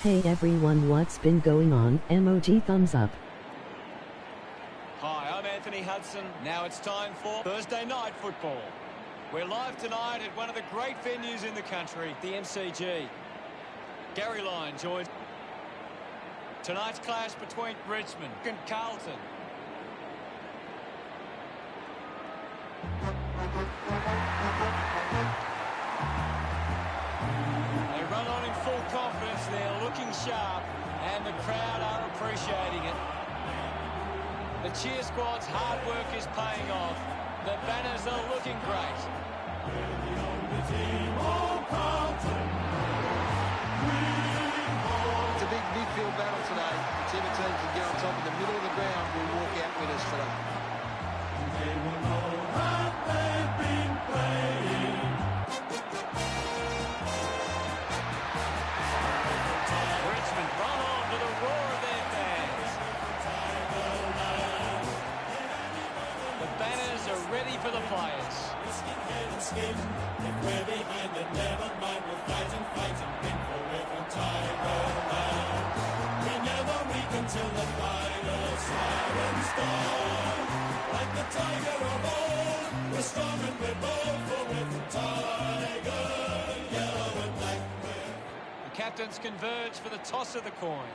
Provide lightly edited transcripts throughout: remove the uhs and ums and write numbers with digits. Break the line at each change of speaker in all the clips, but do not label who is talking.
Hey everyone, what's been going on? Emoji thumbs up.
Hi, I'm Anthony Hudson. Now it's time for Thursday night football. We're live tonight at one of the great venues in the country, the MCG. Gary Lyon joins. Tonight's clash between Richmond and Carlton. They run on in full confidence. They're looking sharp, and the crowd are appreciating it. The cheer squad's hard work is paying off. The banners are looking great.
It's a big midfield battle today. Whichever team can get on top in the middle of the ground will walk out winners today. They will know what they've been playing.
Richmond run on to the roar of their fans. The banners are ready for the players. If we're behind it, never mind. We'll fight and win forever, Tigerland. We never weak until the final siren start. Like the tiger of old, we're strong and we're bold, for we're the Tiger, yellow and black. The captains converge for the toss of the coin.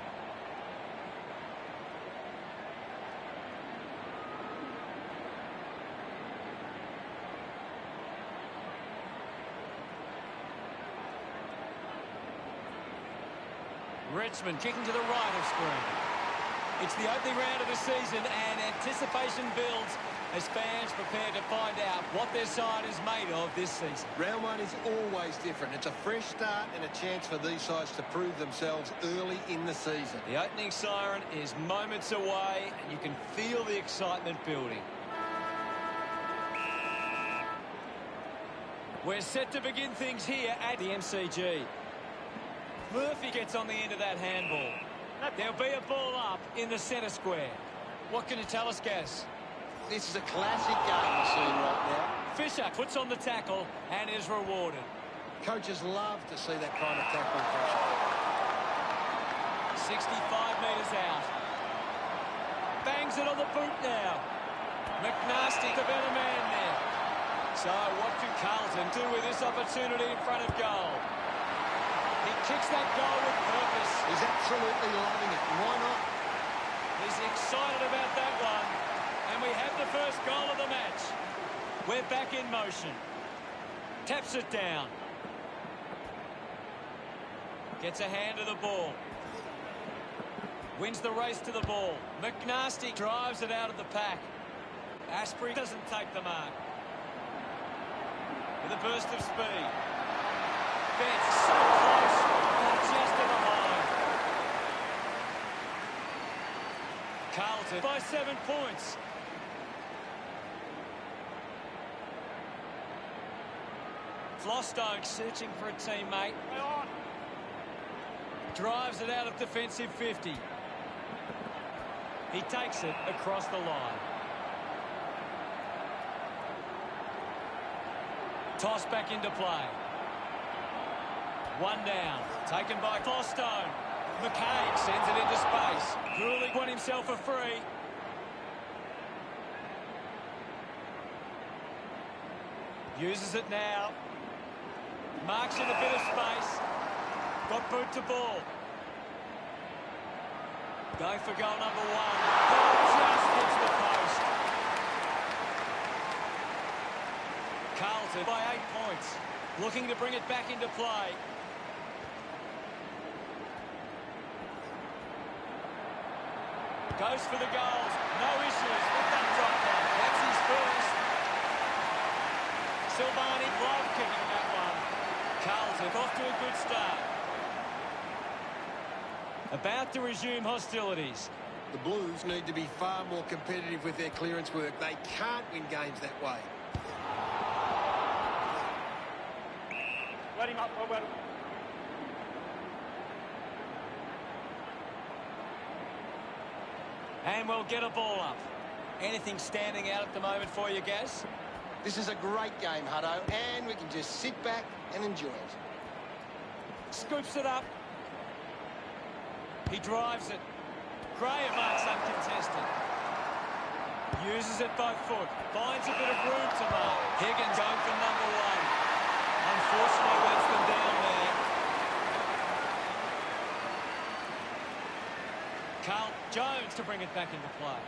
Richmond kicking to the right of screen. It's the opening round of the season and anticipation builds as fans prepare to find out what their side is made of this season.
Round one is always different. It's a fresh start and a chance for these sides to prove themselves early in the season.
The opening siren is moments away and you can feel the excitement building. We're set to begin things here at the MCG. Murphy gets on the end of that handball. There'll be a ball up in the centre square. What can you tell us, Gaz?
This is a classic game we're seeing right now.
Fisher puts on the tackle and is rewarded.
Coaches love to see that kind of tackle pressure.
65 metres out. Bangs it on the boot now. McNasty, the better man there. So what can Carlton do with this opportunity in front of goal? He kicks that goal with purpose.
He's absolutely loving it. Why not?
He's excited about that one. And we have the first goal of the match. We're back in motion. Taps it down. Gets a hand of the ball. Wins the race to the ball. McNasty drives it out of the pack. Asprey doesn't take the mark. With a burst of speed. Betts so close, but just to the line. Carlton by 7 points. Flostone searching for a teammate. Drives it out of defensive 50. He takes it across the line. Toss back into play. One down. Taken by Flostone. McCaig sends it into space. Gooley won himself a free. Uses it now. Marks in a bit of space. Got boot to ball. Going for goal number one. Ball just hits the post. Carlton by 8 points. Looking to bring it back into play. Goes for the goals. No issues with that drop back. That's his first. Silvani glove kicking that one. Carlton off to a good start. About to resume hostilities.
The Blues need to be far more competitive with their clearance work. They can't win games that way.
Let him up, well.
And we'll get a ball up. Anything standing out at the moment for you, Gaz?
This is a great game, Hutto, and we can just sit back and enjoy it.
Scoops it up. He drives it. Graham marks uncontested. Uses it by foot. Finds a bit of room to mark. Higgins going for number one. Unfortunately lets them down there. Carl Jones to bring it back into play.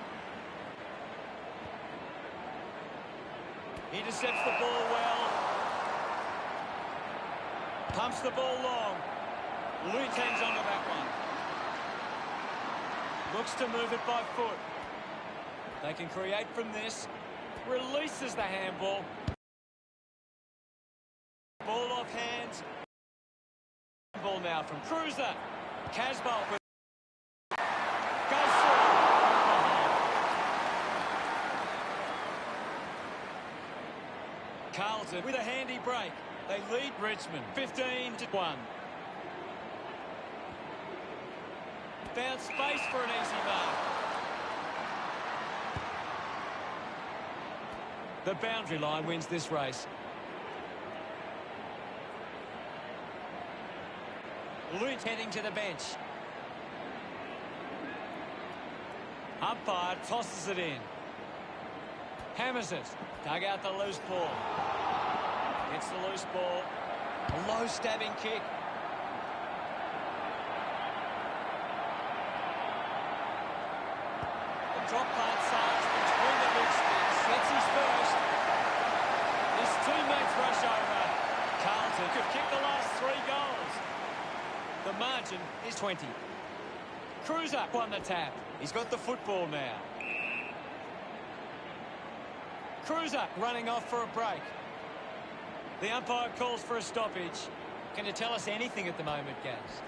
He intercepts the ball well. Pumps the ball long. Lute hangs onto that one. Looks to move it by foot. They can create from this. Releases the handball. Ball off hands. Ball now from Cruiser. Casbolt with goes through. Carlton with a handy break. They lead Richmond 15-1. Found space for an easy mark. The boundary line wins this race. Lute heading to the bench. Umpire tosses it in. Hammers it. Dug out the loose ball. Gets the loose ball. A low stabbing kick. The drop part sides between the big sticks. Gets his first. His teammates rush over. Carlton could kick the last 3 goals. The margin is 20. Cruiser won the tap. He's got the football now. Cruiser running off for a break. The umpire calls for a stoppage. Can you tell us anything at the moment, Gaz?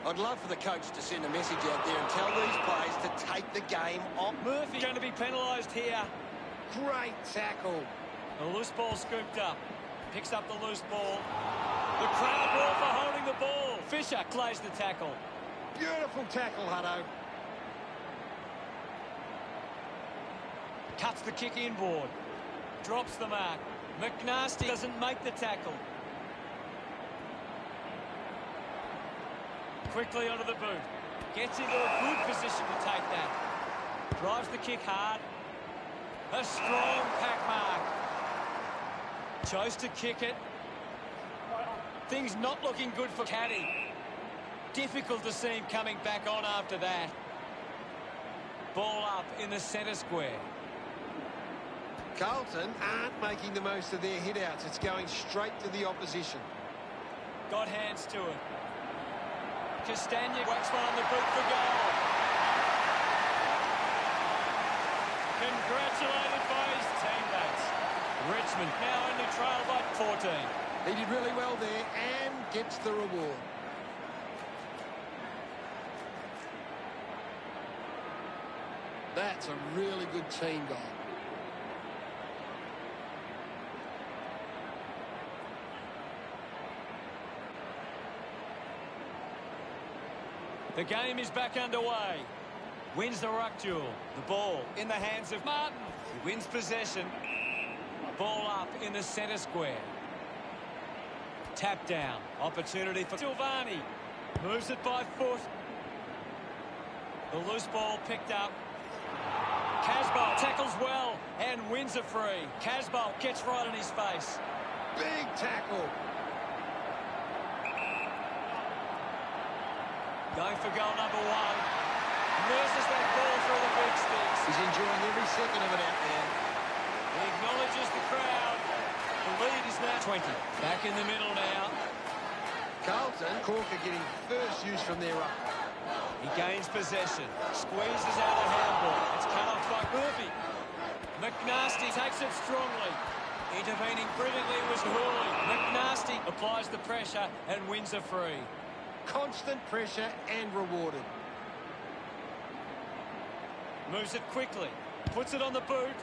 I'd love for the coach to send a message out there and tell these players to take the game off.
Murphy going to be penalised here.
Great tackle.
The loose ball scooped up. Picks up the loose ball. The crowd roar for holding the ball. Fisher plays the tackle.
Beautiful tackle, Hutto.
Cuts the kick inboard. Drops the mark. McNasty doesn't make the tackle. Quickly onto the boot. Gets into a good position to take that. Drives the kick hard. A strong pack mark. Chose to kick it. Things not looking good for Caddy. Difficult to see him coming back on after that. Ball up in the centre square.
Carlton aren't making the most of their hit-outs. It's going straight to the opposition.
Got hands to it. Castagna whacks one on the boot for goal. Congratulated by his teammates. Richmond now only trail by 14.
He did really well there and gets the reward. That's a really good team goal.
The game is back underway. Wins the ruck duel. The ball in the hands of Martin. He wins possession. Ball up in the centre square. Tap down. Opportunity for Silvani. Moves it by foot. The loose ball picked up. Casbolt tackles well and wins a free. Casbolt gets right in his face.
Big tackle.
Going for goal number one. Nurses that ball through the big sticks.
He's enjoying every second of it out there.
He acknowledges the crowd. The lead is now 20. Back in the middle now.
Carlton, Corker getting first use from their ruck.
He gains possession. Squeezes out a handball. It's cut off by Murphy. McNasty takes it strongly. Intervening brilliantly was Hurley. McNasty applies the pressure and wins a free.
Constant pressure and rewarded.
Moves it quickly. Puts it on the boot.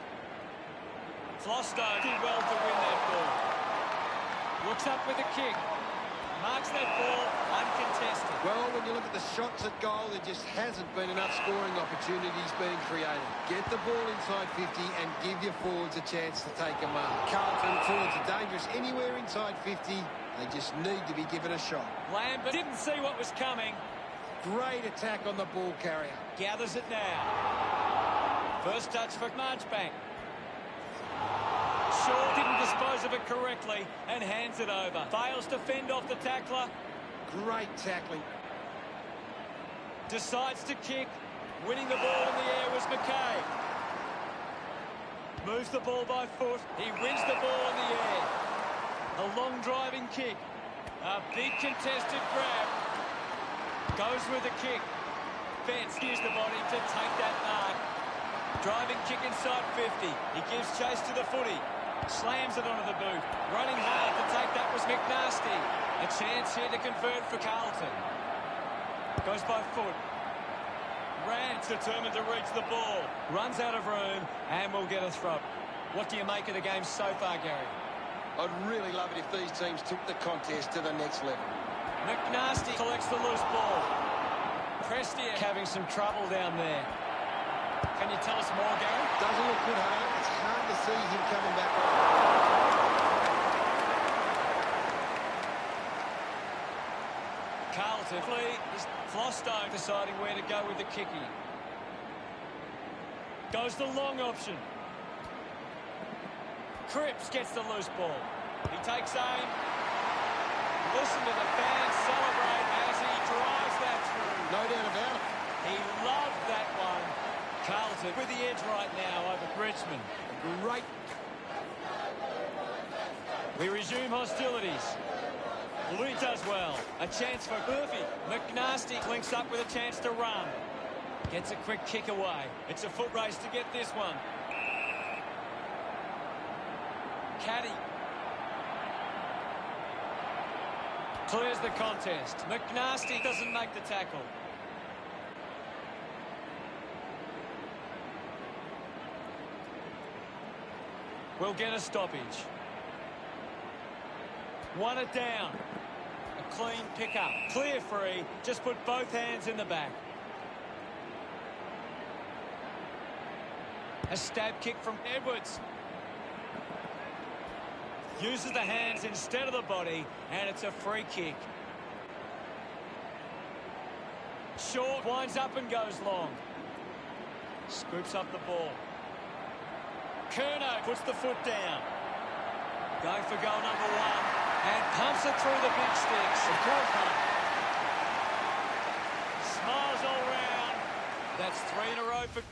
Flostone did well to win that ball. Looks up with a kick. Marks that ball uncontested.
Well, when you look at the shots at goal, there just hasn't been enough scoring opportunities being created. Get the ball inside 50 and give your forwards a chance to take a mark. Carlton forwards are dangerous anywhere inside 50. They just need to be given a shot.
Lambert didn't see what was coming.
Great attack on the ball carrier.
Gathers it now. First touch for Marchbank. Shaw didn't dispose of it correctly and hands it over. Fails to fend off the tackler.
Great tackling.
Decides to kick. Winning the ball in the air was McKay. Moves the ball by foot. He wins the ball in the air. A long driving kick. A big contested grab. Goes with the kick. Fence used the body to take that mark. Driving kick inside 50. He gives chase to the footy. Slams it onto the boot. Running hard to take that was McNasty. A chance here to convert for Carlton. Goes by foot. Rand's determined to reach the ball. Runs out of room and will get a throw. What do you make of the game so far, Gary?
I'd really love it if these teams took the contest to the next level.
McNasty collects the loose ball. Prestia having some trouble down there. Can you tell us more, Gary?
Doesn't look good, Hart. It's hard to see him coming back on.
Carlton is Flostone deciding where to go with the kicking. Goes the long option. Cripps gets the loose ball. He takes aim. Listen to the fans celebrate as he drives that through.
No doubt about it.
He loved that one. Carlton with the edge right now over Richmond.
Great.
We resume hostilities. Louis does well. A chance for Murphy. McNasty links up with a chance to run. Gets a quick kick away. It's a foot race to get this one. Caddy. Clears the contest. McNasty doesn't make the tackle. We'll get a stoppage. Won it down. A clean pickup. Clear free. Just put both hands in the back. A stab kick from Edwards. Uses the hands instead of the body, and it's a free kick. Shaw winds up and goes long. Scoops up the ball. Curnow puts the foot down. Going for goal number one. And pumps it through the big sticks. Of course not. Smiles all round. That's 3 in a row for...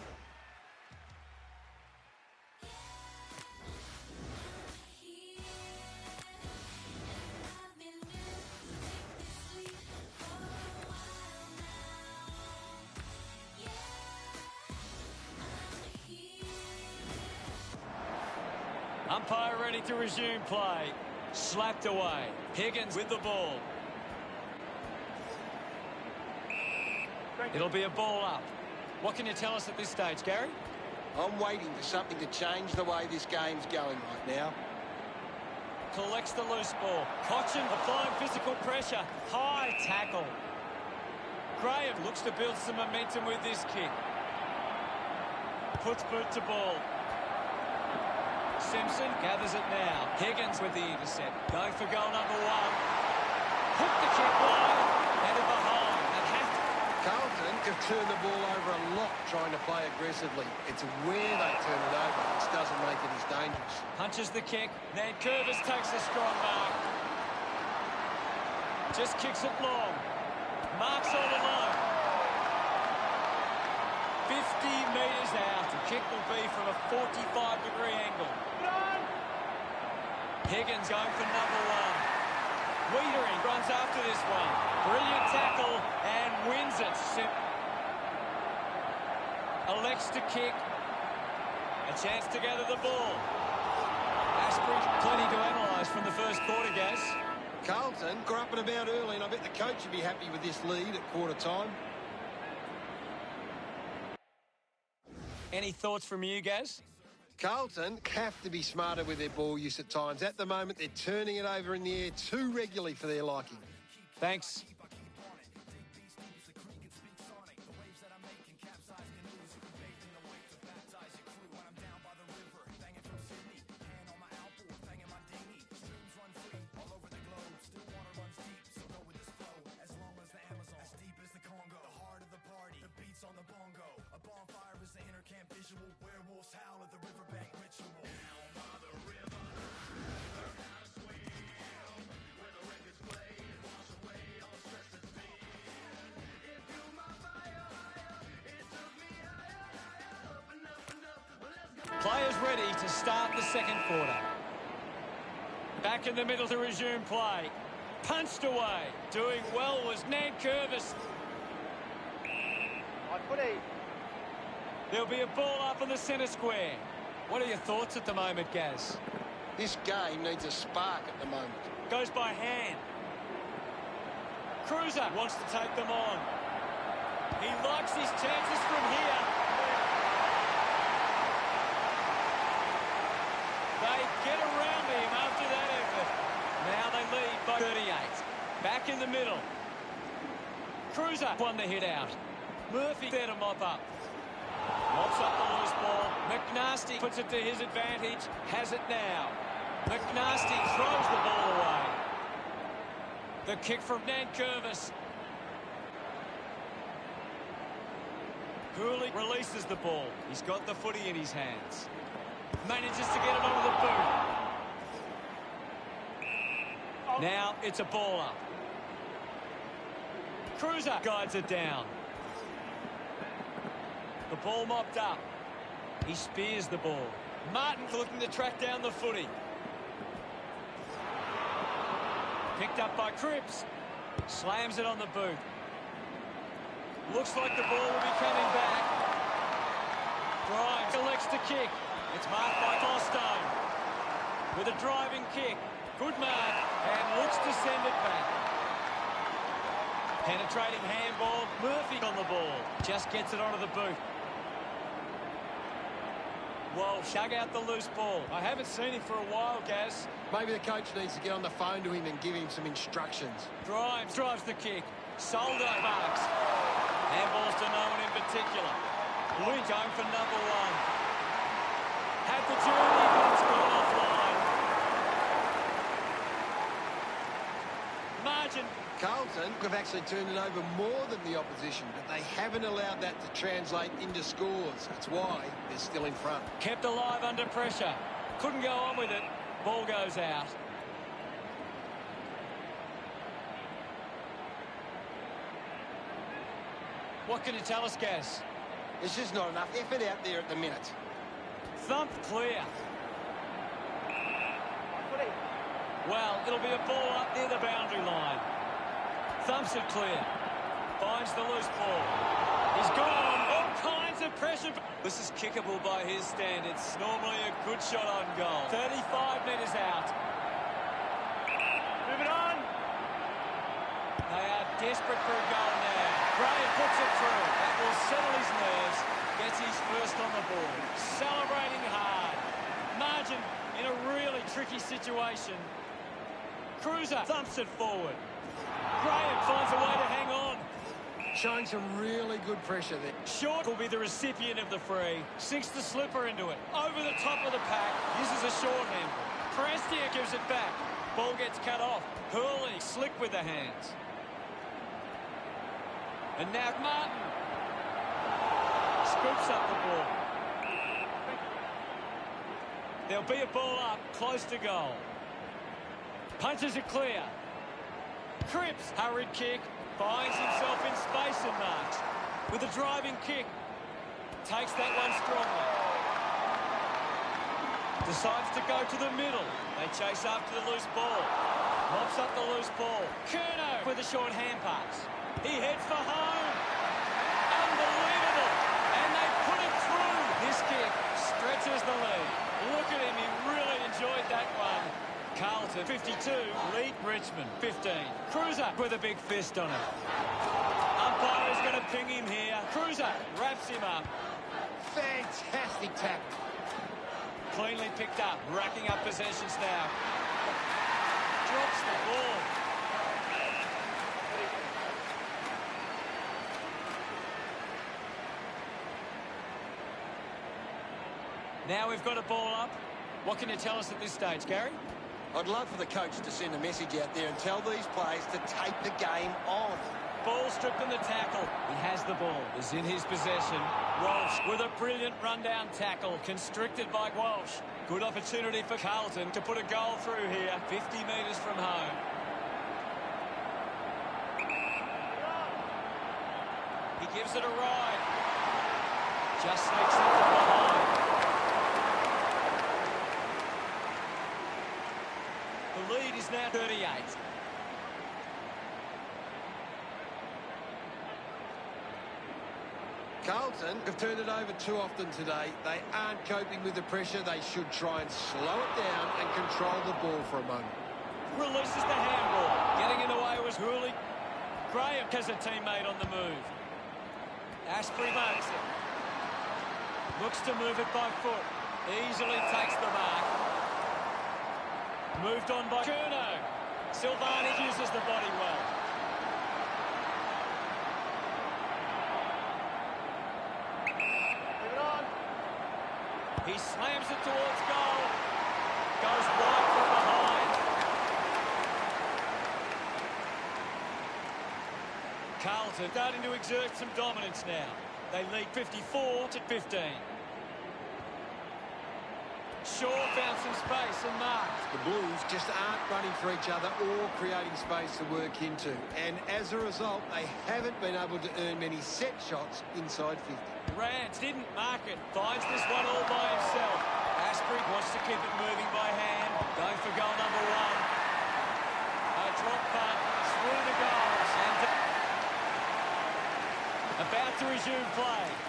Umpire ready to resume play. Slapped away. Higgins with the ball. It'll be a ball up. What can you tell us at this stage, Gary?
I'm waiting for something to change the way this game's going right now.
Collects the loose ball. Cochin applying physical pressure. High tackle. Graham looks to build some momentum with this kick. Puts boot to ball. Simpson gathers it now. Higgins with the intercept. Going for goal number one. Hook the kick wide. Headed behind. And have to...
Carlton have turned the ball over a lot trying to play aggressively. It's where they turn it over which doesn't make it as dangerous.
Punches the kick. Nankervis takes a strong mark. Just kicks it long. Marks all alone. 50 metres out. The kick will be from a 45-degree angle. Higgins going for number one. Wiedering runs after this one. Brilliant tackle and wins it. Elects to kick. A chance to gather the ball. Asprey, plenty to analyse from the first quarter, Gaz.
Carlton got up and about early, and I bet the coach would be happy with this lead at quarter time.
Any thoughts from you, Gaz?
Carlton have to be smarter with their ball use at times. At the moment, they're turning it over in the air too regularly for their liking.
Thanks.
Congo.
Players ready to start the second quarter. Back in the middle to resume play. Punched away. Doing well was Nankervis. There'll be a ball up in the centre square. What are your thoughts at the moment, Gaz?
This game needs a spark at the moment.
Goes by hand. Cruiser wants to take them on. He likes his chances from here. They get around him after that effort. Now they lead by 38. Back in the middle. Cruiser won the hit out. Murphy there to mop up. Mops up the loose ball. McNasty puts it to his advantage. Has it now. McNasty throws the ball away. The kick from Nankervis. Cooley releases the ball. He's got the footy in his hands. Manages to get it onto the boot. Now it's a ball up. Cruiser guides it down. The ball mopped up. He spears the ball. Martin looking to track down the footy. Picked up by Cripps. Slams it on the boot. Looks like the ball will be coming back. Grimes elects to kick. It's marked by Goldstone. With a driving kick. Good mark. And looks to send it back. Penetrating handball. Murphy on the ball. Just gets it onto the boot. Well, shug out the loose ball. I haven't seen him for a while, Gaz.
Maybe the coach needs to get on the phone to him and give him some instructions.
Grimes drives the kick. Solder marks. Handballs to no one in particular. Lynch going for number one. Had the journey, but it's gone offline. Margin.
Carlton have actually turned it over more than the opposition, but they haven't allowed that to translate into scores. That's why they're still in front.
Kept alive under pressure. Couldn't go on with it. Ball goes out. What can you tell us, Gaz?
There's just not enough effort out there at the minute.
Thumped clear. Well, it'll be a ball up near the boundary line. Thumps it clear. Finds the loose ball. He's gone. All kinds of pressure. This is kickable by his standards. Normally a good shot on goal. 35 metres out. Move it on. They are desperate for a goal now. Graham puts it through. That will settle his nerves. Gets his first on the board. Celebrating hard. Margin in a really tricky situation. Cruiser thumps it forward. Graham finds a way to hang on.
Showing some really good pressure there.
Short will be the recipient of the free. Sinks the slipper into it. Over the top of the pack. Uses a short handle. Prestia gives it back. Ball gets cut off. Hurley slick with the hands. And now Martin scoops up the ball. There'll be a ball up close to goal. Punches it clear. Cripps, hurried kick, finds himself in space and marks. With a driving kick, takes that one strongly. Decides to go to the middle. They chase after the loose ball. Mops up the loose ball. Curnow with a short hand pass. He heads for home. Unbelievable. And they put it through. This kick stretches the lead. Look at him. He really enjoyed that one. Carlton 52, lead Richmond 15. Cruiser with a big fist on it. Umpire is going to ping him here. Cruiser wraps him up.
Fantastic tackle.
Cleanly picked up, racking up possessions now. Drops the ball. Now we've got a ball up. What can you tell us at this stage, Gary?
I'd love for the coach to send a message out there and tell these players to take the game on.
Ball stripped in the tackle. He has the ball. Is in his possession. Walsh with a brilliant rundown tackle. Constricted by Walsh. Good opportunity for Carlton to put a goal through here. 50 metres from home. He gives it a ride. Just sneaks it from behind. The lead is now 38.
Carlton have turned it over too often today. They aren't coping with the pressure. They should try and slow it down and control the ball for a moment.
Releases the handball. Getting in the way was Hooley. Graham has a teammate on the move. Asprey makes it. Looks to move it by foot. Easily takes the mark. Moved on by Curnow. Silvani uses the body well. Move it on. He slams it towards goal. Goes wide from behind. Carlton starting to exert some dominance now. They lead 54-15. Shaw found some space and marked.
The Blues just aren't running for each other or creating space to work into. And as a result, they haven't been able to earn many set shots inside 50.
Rance didn't mark it. Finds this one all by himself. Asprey wants to keep it moving by hand. Going for goal number one. A drop punt through the goals. And about to resume play.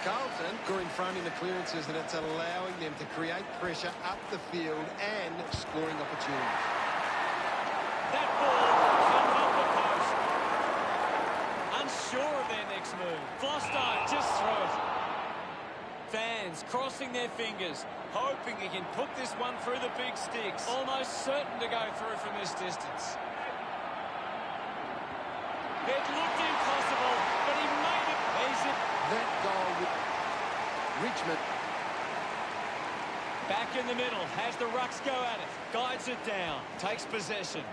Carlton are in front in the clearances, and it's allowing them to create pressure up the field and scoring opportunities.
That ball comes up the post. Unsure of their next move. Flostone just through it. Fans crossing their fingers, hoping he can put this one through the big sticks. Almost certain to go through from this distance. It looked impossible, but he made it easy.
That goal with Richmond.
Back in the middle, has the Rucks go at it. Guides it down, takes possession.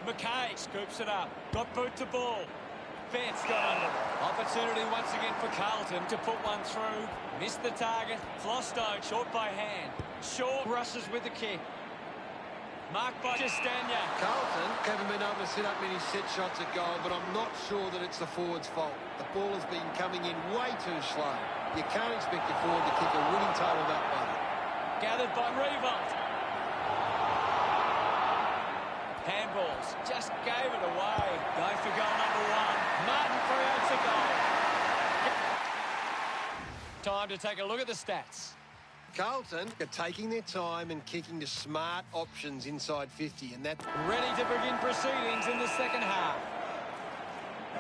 McKay scoops it up, got boot to ball. Betts got under it. Opportunity once again for Carlton to put one through. Missed the target. Flostone short by hand. Shaw rushes with the kick. Marked by Castagna.
Carlton haven't been able to set up many set shots at goal, but I'm not sure that it's the forward's fault. The ball has been coming in way too slow. You can't expect your forward to kick a winning total that way.
Gathered by Revolt. Handballs. Just gave it away. Going for goal number one. Martin creates a goal. Time to take a look at the stats.
Carlton are taking their time and kicking to smart options inside 50, and that's
Ready to begin proceedings in the second half.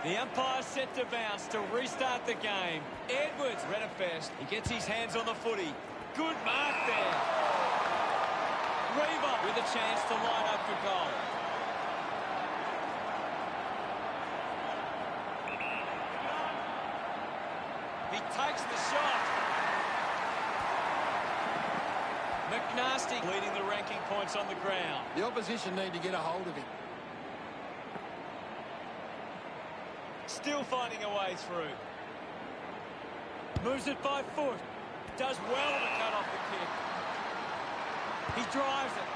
The umpire set to bounce to restart the game. Edwards read it best. He gets his hands on the footy. Good mark there. Reaver with a chance to line up for goal. He takes the shot. McNasty leading the ranking points on the ground.
the opposition need to get a hold of him.
Still finding a way through. Moves it by foot. Does well to cut off the kick. He drives it.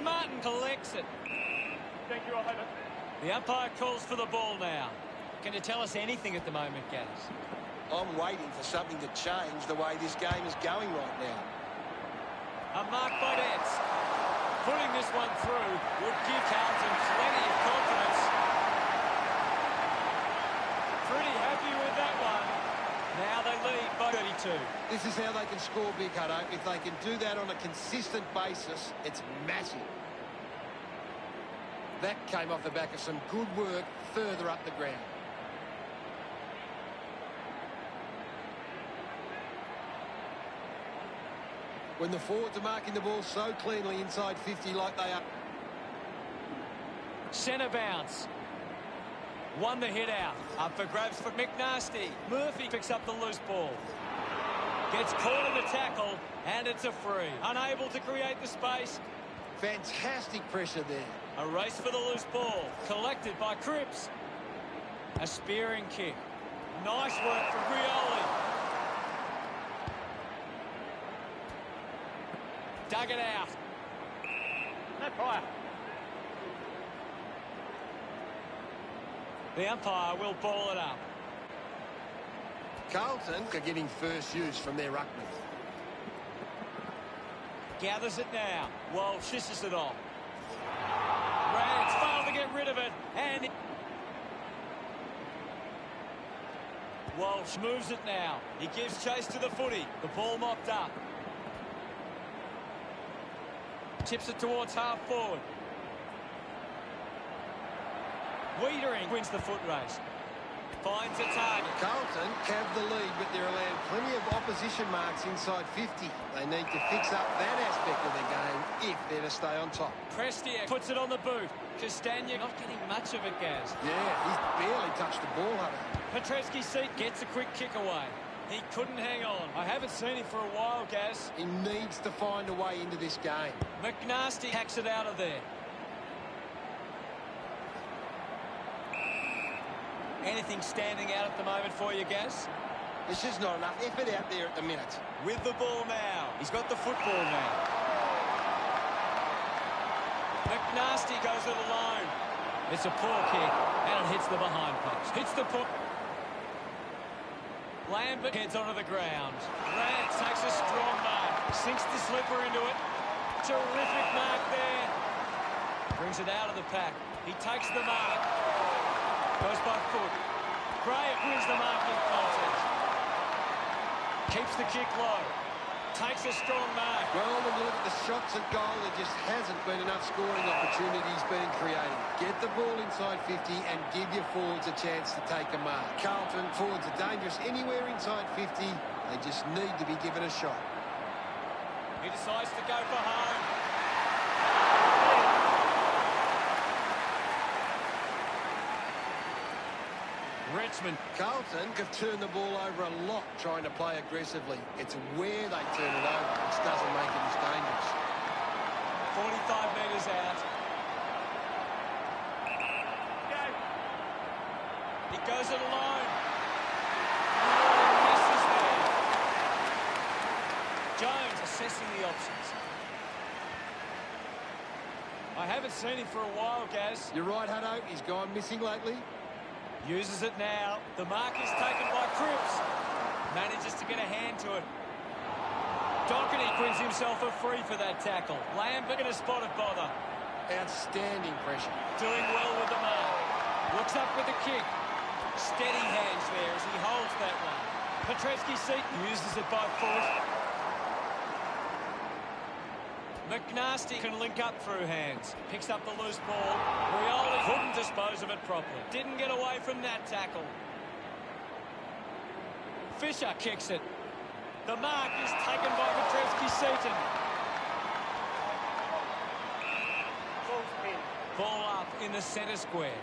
Martin collects it.
Thank you, I'll
The umpire calls for the ball now. Can you tell us anything at the moment, Gaz?
I'm waiting for something to change the way this game is going right now.
A mark by Nets. Putting this one through would give Carlton plenty of confidence. Pretty happy with that one. Now they lead by 32.
This is how they can score big, Hutto. If they can do that on a consistent basis, it's massive. That came off the back of some good work further up the ground. When the forwards are marking the ball so cleanly inside 50 like they are.
Centre bounce. Won the hit out. Up for grabs for McNasty. Murphy picks up the loose ball. Gets caught in the tackle, and it's a free. Unable to create the space.
Fantastic pressure there.
A race for the loose ball. Collected by Cripps. A spearing kick. Nice work from Rioli. Dug it out.
No prior.
The umpire will ball it up.
Carlton are getting first use from their ruckman.
Gathers it now. Walsh fishes it off. Reds failed to get rid of it. And Walsh moves it now. He gives chase to the footy. The ball mopped up. Tips it towards half forward. Wiedering wins the foot race. Finds a target.
Carlton have the lead, but they're allowed plenty of opposition marks inside 50. They need to fix up that aspect of their game if they're to stay on top.
Prestia puts it on the boot. Castagna not getting much of it, Gaz.
Yeah, he's barely touched the ball, Hunter.
Petreski's seat gets a quick kick away. He couldn't hang on. I haven't seen him for a while, Gaz.
He needs to find a way into this game.
McNasty hacks it out of there. Anything standing out at the moment for you, Gaz?
There's just not enough effort out there at the minute.
With the ball now. He's got the football now. McNasty goes it alone. It's a poor kick, and it hits the behind post. Hits the put. Lambert heads onto the ground. Grant takes a strong mark. Sinks the slipper into it. Terrific mark there. Brings it out of the pack. He takes the mark. Goes by foot. Gray wins the marking contest. Keeps the kick low. Takes a strong mark.
Well, when you look at the shots at goal, there just hasn't been enough scoring opportunities being created. Get the ball inside 50 and give your forwards a chance to take a mark. Carlton forwards are dangerous anywhere inside 50. They just need to be given a shot.
He decides to go for home. Richmond.
Carlton have turned the ball over a lot trying to play aggressively. It's where they turn it over which doesn't make it as dangerous.
45 metres out. He goes it alone. Oh, misses there. Jones assessing the options. I haven't seen him for a while, Gaz.
You're right, Hutto. He's gone missing lately.
Uses it now. The mark is taken by Cripps. Manages to get a hand to it. Doherty wins himself a free for that tackle. Lambert going to spot it bother.
Outstanding pressure.
Doing well with the mark. Looks up with the kick. Steady hands there as he holds that one. Petreski-Seton uses it by foot. McNasty can link up through hands. Picks up the loose ball. Rioli couldn't dispose of it properly. Didn't get away from that tackle. Fisher kicks it. The mark is taken by Petreski-Seton. Ball up in the centre square.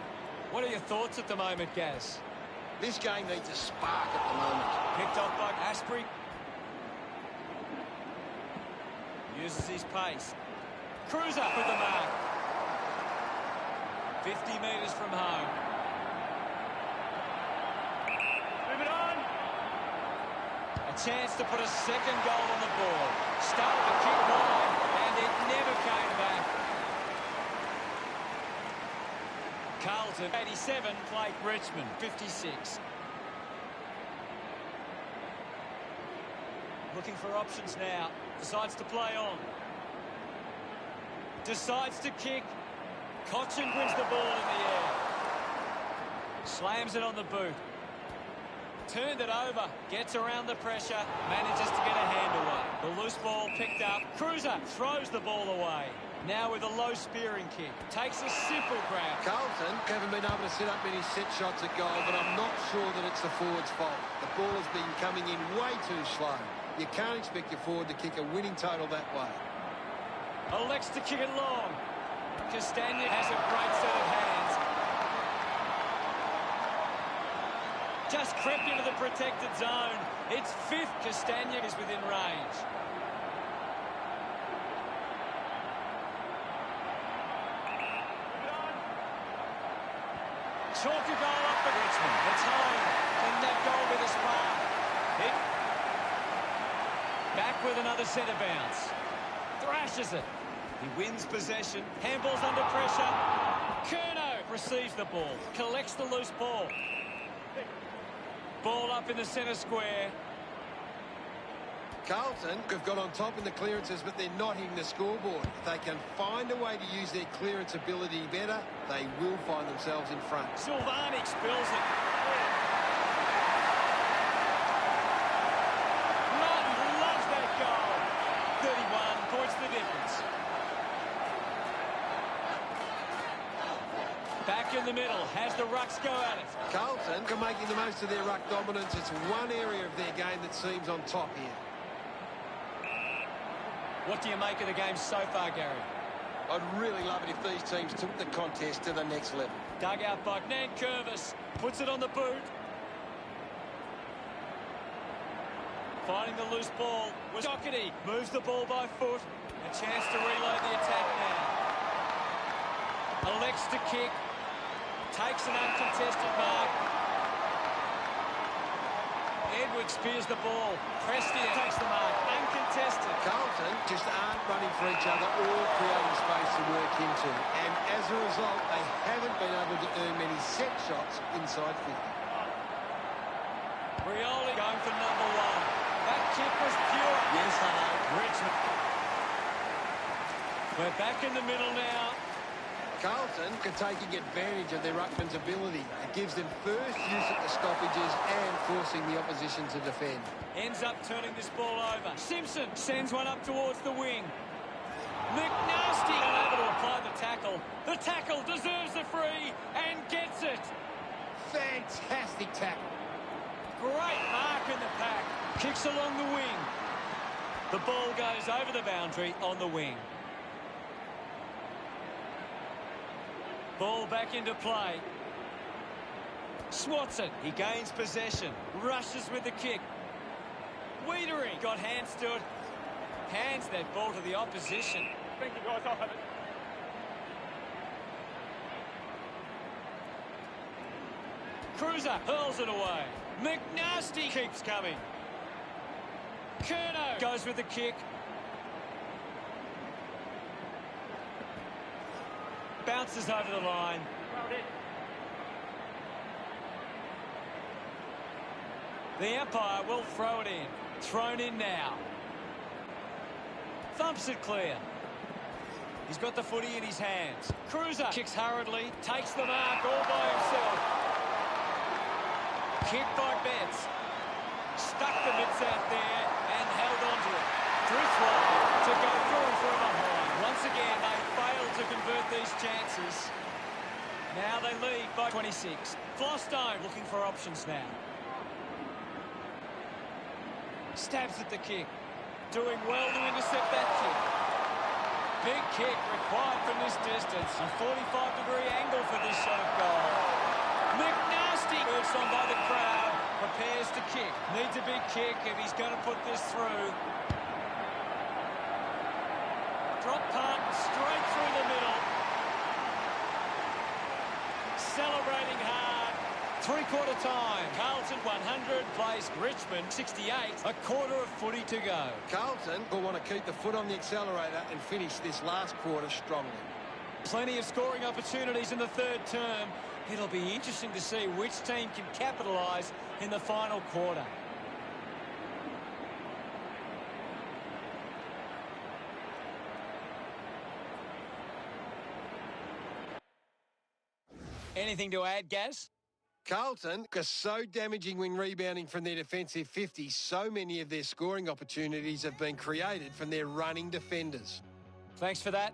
What are your thoughts at the moment, Gaz?
This game needs a spark at the moment.
Picked off by Asprey. Uses his pace. Cruiser with the mark. 50 metres from home.
Move it on.
A chance to put a second goal on the board. Started to kick wide, and it never came back. Carlton, 87, played Richmond, 56. Looking for options now. Decides to play on. Decides to kick. Cochin wins the ball in the air. Slams it on the boot. Turned it over. Gets around the pressure. Manages to get a hand away. The loose ball picked up. Cruiser throws the ball away. Now with a low spearing kick. Takes a simple grab.
Carlton haven't been able to set up many set shots at goal, but I'm not sure that it's the forward's fault. The ball has been coming in way too slow. You can't expect your forward to kick a winning total that way.
Elects to kick it long. Castagna has a great set of hands. Just crept into the protected zone. It's fifth. Castagna is within range. Chalk a goal up for Richmond. It's home. Can that goal be the spark? Back with another centre bounce. Thrashes it. He wins possession. Handball's under pressure. Curnow receives the ball. Collects the loose ball. Ball up in the centre square.
Carlton have got on top in the clearances, but they're not hitting the scoreboard. If they can find a way to use their clearance ability better, they will find themselves in front.
Silvani spills it. Martin loves that goal. 31 points the difference. Back in the middle, has the rucks go at it.
Carlton are making the most of their ruck dominance. It's one area of their game that seems on top here.
What do you make of the game so far, Gary?
I'd really love it if these teams took the contest to the next level.
Dug out by Nankervis. Puts it on the boot. Finding the loose ball was Doherty. Moves the ball by foot. A chance to reload the attack now. Elects to kick. Takes an uncontested mark. Edwards spears the ball. Prestia takes the mark. Uncontested.
Carlton just aren't running for each other or creating space to work into. And as a result, they haven't been able to earn many set shots inside 50.
Rioli going for number one. That kick was pure.
Yes, hello.
Richmond. We're back in the middle now.
Carlton are taking advantage of their ruckman's ability. It gives them first use at the stoppages and forcing the opposition to defend.
Ends up turning this ball over. Simpson sends one up towards the wing. McNasty unable to apply the tackle. The tackle deserves the free and gets it.
Fantastic tackle.
Great mark in the pack. Kicks along the wing. The ball goes over the boundary on the wing. Ball back into play. Swats it. He gains possession. Rushes with the kick. Wiedering got hands to it. Hands that ball to the opposition.
Thank you, guys. I'll have it.
Cruiser hurls it away. McNasty keeps coming. Curnow goes with the kick. Bounces over the line.
Well done.
The umpire will throw it in. Thrown in now. Thumps it clear. He's got the footy in his hands. Cruiser kicks hurriedly. Takes the mark all by himself. Kick by Betts. Stuck the mitts out there and held onto it. Drifts wide to go through for a behind. Once again, they failed to convert these chances. Now they lead by 26. Flostone looking for options now. Stabs at the kick. Doing well to intercept that kick. Big kick required from this distance. A 45-degree angle for this shot of goal. McNasty works on by the crowd. Prepares to kick. Needs a big kick if he's going to put this through. Drop punt straight through the middle. Celebrating hard. Three-quarter time. Carlton 100 plays Richmond 68. A quarter of footy to go.
Carlton will want to keep the foot on the accelerator and finish this last quarter strongly.
Plenty of scoring opportunities in the third term. It'll be interesting to see which team can capitalise in the final quarter. Anything to add, Gaz?
Carlton are so damaging when rebounding from their defensive 50. So many of their scoring opportunities have been created from their running defenders.
Thanks for that.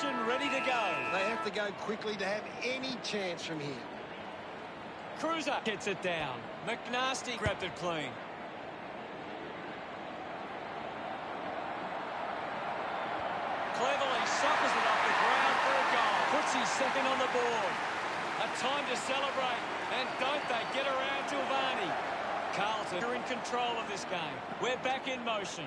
position, ready to go.
They have to go quickly to have any chance from here.
Cruiser gets it down. McNasty grabbed it clean. Cleverly suffers it off the ground for a goal. Puts his second on the board. A time to celebrate. And don't they get around to Avani. Carlton are in control of this game. We're back in motion.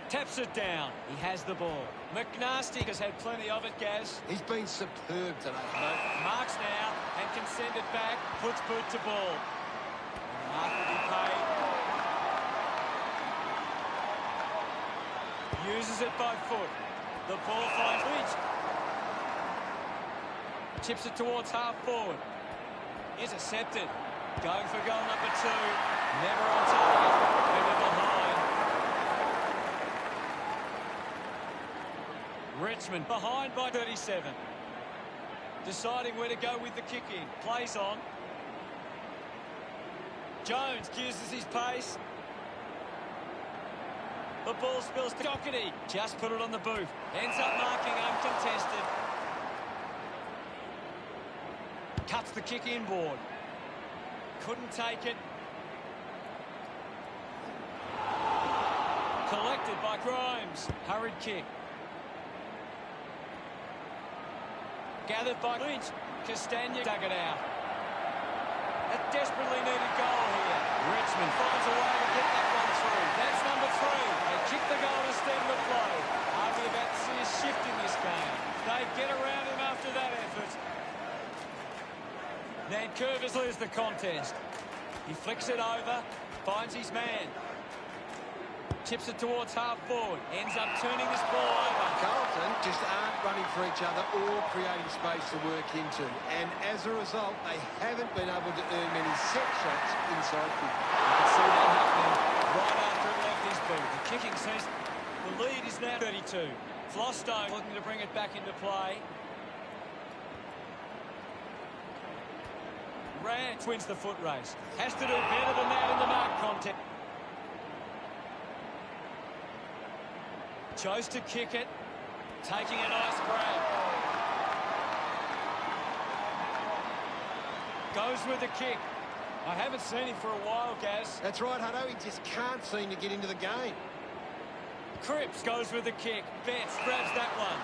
Taps it down. He has the ball. McNasty has had plenty of it, Gaz.
He's been superb today, mate.
Marks now and can send it back. Puts boot to ball. Mark will be paid. Uses it by foot. The ball finds Leach. Chips it towards half forward. Intercepted. Going for goal number 2. Never on target. Never behind. Richmond behind by 37. Deciding where to go with the kick in. Plays on. Jones uses his pace. The ball spills to Doherty. Just put it on the boot. Ends up marking uncontested. Cuts the kick inboard. Couldn't take it. Collected by Grimes. Hurried kick. Gathered by Lynch. Castagna dug it out. A desperately needed goal here. Richmond finds a way to get that one through. That's number 3. They kick the goal to stem the flow. Hardly about to see a shift in this game. They get around him after that effort. Nankervis loses the contest. He flicks it over. Finds his man. Chips it towards half forward. Ends up turning this ball over.
Carlton just aren't running for each other or creating space to work into. And as a result, they haven't been able to earn many set shots inside 50.
You can see that happening right after it left his boot. The kicking says the lead is now 32. Flostone looking to bring it back into play. Rance wins the foot race. Has to do better than that in the mark contest. Chose to kick it. Taking a nice grab. Goes with the kick. I haven't seen him for a while, Gaz.
That's right, Hutto. He just can't seem to get into the game.
Cripps goes with the kick. Betts grabs that one.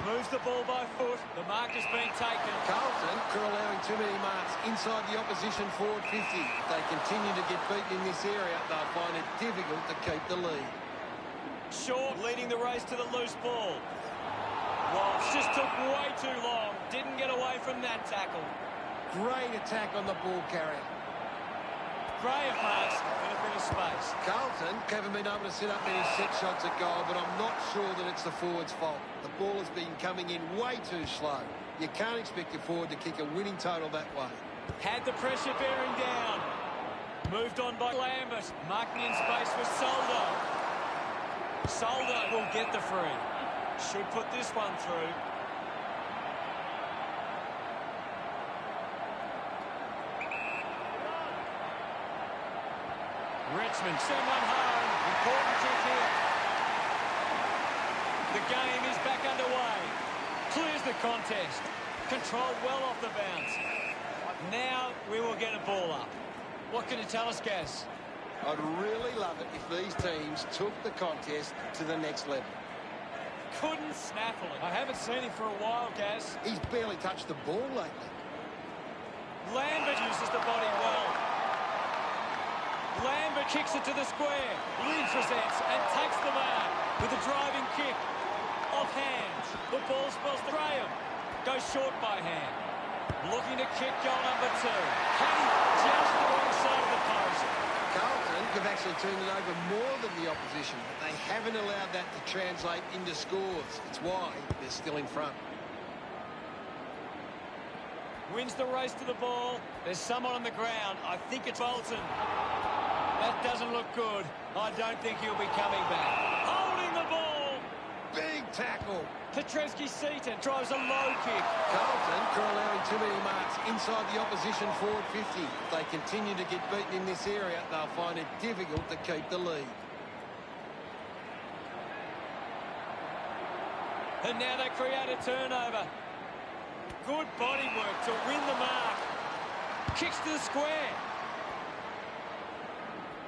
Moves the ball by foot. The mark has been taken.
Carlton are allowing too many marks inside the opposition forward 50. If they continue to get beaten in this area, they'll find it difficult to keep the lead.
Short leading the race to the loose ball. Walsh just took way too long. Didn't get away from that tackle.
Great attack on the ball carrier.
Graham marks in a bit of space.
Carlton haven't been able to set up many set shots at goal, but I'm not sure that it's the forward's fault. The ball has been coming in way too slow. You can't expect your forward to kick a winning total that way.
Had the pressure bearing down. Moved on by Lambert. Marking in space for Soldo. Soldo will get the free. Should put this one through. Richmond send one home. Important kick here. The game is back underway. Clears the contest. Controlled well off the bounce. Now we will get a ball up. What can you tell us, Gaz?
I'd really love it if these teams took the contest to the next level.
Couldn't snaffle it. I haven't seen him for a while, Gaz.
He's barely touched the ball lately.
Lambert uses the body well. Lambert kicks it to the square. Lynch presents and takes the mark with a driving kick. Off hands. The ball spills to Graham. Goes short by hand. Looking to kick goal number 2. Kenny just the wrong side of the post.
Carlton have actually turned it over more than the opposition, but they haven't allowed that to translate into scores. It's why they're still in front.
Wins the race to the ball. There's someone on the ground. I think it's Bolton. That doesn't look good. I don't think he'll be coming back. Holding the ball.
Big tackle.
Petreski-Seaton drives a low kick.
Carlton are allowing too many marks inside the opposition forward 50. If they continue to get beaten in this area, they'll find it difficult to keep the lead.
And now they create a turnover. Good body work to win the mark. Kicks to the square.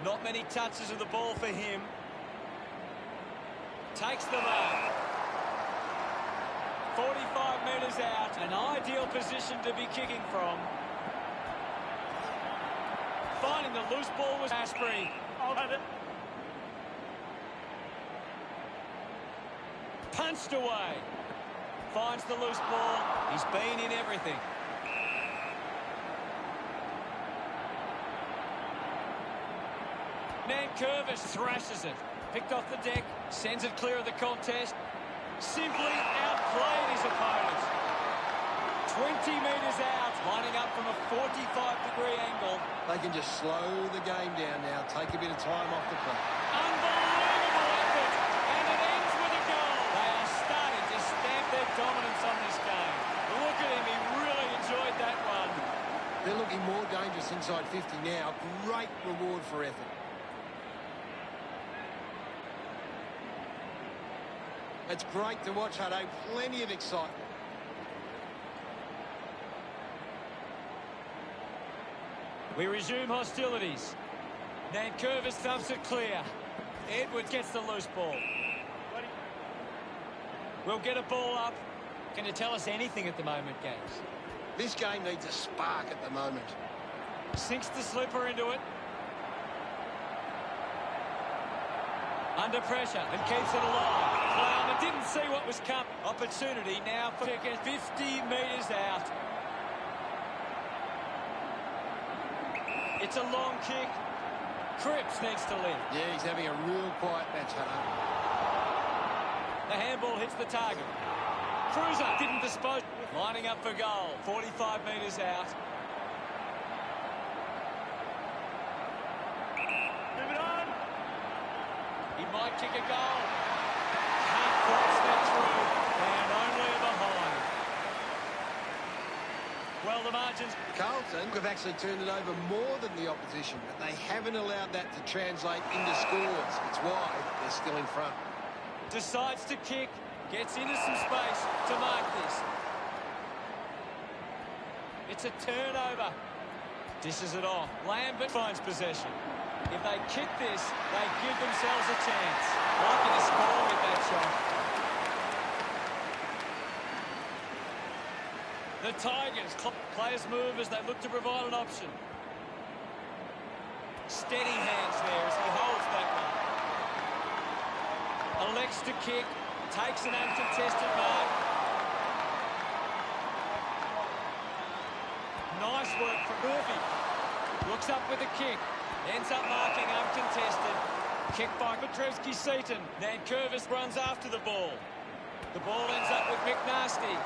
Not many touches of the ball for him. Takes the mark. 45 metres out. An ideal position to be kicking from. Finding the loose ball was Ashbury.
I'll have it.
Punched away. Finds the loose ball. He's been in everything. Nankervis thrashes it. Picked off the deck. Sends it clear of the contest. Simply outplayed his opponent. 20 metres out. Lining up from a 45-degree angle.
They can just slow the game down now. Take a bit of time off the clock.
Unbelievable effort. And it ends with a goal. They are starting to stamp their dominance on this game. Look at him. He really enjoyed that one.
They're looking more dangerous inside 50 now. Great reward for effort. It's great to watch, Hutto. Plenty of excitement.
We resume hostilities. Nankervis thumps it clear. Edwards gets the loose ball. We'll get a ball up. Can you tell us anything at the moment, Games?
This game needs a spark at the moment.
Sinks the slipper into it. Under pressure and keeps it alive. Plowman didn't see what was coming. Opportunity now for 50 metres out. It's a long kick. Cripps needs to live.
Yeah, he's having a real quiet match, Hutto.
The handball hits the target. Cruiser didn't dispose. Lining up for goal. 45 metres out.
Move it on.
He might kick a goal. Can't quite step through. And only a behind. Well, the margins.
Carlton have actually turned it over more than the opposition, but they haven't allowed that to translate into scores. It's why they're still in front.
Decides to kick. Gets into some space to mark this. It's a turnover. Dishes it off. Lambert finds possession. If they kick this, they give themselves a chance. Lucky to score with that shot. The Tigers, players move as they look to provide an option. Steady hands there as he holds that one. Elects to kick, takes an uncontested mark. Nice work from Murphy. Looks up with a kick. Ends up marking uncontested. Kick by Petrevski-Seaton. Nankervis runs after the ball. The ball ends up with McNasty.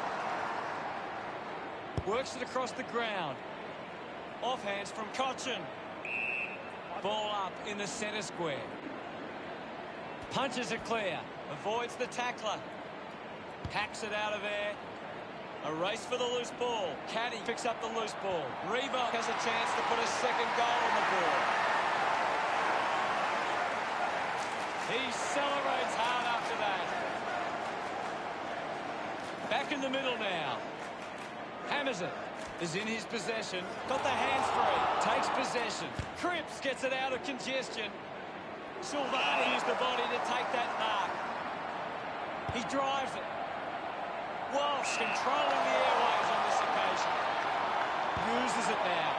Works it across the ground. Offhands from Cochin. Ball up in the centre square. Punches it clear. Avoids the tackler. Hacks it out of there. A race for the loose ball. Caddy picks up the loose ball. Reebok has a chance to put a second goal on the board. He celebrates hard after that. Back in the middle now. Hammers it. Is in his possession. Got the hands free. Takes possession. Cripps gets it out of congestion. Silvani used the body to take that mark. He drives it. Walsh controlling the airways on this occasion. Uses it now.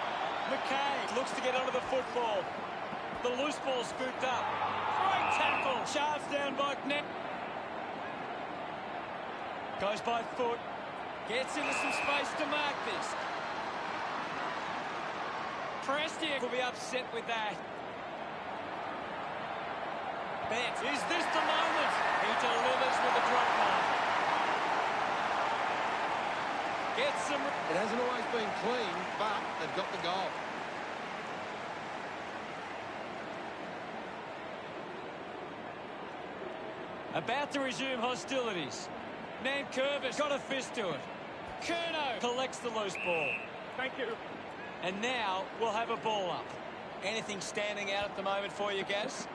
McKay looks to get onto the football. The loose ball scooped up. Great tackle. Shaves down by net. Goes by foot. Gets into some space to mark this. Prestiak will be upset with that. Bet, is this the moment? He delivers with a drop mark. Gets some...
It hasn't always been clean, but they've got the goal.
About to resume hostilities. Nankervis got a fist to it. Curnow collects the loose ball.
Thank you.
And now we'll have a ball up. Anything standing out at the moment for you, Gaz?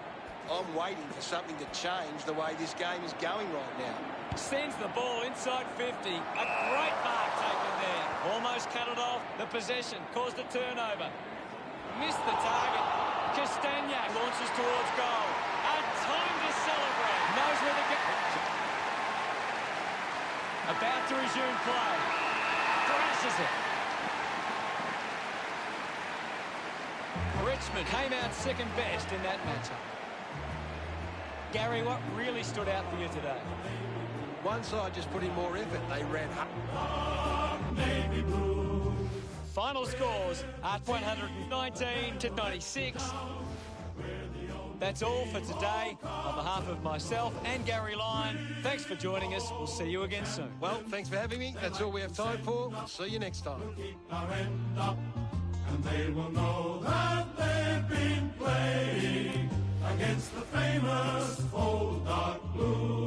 I'm waiting for something to change the way this game is going right now.
Sends the ball inside 50. A great mark taken there. Almost cut it off. The possession caused a turnover. Missed the target. Castagnac launches towards goal. A time to celebrate. Knows where to go. About to resume play. Thrashes it. Richmond came out second best in that matchup. Gary, what really stood out for you today?
One side just put in more effort. They ran hard.
Final scores are 119 to 96. That's all for today. On behalf of myself and Gary Lyon, thanks for joining us. We'll see you again soon.
Well, thanks for having me. That's all we have time for. We'll see you next time.
And they will know that they've been playing against the famous old dark blues.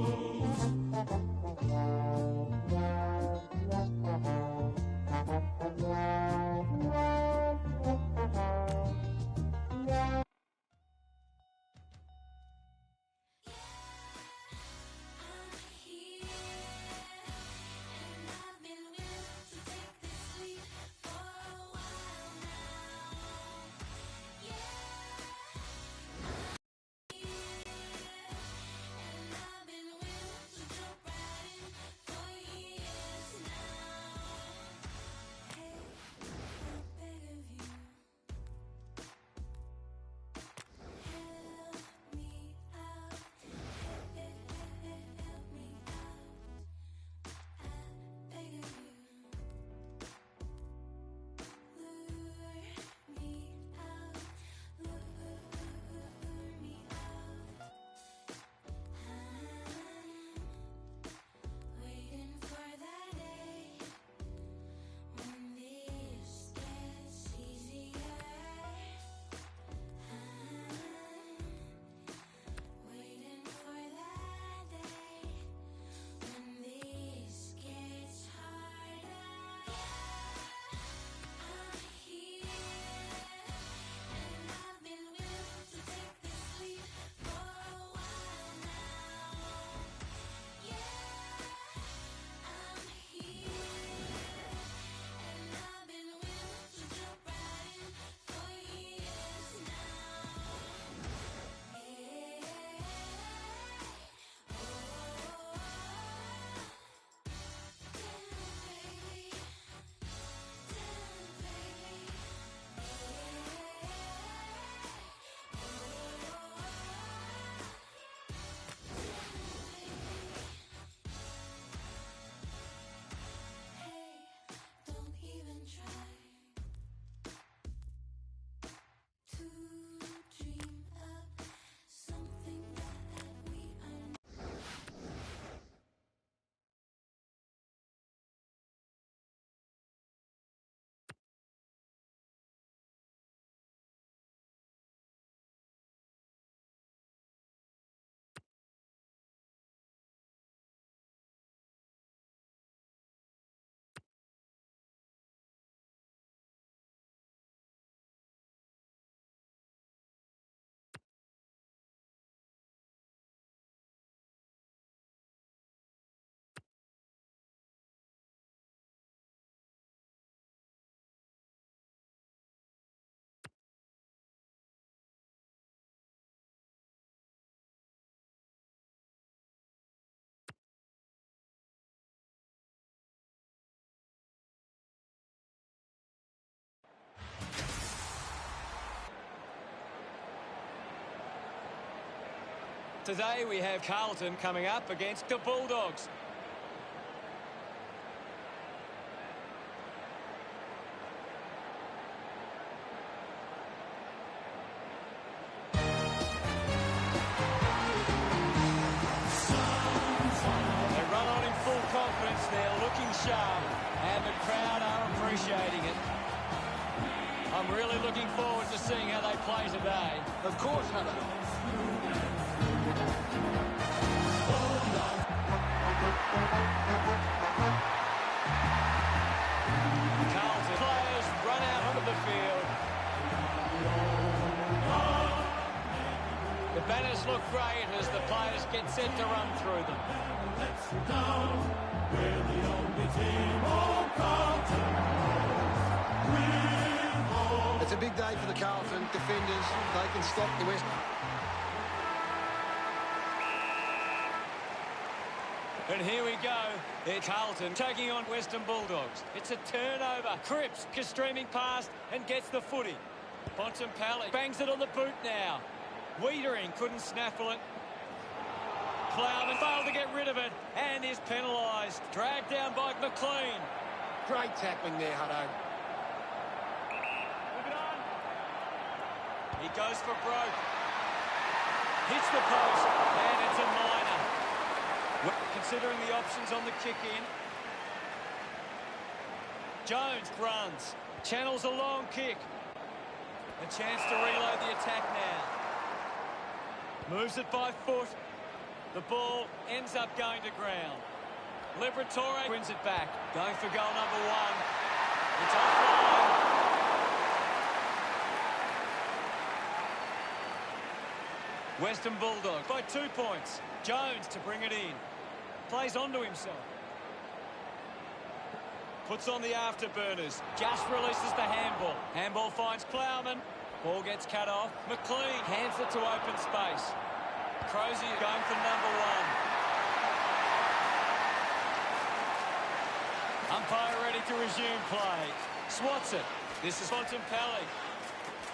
Today we have Carlton coming up against the Bulldogs. They run on in full confidence, they're looking sharp, and the crowd are appreciating it. I'm really looking forward to seeing how they play today.
Of course, Hunter.
Carlton players run out onto the field. The banners look get set to run through them.
Let's down. We're the only team on Carlton.
It's a big day for the Carlton defenders. They can stop the West.
And here we go. It's Carlton taking on Western Bulldogs. It's a turnover. Cripps is streaming past and gets the footy. Bontempelli bangs it on the boot now. Wiedering couldn't snaffle it. Plowman failed to get rid of it and is penalised. Dragged down by McLean.
Great tackling there, Hutto.
Move it on.
He goes for broke. Hits the post and it's a minor. Considering the options on the kick-in. Jones runs. Channels a long kick. A chance to reload the attack now. Moves it by foot. The ball ends up going to ground. Liberatore wins it back. Going for goal number 1. It's offline. Western Bulldogs by 2 points. Jones to bring it in. Plays onto himself. Puts on the afterburners. Just releases the handball. Handball finds Plowman. Ball gets cut off. McLean hands it to open space. Crozier going for number 1. Umpire ready to resume play. Swats it. This is Bontempelli.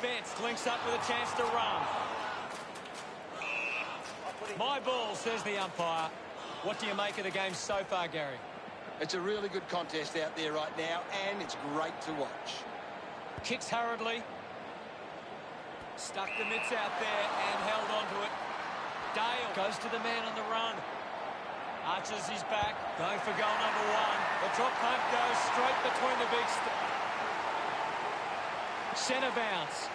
Betts links up with a chance to run. My ball, says the umpire. What do you make of the game so far, Gary?
It's a really good contest out there right now, and it's great to watch.
Kicks hurriedly. Stuck the mitts out there and held onto it. Dale goes to the man on the run. Arches his back. Going for goal number 1. The drop punt goes straight between the big centre bounce.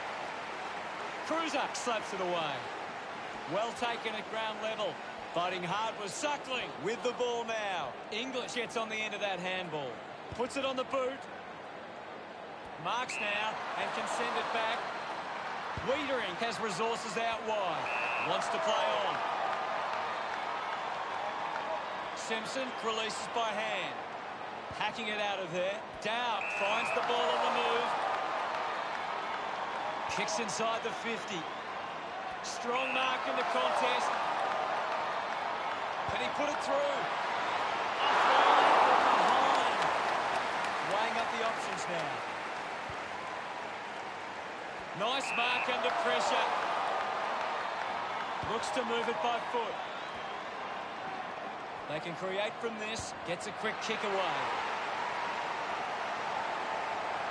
Cruiser slaps it away. Well taken at ground level. Fighting hard was Suckling with the ball now. English gets on the end of that handball. Puts it on the boot. Marks now and can send it back. Wiedering has resources out wide. Wants to play on. Simpson releases by hand. Hacking it out of there. Dow finds the ball on the move. Kicks inside the 50. Strong mark in the contest. Can he put it through? Offline from behind. Weighing up the options now. Nice mark under pressure. Looks to move it by foot. They can create from this. Gets a quick kick away.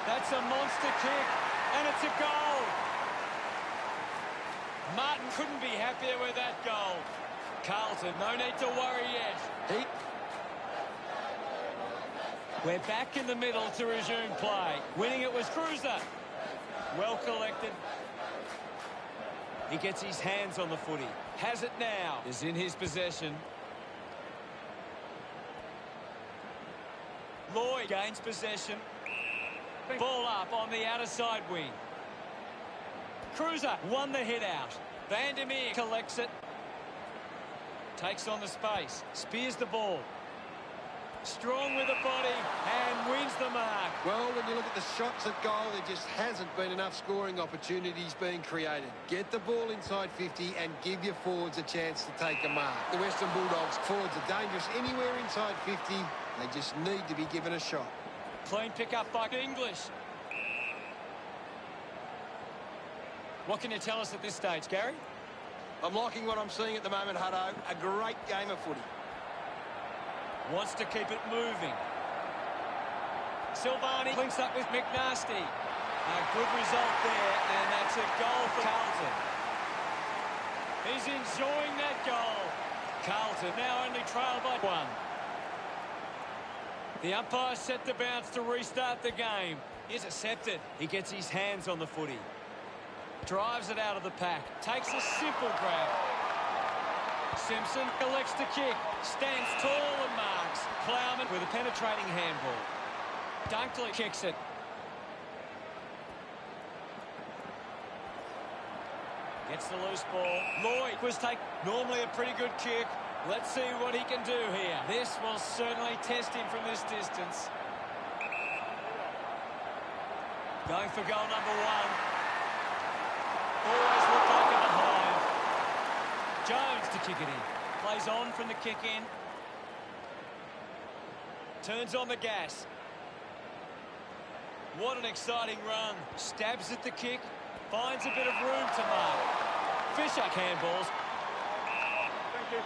That's a monster kick. And it's a goal. Martin couldn't be happier with that goal. Carlton, no need to worry yet. We're back in the middle to resume play. Winning it was Cruiser. Well collected. He gets his hands on the footy. Has it now. Is in his possession. Lloyd gains possession. Ball up on the outer side wing. Cruiser won the hit out. Vandermeer collects it. Takes on the space. Spears the ball. Strong with the body and wins the mark.
Well, when you look at the shots at goal, there just hasn't been enough scoring opportunities being created. Get the ball inside 50 and give your forwards a chance to take a mark. The Western Bulldogs forwards are dangerous anywhere inside 50. They just need to be given a shot.
Clean pick up by English. What can you tell us at this stage, Gary?
I'm liking what I'm seeing at the moment, Hutto. A great game of footy.
Wants to keep it moving. Silvani links up with McNasty. A good result there, and that's a goal for Carlton. He's enjoying that goal. Carlton now only trail by 1. The umpire set the bounce to restart the game. Intercepted. He gets his hands on the footy. Drives it out of the pack. Takes a simple grab. Simpson elects to kick. Stands tall and marks. Plowman with a penetrating handball. Dunkley kicks it. Gets the loose ball. Lloyd was normally a pretty good kick. Let's see what he can do here. This will certainly test him from this distance. Going for goal number 1. Always looked like a behind. Jones to kick it in. Plays on from the kick in. Turns on the gas. What an exciting run. Stabs at the kick. Finds a bit of room to mark. Fisher handballs.
Thank you.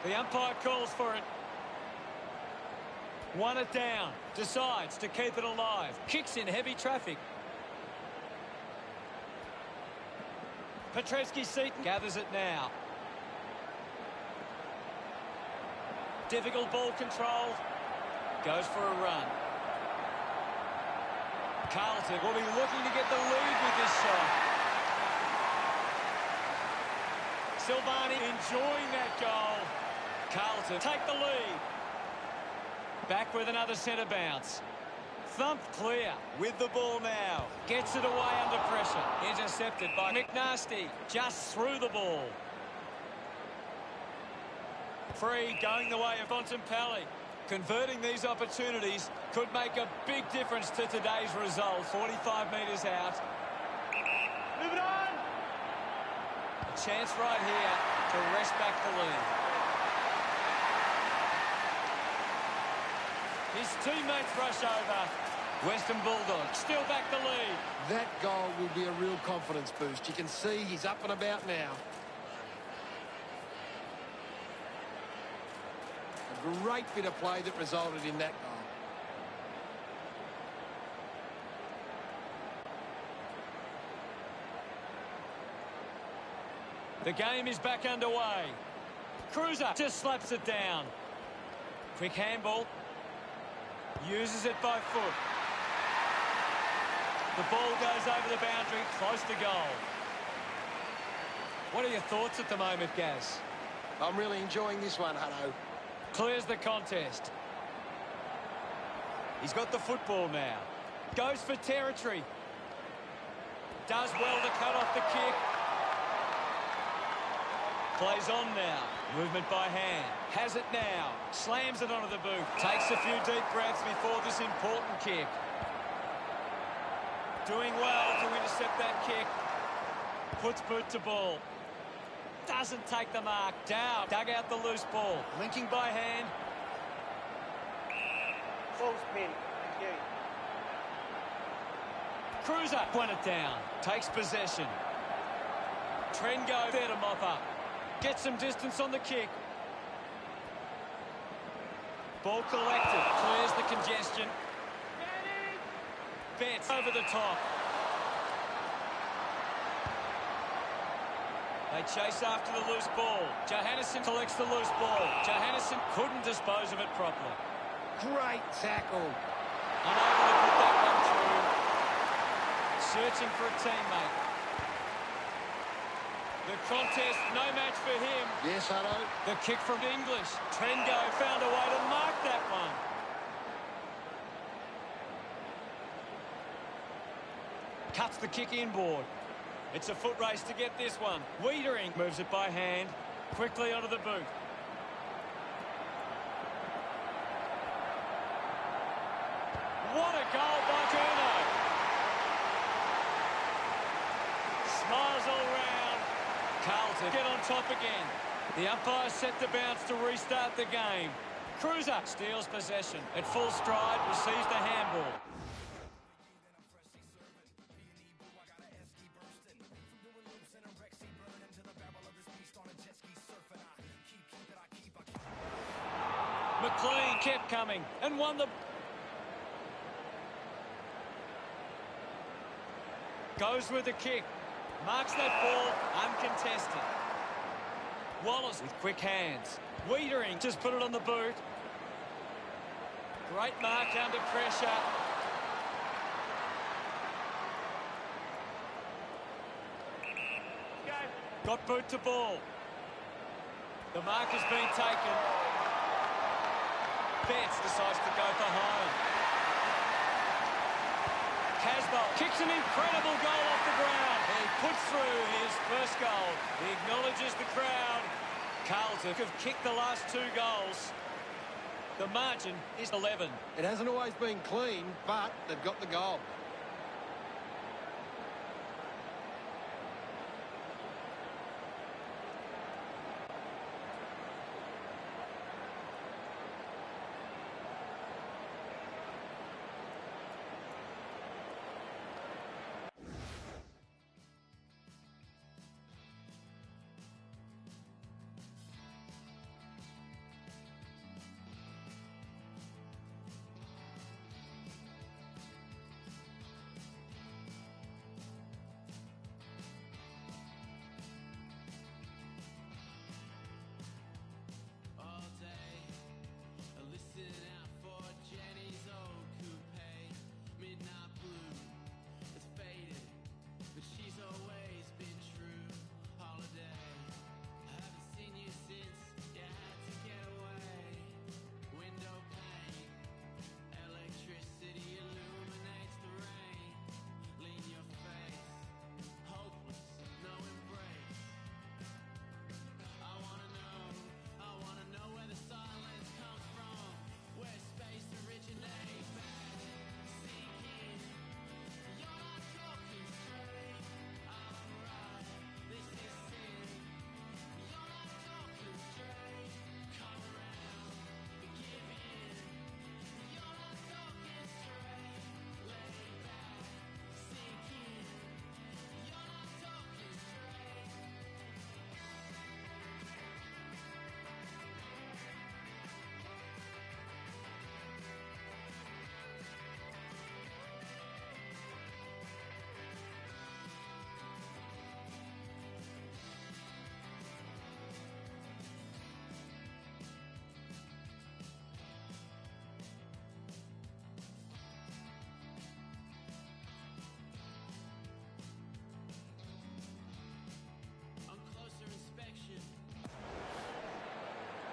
The umpire calls for it. Won it down. Decides to keep it alive. Kicks in heavy traffic. Petrevsky-Seaton gathers it now. Difficult ball control. Goes for a run. Carlton will be looking to get the lead with this shot. Silvani enjoying that goal. Carlton take the lead. Back with another centre bounce. Thumped clear with the ball now. Gets it away under pressure. Intercepted by McNasty. Just through the ball. Free going the way of Bontempelli. Converting these opportunities could make a big difference to today's result. 45 metres out.
Move it on!
A chance right here to wrest back the lead. His teammates rush over. Western Bulldogs still back the lead.
That goal will be a real confidence boost. You can see he's up and about now. A great bit of play that resulted in that goal.
The game is back underway. Cruiser just slaps it down. Quick handball. Uses it by foot. The ball goes over the boundary, close to goal. What are your thoughts at the moment, Gaz?
I'm really enjoying this one, Hutto.
Clears the contest. He's got the football now. Goes for territory. Does well to cut off the kick. Plays on now. Movement by hand. Has it now. Slams it onto the boot. Takes a few deep breaths before this important kick. Doing well to intercept that kick. Puts boot to ball. Doesn't take the mark. Down. Dug out the loose ball. Linking by hand.
Close pin. Thank you.
Cruiser won it down. Takes possession. Trengo there to mop up. Gets some distance on the kick. Ball collected. Clears the congestion. Betts over the top. They chase after the loose ball. Johannesson collects the loose ball. Johannesson couldn't dispose of it properly.
Great tackle.
Unable to put that one through. Searching for a teammate. The contest, no match for him.
Yes, Hutto.
The kick from English. Trengo found a way to mark that one. Cuts the kick inboard. It's a foot race to get this one. Wiedering moves it by hand. Quickly onto the boot. What a goal by Curnow. Smiles all round. Carlton get on top again. The umpire set the bounce to restart the game. Cruiser steals possession. At full stride, receives the handball. McLean kept coming and won the... Goes with the kick. Marks that ball uncontested. Wallace with quick hands. Wiedering just put it on the boot. Great mark under pressure. Got boot to ball. The mark has been taken. Betts decides to go for home. Casbolt kicks an incredible goal off the ground. He puts through his first goal. He acknowledges the crowd. Carlton have kicked the last 2 goals. The margin is 11.
It hasn't always been clean, but they've got the goal.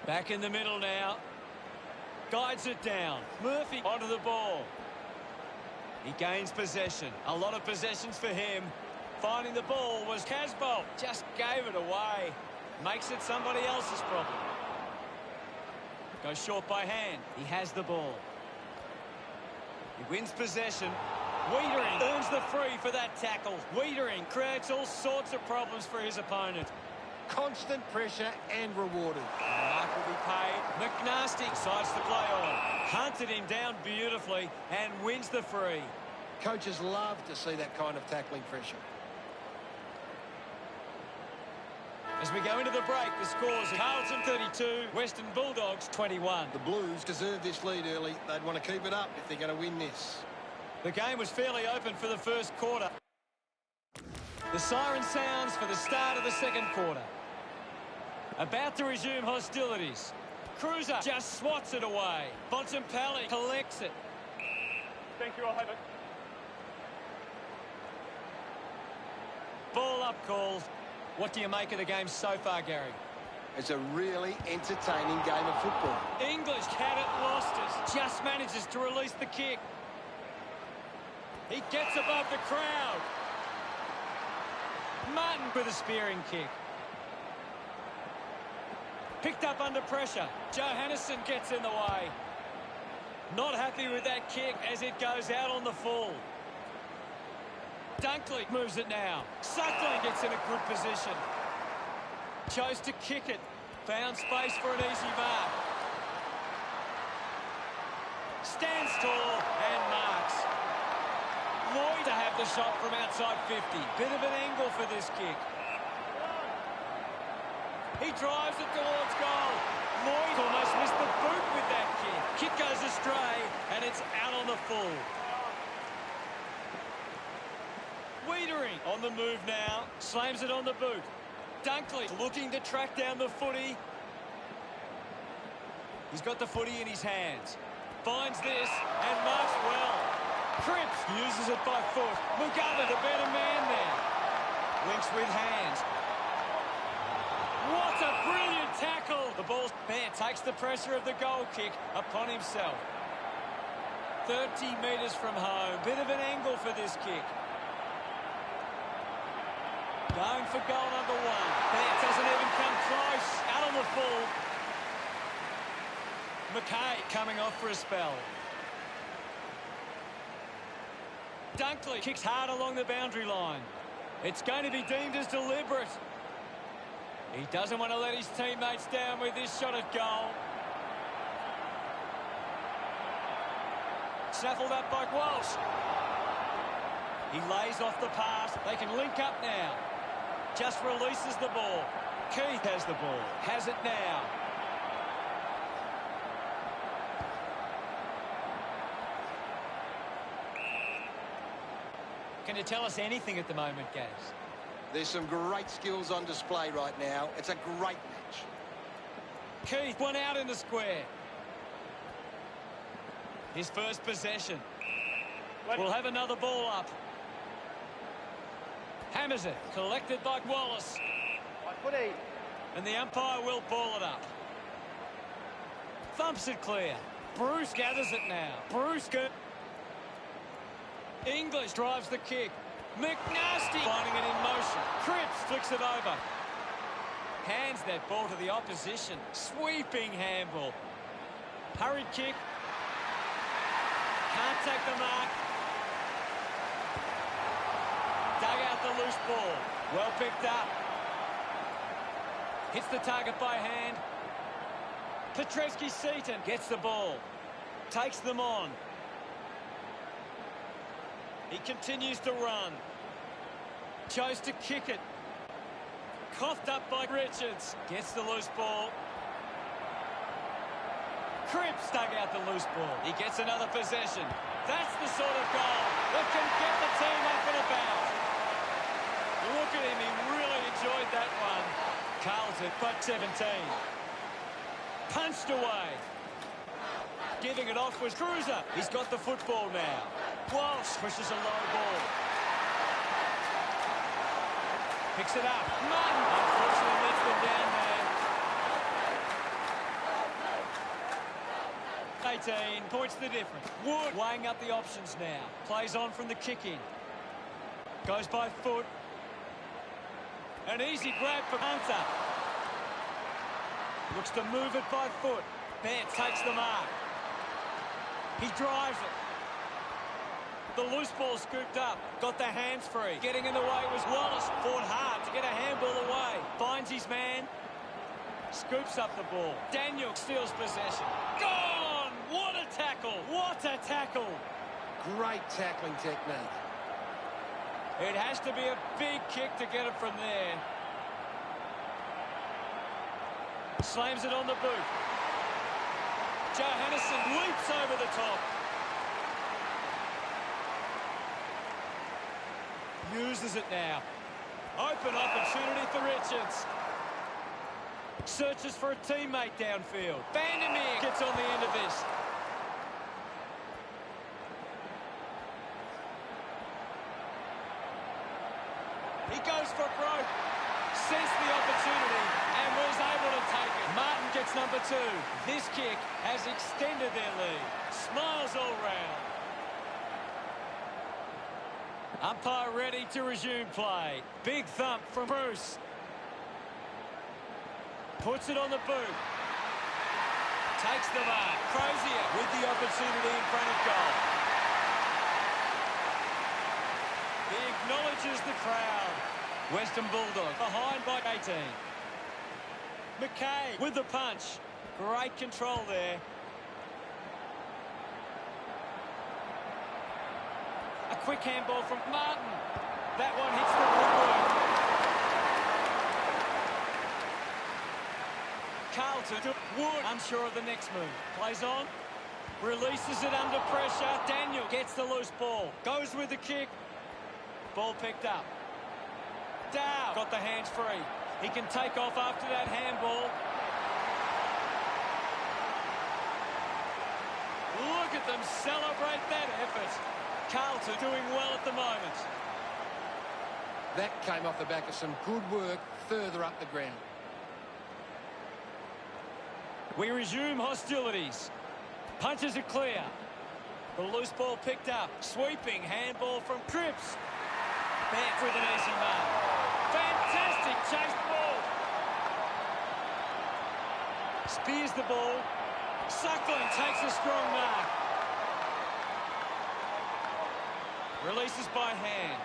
Back in the middle now. Guides it down. Murphy onto the ball. He gains possession. A lot of possessions for him. Finding the ball was Casbolt. Just gave it away. Makes it somebody else's problem. Goes short by hand. He has the ball. He wins possession. Wiedering earns the free for that tackle. Wiedering creates all sorts of problems for his opponent.
Constant pressure and rewarded.
Mark will be paid. McNasty decides to play on. Hunted him down beautifully and wins the free.
Coaches love to see that kind of tackling pressure.
As we go into the break, the scores are Carlton 32, Western Bulldogs 21.
The Blues deserve this lead early. They'd want to keep it up if they're going to win this.
The game was fairly open for the first quarter. The siren sounds for the start of the second quarter. About to resume hostilities. Cruiser just swats it away. Bontempelli collects it.
Thank you, I'll have it.
Ball up calls. What do you make of the game so far, Gary?
It's a really entertaining game of football.
English had it, lost it. Just manages to release the kick. He gets above the crowd. Martin with a spearing kick. Picked up under pressure. Johannesson gets in the way. Not happy with that kick as it goes out on the full. Dunkley moves it now. Suckling gets in a good position. Chose to kick it. Found space for an easy mark. Stands tall and marks. Lloyd to have the shot from outside 50. Bit of an angle for this kick. He drives it towards goal. Lloyd almost missed the boot with that kick. Kick goes astray and it's out on the full. Wiedering on the move now. Slams it on the boot. Dunkley looking to track down the footy. He's got the footy in his hands. Finds this and marks well. Cripps uses it by foot. Mugabe the better man there. Links with hands. What a brilliant tackle. The ball's there, takes the pressure of the goal kick upon himself. 30 metres from home. Bit of an angle for this kick. Going for goal number one. That doesn't even come close. Out on the full. McKay coming off for a spell. Dunkley kicks hard along the boundary line. It's going to be deemed as deliberate. He doesn't want to let his teammates down with this shot at goal. Snaffled up by Walsh. He lays off the pass. They can link up now. Just releases the ball. Keith has the ball. Has it now. Can you tell us anything at the moment, Gaz?
There's some great skills on display right now. It's a great match.
Keith, one out in the square. His first possession. We'll have another ball up. Hammers it. Collected by Wallace. And the umpire will ball it up. Thumps it clear. Bruce gathers it now. Bruce good. English drives the kick. McNasty finding it in motion. Cripps flicks it over. Hands that ball to the opposition. Sweeping handball. Hurried kick. Can't take the mark. Dug out the loose ball. Well picked up. Hits the target by hand. Petrevsky-Seaton gets the ball. Takes them on. He continues to run. Chose to kick it. Coughed up by Richards. Gets the loose ball. Cripps dug out the loose ball. He gets another possession. That's the sort of goal that can get the team up and about. Look at him. He really enjoyed that one. Carlton, but 17. Punched away. Giving it off was Cruiser. He's got the football now. Walsh pushes a low ball. Picks it up. Martin unfortunately lets them down there. 18 points the difference. Wood weighing up the options now. Plays on from the kick in. Goes by foot. An easy grab for Hunter. Looks to move it by foot. Bant takes the mark. He drives it. The loose ball scooped up. Got the hands free. Getting in the way was Wallace. Fought hard to get a handball away. Finds his man. Scoops up the ball. Daniel steals possession. Gone! What a tackle! What a tackle!
Great tackling technique.
It has to be a big kick to get it from there. Slams it on the boot. Johannesson leaps over the top. Uses it now. Open opportunity for Richards. Searches for a teammate downfield. Vandermeer gets on the end of this. He goes for broke. Sensed the opportunity and was able to take it. Martin gets number 2. This kick has extended their lead. Smiles all round. Umpire ready to resume play. Big thump from Bruce. Puts it on the boot. Takes the mark. Crozier with the opportunity in front of goal. He acknowledges the crowd. Western Bulldogs behind by 18. McKay with the punch. Great control there. A quick handball from Martin. That one hits the woodwork. Carlton to Wood. Unsure of the next move. Plays on. Releases it under pressure. Daniel gets the loose ball. Goes with the kick. Ball picked up. Dow got the hands free. He can take off after that handball. Look at them celebrate that effort. Carlton doing well at the moment.
That came off the back of some good work further up the ground.
We resume hostilities. Punches it clear. The loose ball picked up. Sweeping handball from Cripps. Back with an easy mark. Fantastic chase ball. Spears the ball. Suckling takes a strong mark. Releases by hand.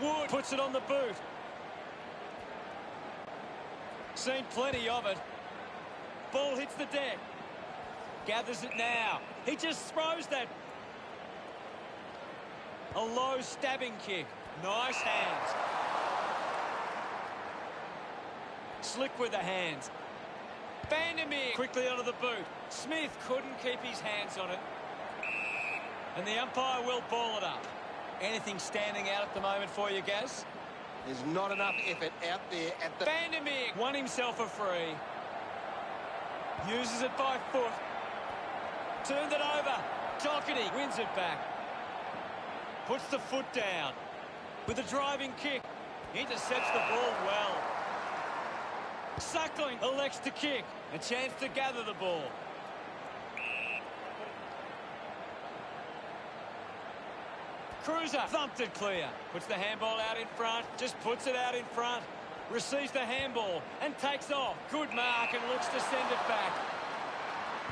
Wood puts it on the boot. Seen plenty of it. Ball hits the deck. Gathers it now. He just throws that. A low stabbing kick. Nice hands. Slick with the hands. Vandermeer quickly onto the boot. Smith couldn't keep his hands on it. And the umpire will ball it up. Anything standing out at the moment for you, Gaz?
There's not enough effort out there at the...
Vandermeer won himself a free. Uses it by foot. Turned it over. Doherty wins it back. Puts the foot down. With a driving kick. Intercepts the ball well. Suckling elects to kick. A chance to gather the ball. Cruiser thumped it clear. Puts the handball out in front. Just puts it out in front. Receives the handball and takes off. Good mark and looks to send it back.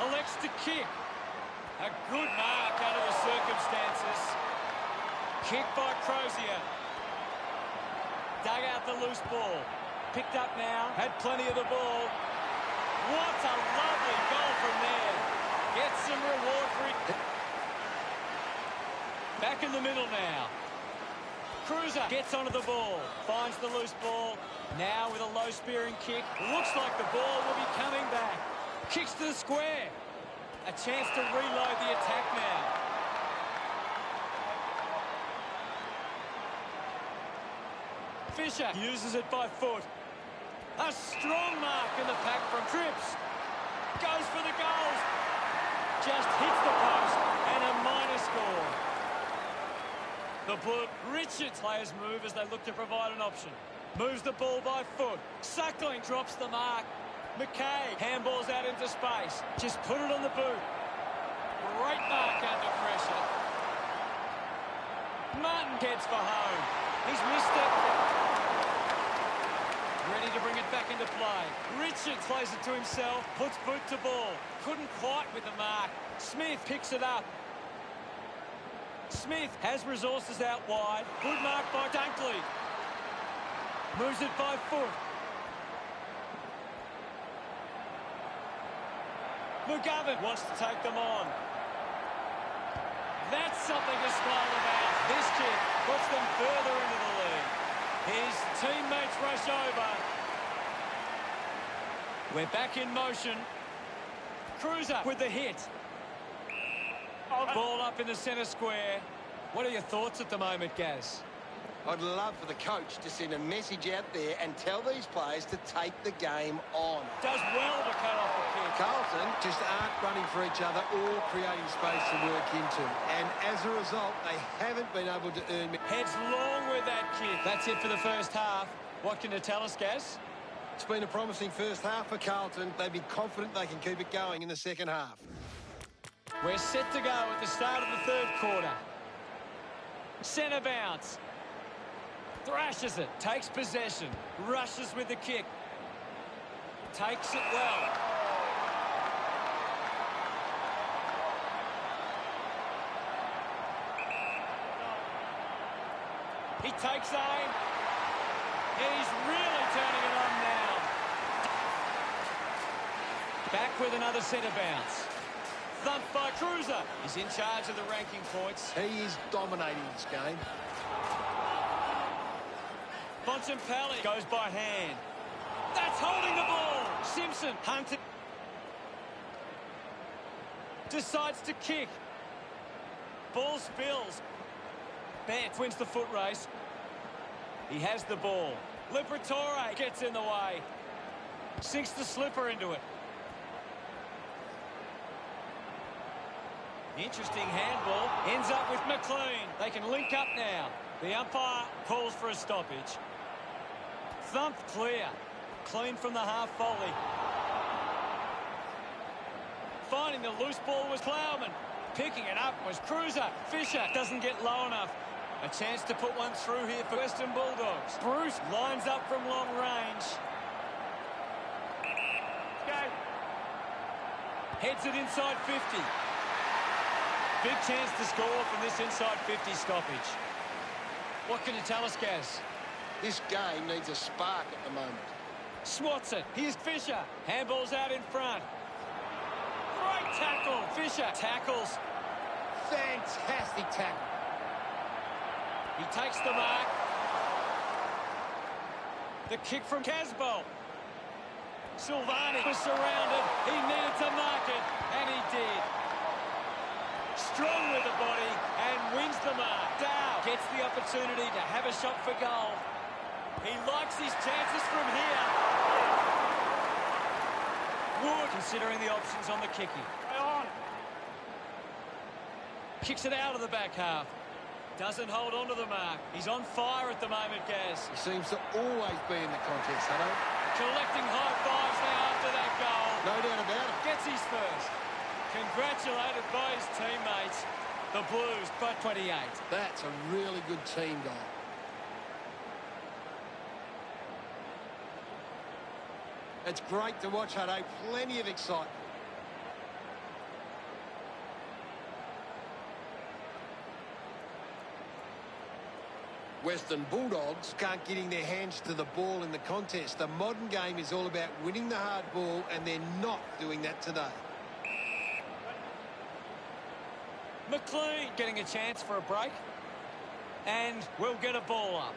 Elects to kick. A good mark under the circumstances. Kick by Crozier. Dug out the loose ball. Picked up now. Had plenty of the ball. What a lovely goal from there. Gets some reward for it. Back in the middle now. Cruiser gets onto the ball. Finds the loose ball. Now with a low spearing kick. Looks like the ball will be coming back. Kicks to the square. A chance to reload the attack now. Fisher uses it by foot. A strong mark in the pack from Cripps. Goes for the goals. Just hits the post and a minor score. The Blue Richards players move as they look to provide an option. Moves the ball by foot. Suckling drops the mark. McKay handballs out into space. Just put it on the boot. Great mark under pressure. Martin gets for home. He's missed it. Ready to bring it back into play. Richards plays it to himself. Puts boot to ball. Couldn't quite with the mark. Smith picks it up. Smith has resources out wide. Good mark by Dunkley. Moves it by foot. McGovern wants to take them on. That's something to smile about. This kick puts them further into the lead. His teammates rush over. We're back in motion. Cruiser with the hit. Ball up in the centre square. What are your thoughts at the moment, Gaz?
I'd love for the coach to send a message out there and tell these players to take the game on.
Does well to cut off the kick.
Carlton just aren't running for each other or creating space to work into. And as a result, they haven't been able to earn...
Heads long with that kick. That's it for the first half. What can you tell us, Gaz?
It's been a promising first half for Carlton. They'd be confident they can keep it going in the second half.
We're set to go at the start of the third quarter. Centre bounce. Thrashes it. Takes possession. Rushes with the kick. Takes it well. He takes aim. He's really turning it on now. Back with another centre bounce. Thumped by Cruiser. He's in charge of the ranking points.
He is dominating this game.
Bontempelli goes by hand. That's holding the ball. Simpson hunted. Decides to kick. Ball spills. Bant wins the foot race. He has the ball. Liberatore gets in the way. Sinks the slipper into it. Interesting handball. Ends up with McLean. They can link up now. The umpire calls for a stoppage. Thumped clear. Clean from the half volley. Finding the loose ball was Plowman. Picking it up was Cruiser. Fisher doesn't get low enough. A chance to put one through here for Western Bulldogs. Bruce lines up from long range.
Go.
Heads it inside 50. Big chance to score from this inside 50 stoppage. What can you tell us, Gaz?
This game needs a spark at the moment.
Swats it. Here's Fisher. Handball's out in front. Great tackle. Fisher tackles.
Fantastic tackle.
He takes the mark. The kick from Casbolt. Silvani was surrounded. He needed to mark it, and he did. Strong with the body and wins the mark. Dow gets the opportunity to have a shot for goal. He likes his chances from here. Wood considering the options on the kicking.
On.
Kicks it out of the back half. Doesn't hold on to the mark. He's on fire at the moment, Gaz.
He seems to always be in the contest, Hutto.
Collecting high fives now after that goal.
No doubt about it.
Gets his first. Congratulated by his teammates. The Blues by 28.
That's a really good team goal. It's great to watch, Hutto. Plenty of excitement. Western Bulldogs can't getting their hands to the ball in the contest. The modern game is all about winning the hard ball, and they're not doing that today.
McLean getting a chance for a break. And we'll get a ball up.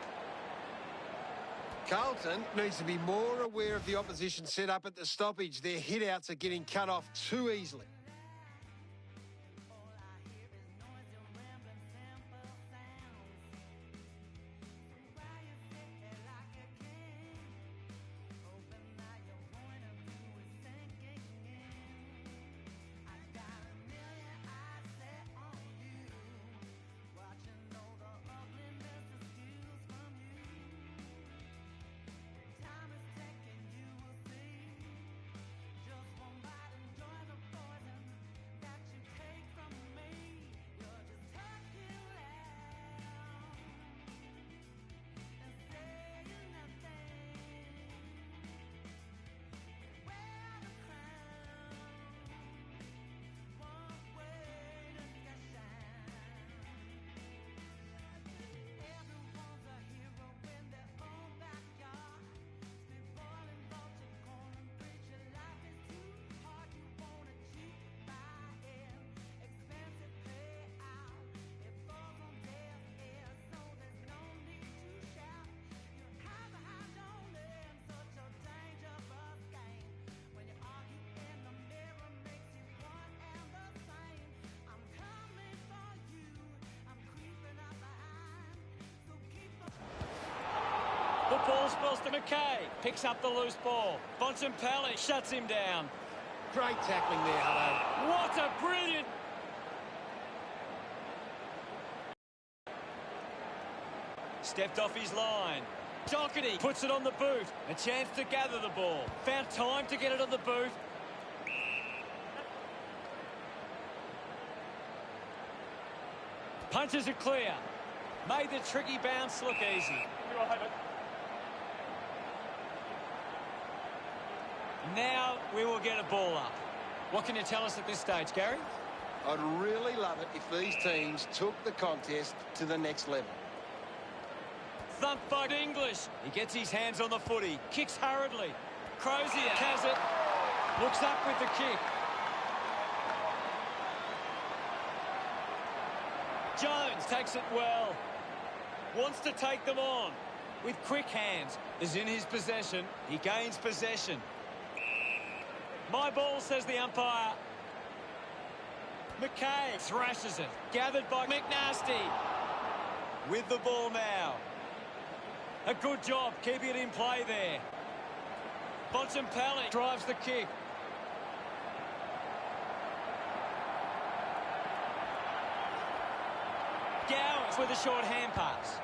Carlton needs to be more aware of the opposition set up at the stoppage. Their hit-outs are getting cut off too easily.
The ball spills to McKay. Picks up the loose ball. Bontempelli shuts him down.
Great tackling there, Hutto.
What a brilliant... Stepped off his line. Doherty puts it on the boot. A chance to gather the ball. Found time to get it on the boot. Punches it clear. Made the tricky bounce look easy.
You will have it.
Now we will get a ball up. What can you tell us at this stage, Gary?
I'd really love it if these teams took the contest to the next level.
Thumped by English. He gets his hands on the footy. Kicks hurriedly. Crozier has it. Looks up with the kick. Jones takes it well. Wants to take them on. With quick hands. Is in his possession. He gains possession. My ball, says the umpire. McKay thrashes it. Gathered by McNasty. With the ball now. A good job keeping it in play there. Bontempelli drives the kick. Gowers with a short hand pass.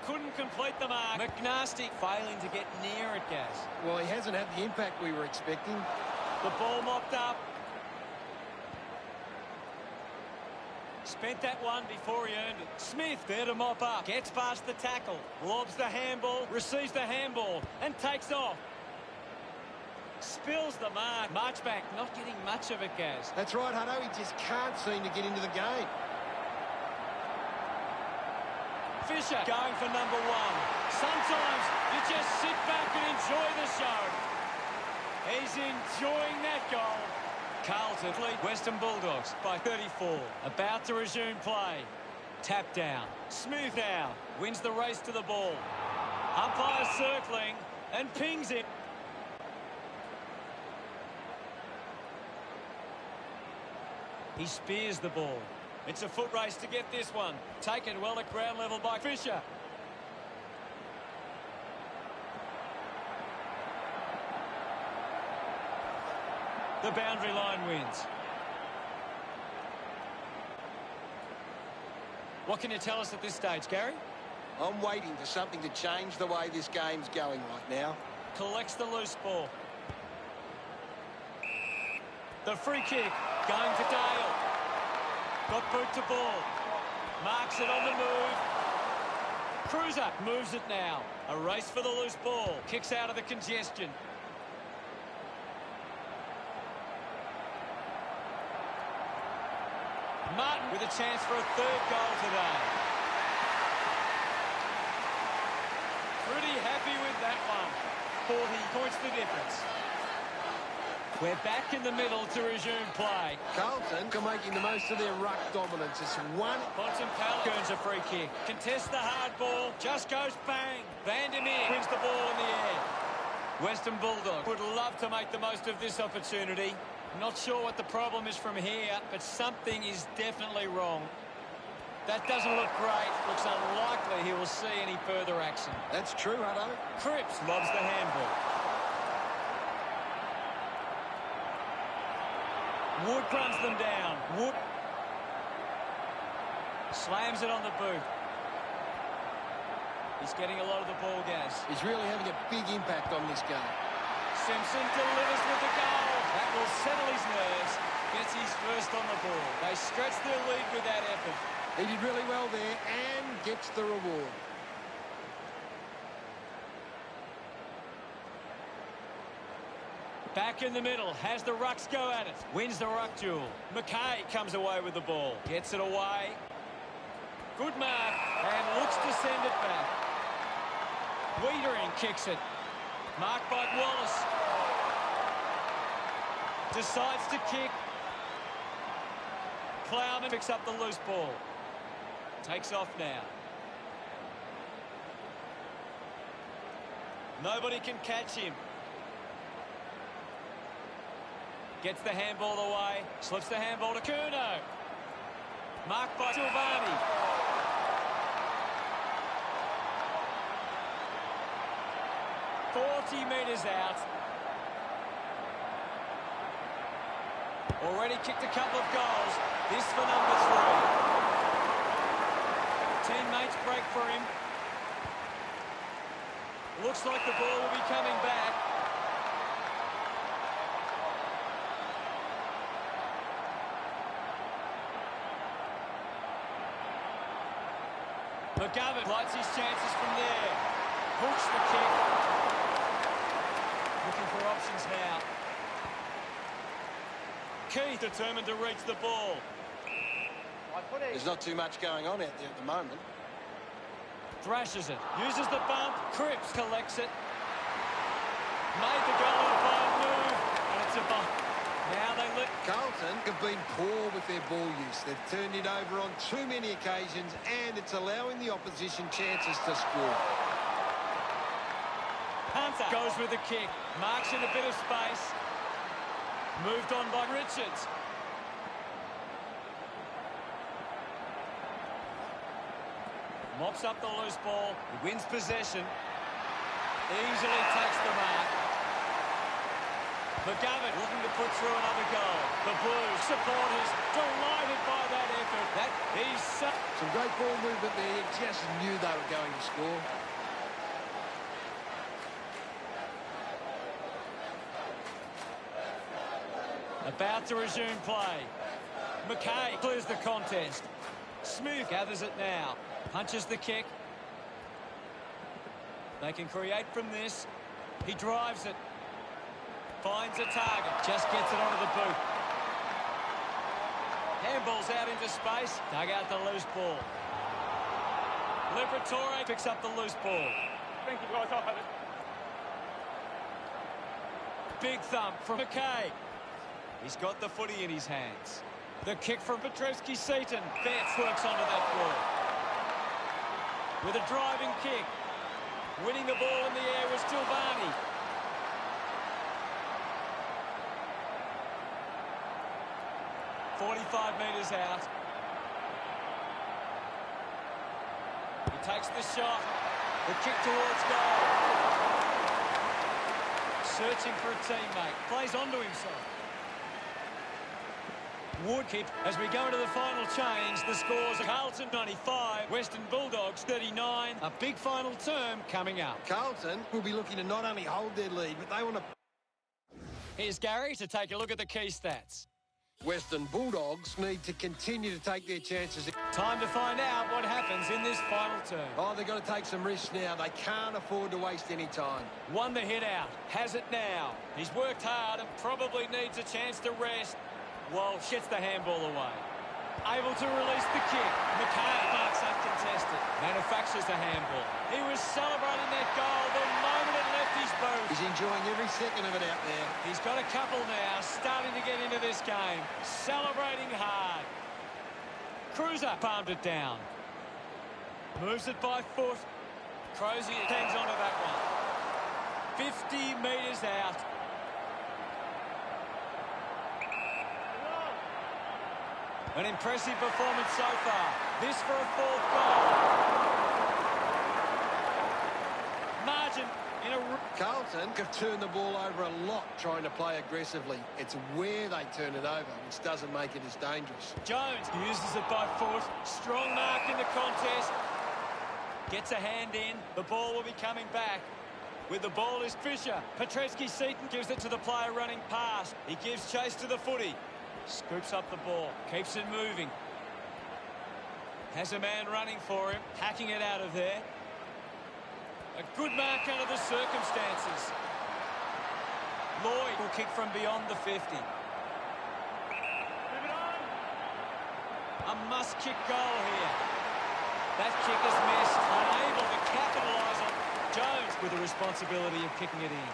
Couldn't complete the mark. McNasty failing to get near it, Gaz.
Well, he hasn't had the impact we were expecting.
The ball mopped up. Spent that one before he earned it. Smith there to mop up. Gets past the tackle. Lobs the handball. Receives the handball. And takes off. Spills the mark. Marchback not getting much of it, Gaz.
That's right, Hutto. He just can't seem to get into the game.
Fisher going for number one. Sometimes you just sit back and enjoy the show. He's enjoying that goal. Carlton lead Western Bulldogs by 34. About to resume play. Tap down. Smooth now. Wins the race to the ball. Umpire circling and pings it. He spears the ball. It's a foot race to get this one. Taken well at ground level by Fisher. The boundary line wins. What can you tell us at this stage, Gary?
I'm waiting for something to change the way this game's going right now.
Collects the loose ball. The free kick going to Dale. Got boot to ball. Marks it on the move. Cruiser moves it now. A race for the loose ball. Kicks out of the congestion. Martin with a chance for a third goal today. Pretty happy with that one. 40 points the difference. We're back in the middle to resume play.
Carlton are making the most of their ruck dominance. It's one.
Bontempelli earns a free kick. Contests the hard ball. Just goes bang. Vandermeer wins the ball in the air. Western Bulldogs would love to make the most of this opportunity. Not sure what the problem is from here, but something is definitely wrong. That doesn't look great. Looks unlikely he will see any further action.
That's true, Hutto.
Cripps lobs the handball. Wood runs them down. Wood slams it on the boot. He's getting a lot of the ball, Gaz.
He's really having a big impact on this game.
Simpson delivers with the goal. That will settle his nerves. Gets his first on the ball. They stretch their lead with that effort.
He did really well there and gets the reward.
Back in the middle, has the rucks go at it. Wins the ruck duel. McKay comes away with the ball. Gets it away. Good mark and looks to send it back. Wiedering kicks it. Marked by Wallace. Decides to kick. Plowman picks up the loose ball. Takes off now. Nobody can catch him. Gets the handball away. Slips the handball to Curnow. Marked by Silvani. "40 metres out. Already kicked a couple of goals. This for number 3. Teammates break for him. Looks like the ball will be coming back. McGovern lights his chances from there. Hooks the kick. Looking for options now. Keith determined to reach the ball.
There's not too much going on out there at the moment.
Thrashes it. Uses the bump. Cripps collects it. Made the goal on a fine move. And it's a bump. Now they let...
Carlton have been poor with their ball use. They've turned it over on too many occasions and it's allowing the opposition chances to score.
Hunter goes with the kick. Marks in a bit of space. Moved on by Richards. Mops up the loose ball. He wins possession. Easily takes the mark. McGovern looking to put through another goal. The Blues supporters delighted by that effort.
Some great ball movement there. You just knew they were going to score.
About to resume play. McKay clears the contest. Smith gathers it now. Punches the kick. They can create from this. He drives it. Finds a target. Just gets it onto the boot. Handball's out into space. Dug out the loose ball. Liberatore picks up the loose ball.
Thank you, guys. I'll have it.
Big thump from McKay. He's got the footy in his hands. The kick from Petrevski-Seton. Betts works onto that ball. With a driving kick. Winning the ball in the air was Tilvani. "45 metres out. He takes the shot. The kick towards goal. Searching for a teammate. Plays onto himself. Wood kick as we go into the final change. The scores are Carlton 95, Western Bulldogs 39. A big final term coming up.
Carlton will be looking to not only hold their lead, but they want to...
Here's Gary to take a look at the key stats.
Western Bulldogs need to continue to take their chances.
Time to find out what happens in this final term.
Oh, they've got to take some risks now. They can't afford to waste any time.
Won the hit out. Has it now. He's worked hard and probably needs a chance to rest. Walsh gets the handball away. Able to release the kick. McKay marks uncontested. Manufactures a handball. He was celebrating that goal the moment it left his boot.
He's enjoying every second of it out there.
He's got a couple now, starting to get into this game. Celebrating hard. Cruiser palmed it down. Moves it by foot. Crozier hangs onto that one. 50 metres out. An impressive performance so far. This for a fourth goal. Margin in a...
Carlton have turned the ball over a lot trying to play aggressively. It's where they turn it over, which doesn't make it as dangerous.
Jones uses it by foot. Strong mark in the contest. Gets a hand in. The ball will be coming back. With the ball is Fisher. Petrevski-Seton gives it to the player running past. He gives chase to the footy. Scoops up the ball. Keeps it moving. Has a man running for him. Hacking it out of there. A good mark under the circumstances. Lloyd will kick from beyond the 50. A must-kick goal here. That kick is missed. Unable to capitalise on Jones with the responsibility of kicking it in.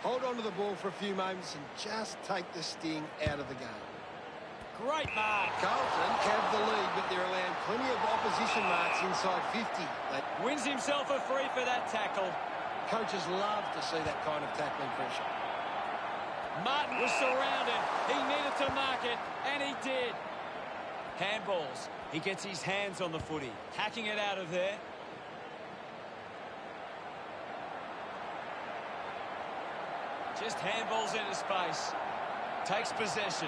Hold on to the ball for a few moments and just take the sting out of the game.
Great mark.
Carlton have the lead, but they're allowing plenty of opposition marks inside 50.
Wins himself a free for that tackle.
Coaches love to see that kind of tackling pressure.
Martin was surrounded. He needed to mark it, and he did. Handballs. He gets his hands on the footy. Hacking it out of there. Just handballs into space. Takes possession.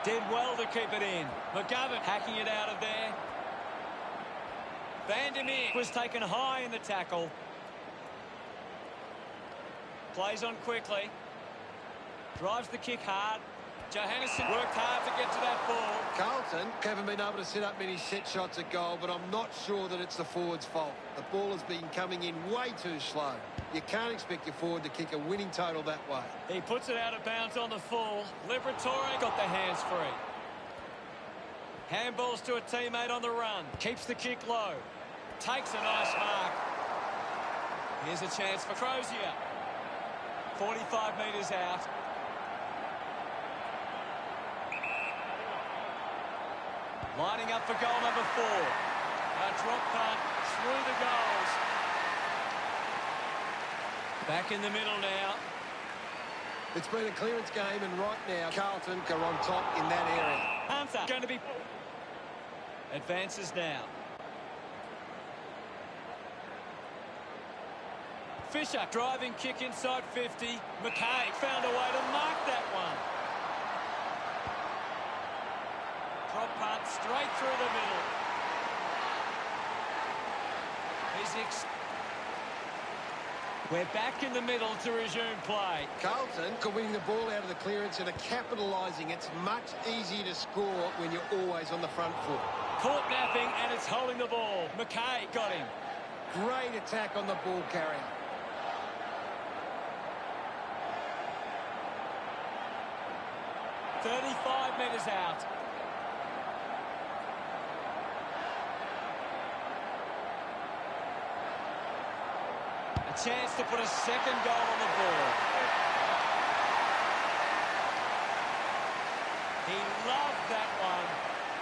Did well to keep it in. McGovern hacking it out of there. Van der Meer was taken high in the tackle. Plays on quickly. Drives the kick hard. Johannesson worked hard to get to that ball.
Carlton haven't been able to set up many set shots at goal, but I'm not sure that it's the forward's fault. The ball has been coming in way too slow. You can't expect your forward to kick a winning total that way.
He puts it out of bounds on the full. Liberatore got the hands free. Handballs to a teammate on the run. Keeps the kick low. Takes a nice mark. Here's a chance for Crozier. 45 metres out. Lining up for goal number 4. A drop punt through the goals. Back in the middle now.
It's been a clearance game, and right now Carlton are on top in that area.
Hunter going to be... Advances now. Fisher driving kick inside 50. McKay found a way to mark that one. Drop punt straight through the middle. We're back in the middle to resume play.
Carlton are winning the ball out of the clearance and are capitalising. It's much easier to score when you're always on the front foot.
Caught napping, and it's holding the ball. McKay got him.
Great attack on the ball carrier.
"35 metres out. A chance to put a second goal on the board. He loved that one.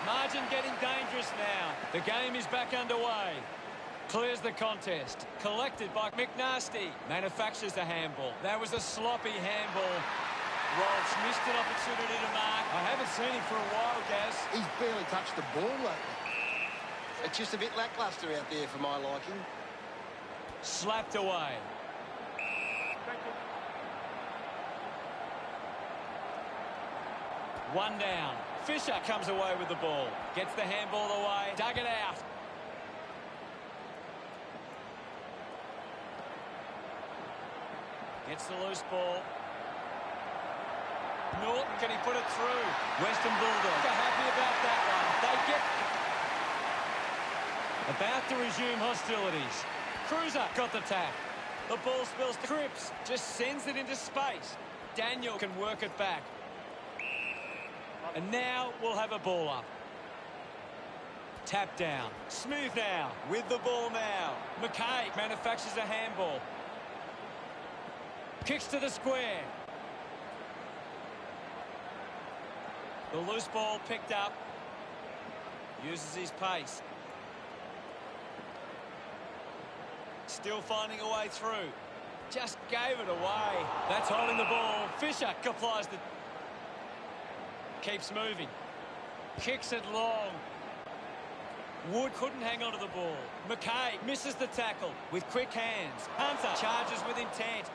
Margin getting dangerous now. The game is back underway. Clears the contest. Collected by McNasty. Manufactures a handball. That was a sloppy handball. Walsh missed an opportunity to mark. I haven't seen him for a while, Gaz.
He's barely touched the ball lately. It's just a bit lacklustre out there for my liking.
Slapped away.
Thank you.
One down. Fisher comes away with the ball. Gets the handball away. Dug it out. Gets the loose ball. Norton, can he put it through? Western Bulldogs are happy about that one. They get... About to resume hostilities. Cruiser got the tap. The ball spills to Cripps. Just sends it into space. Daniel can work it back. And now we'll have a ball up. Tap down. Smooth now. With the ball now. McKay manufactures a handball. Kicks to the square. The loose ball picked up. Uses his pace. Still finding a way through. Just gave it away. That's holding the ball. Fisher applies the... Keeps moving. Kicks it long. Wood couldn't hang on to the ball. McKay misses the tackle with quick hands. Hunter charges with intent.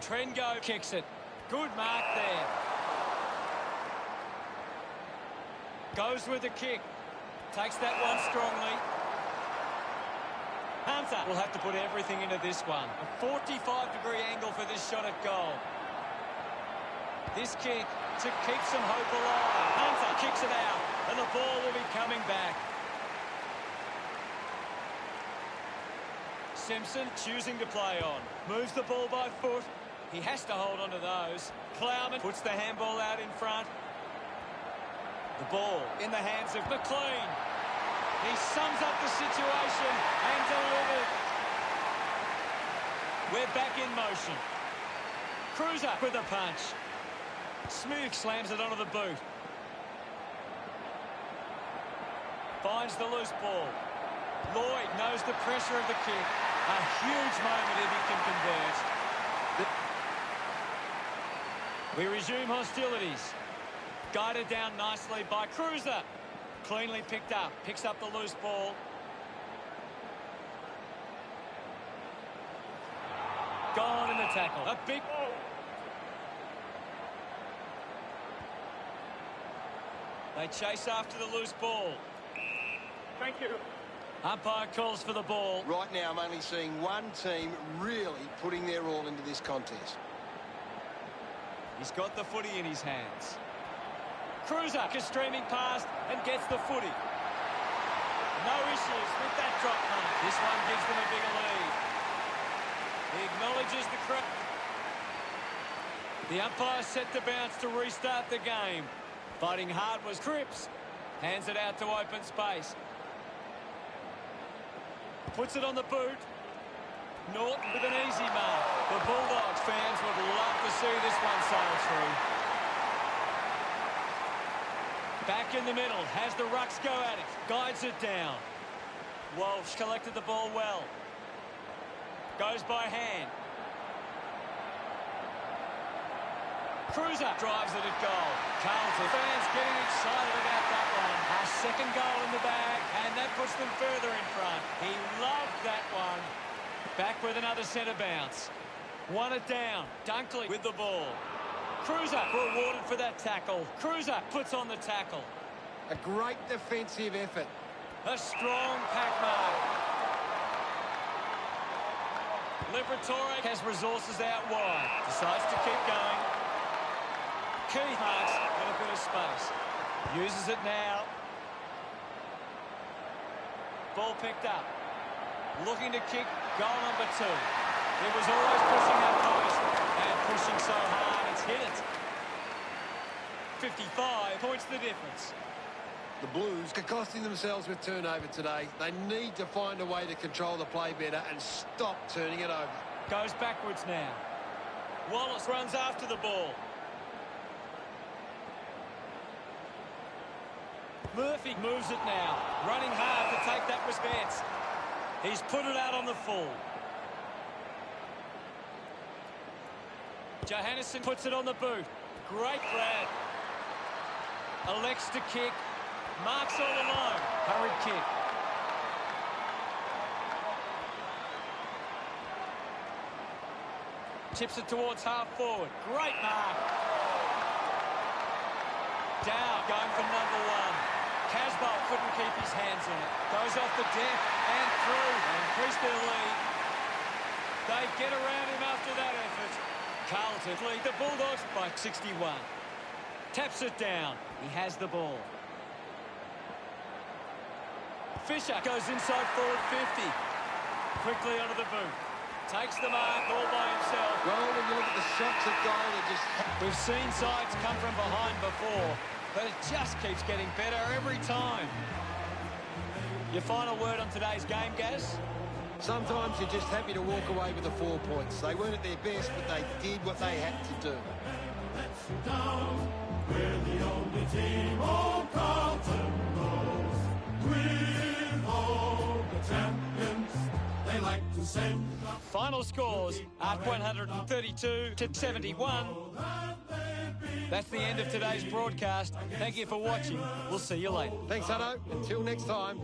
Trengo kicks it. Good mark there. Goes with the kick. Takes that one strongly. Hunter will have to put everything into this one. A 45-degree angle for this shot at goal. This kick to keep some hope alive. Hunter kicks it out, and the ball will be coming back. Simpson choosing to play on. Moves the ball by foot. He has to hold on to those. Plowman puts the handball out in front. The ball in the hands of McLean. He sums up the situation and delivers. We're back in motion. Cruiser with a punch. Smooth slams it onto the boot. Finds the loose ball. Lloyd knows the pressure of the kick. A huge moment if he can convert. We resume hostilities. Guided down nicely by Cruiser. Cleanly picked up. Picks up the loose ball. Gone in the tackle. A big... They chase after the loose ball.
Thank you.
Umpire calls for the ball.
Right now, I'm only seeing one team really putting their all into this contest.
He's got the footy in his hands. Cruiser is streaming past and gets the footy. No issues with that drop punt. This one gives them a bigger lead. He acknowledges the crowd. The umpire set to bounce to restart the game. Fighting hard was Cripps. Hands it out to open space. Puts it on the boot. Norton with an easy mark. The Bulldogs fans would love to see this one sail through. Back in the middle, has the rucks go at it. Guides it down. Walsh collected the ball well. Goes by hand. Cruiser drives it at goal. Carlton fans getting excited about that one. A second goal in the bag, and that puts them further in front. He loved that one. Back with another centre bounce. Won it down. Dunkley with the ball. Cruiser rewarded for that tackle. Cruiser puts on the tackle.
A great defensive effort.
A strong pack mark. Liberatore has resources out wide. Decides to keep going. Keith marks in a bit of space. Uses it now. Ball picked up. Looking to kick goal number 2. It was always pushing that post and pushing so hard it's hit it. 55 points the difference.
The Blues are costing themselves with turnover today. They need to find a way to control the play better and stop turning it over.
Goes backwards now. Wallace runs after the ball. Murphy moves it now. Running hard to take that response. He's put it out on the full. Johannesson puts it on the boot. Great grab. Elects to kick. Marks all alone. Hurried kick. Tips it towards half forward. Great mark. Down, going for number 1. Casbolt couldn't keep his hands on it. Goes off the deck and through. They increase their lead. They get around him after that effort. Carlton lead the Bulldogs by 61. Taps it down. He has the ball. Fisher goes inside forward 50. Quickly onto the boot. Takes the mark all by himself.
Well, when you look at the shots at goal, they just...
We've seen sides come from behind before, but it just keeps getting better every time. Your final word on today's game, Gaz?
Sometimes you're just happy to walk away with the 4 points. They weren't at their best, but they did what they had to do.
We're the only team all Carlton knows. With all the champions, they like to send up.
Final scores at 132 to 71. That's the end of today's broadcast. Thank you for watching. We'll see you later.
Thanks, Hutto. Until next time.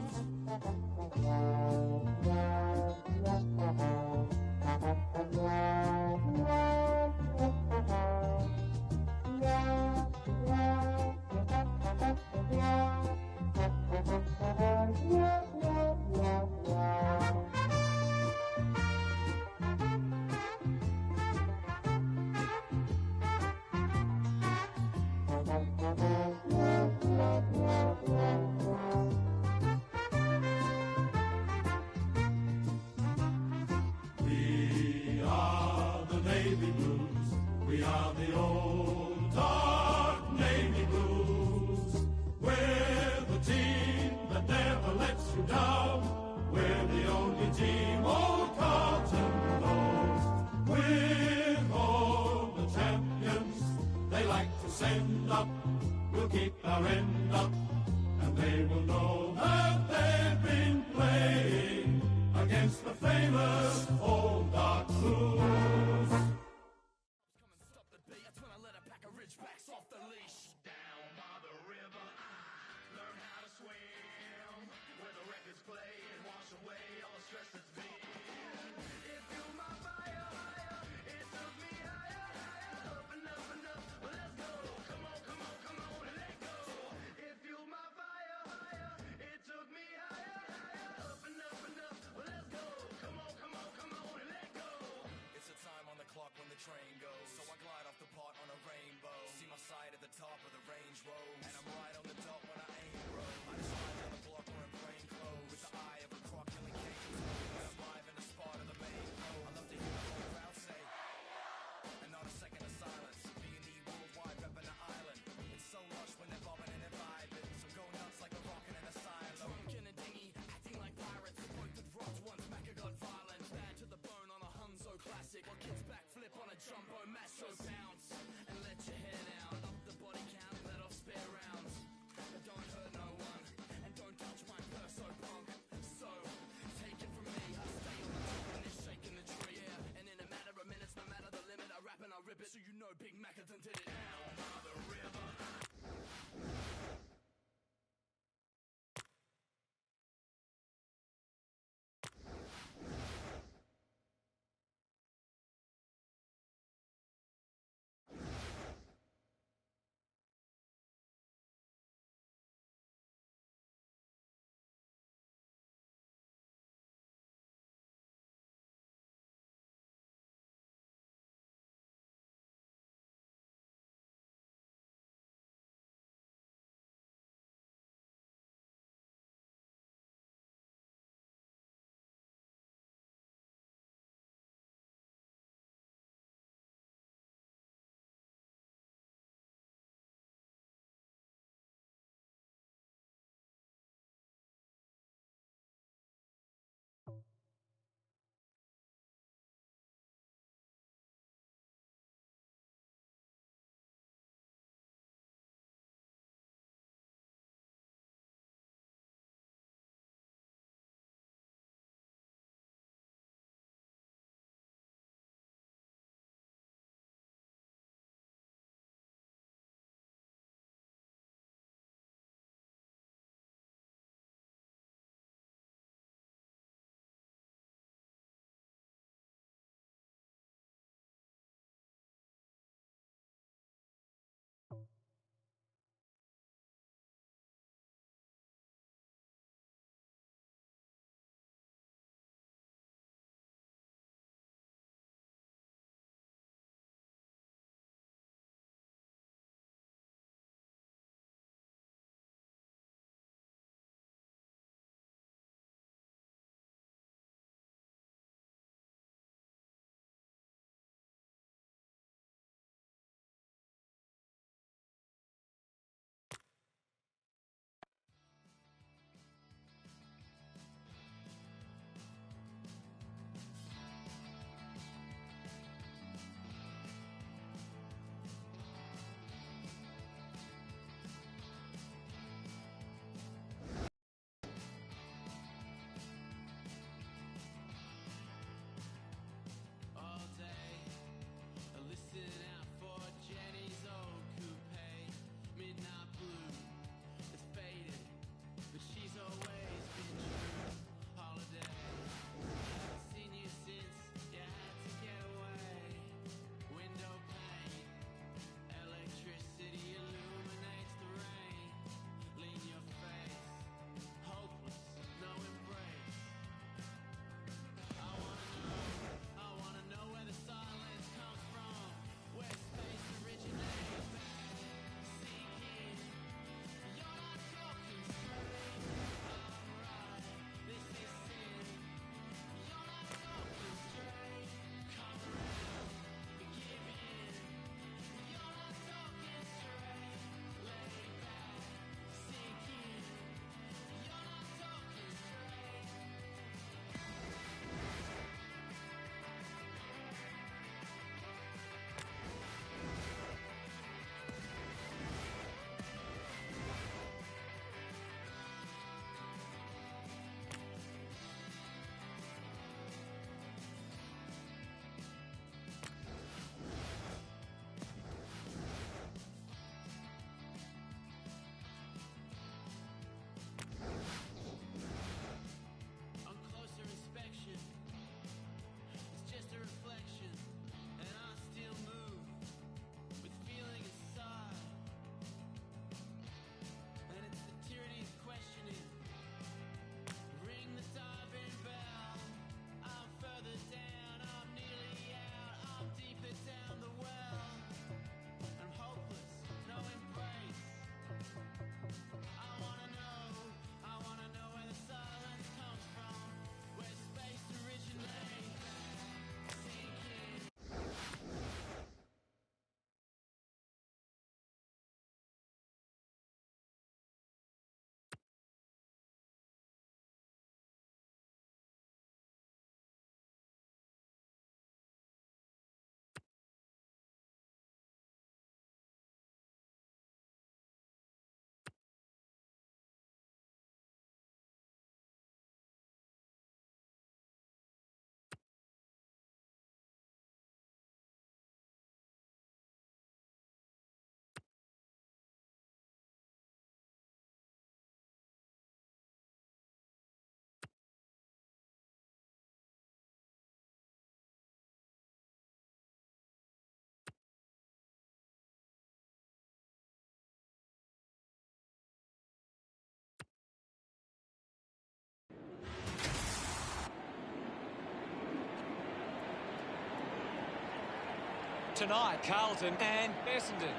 tonight, Carlton and Essendon.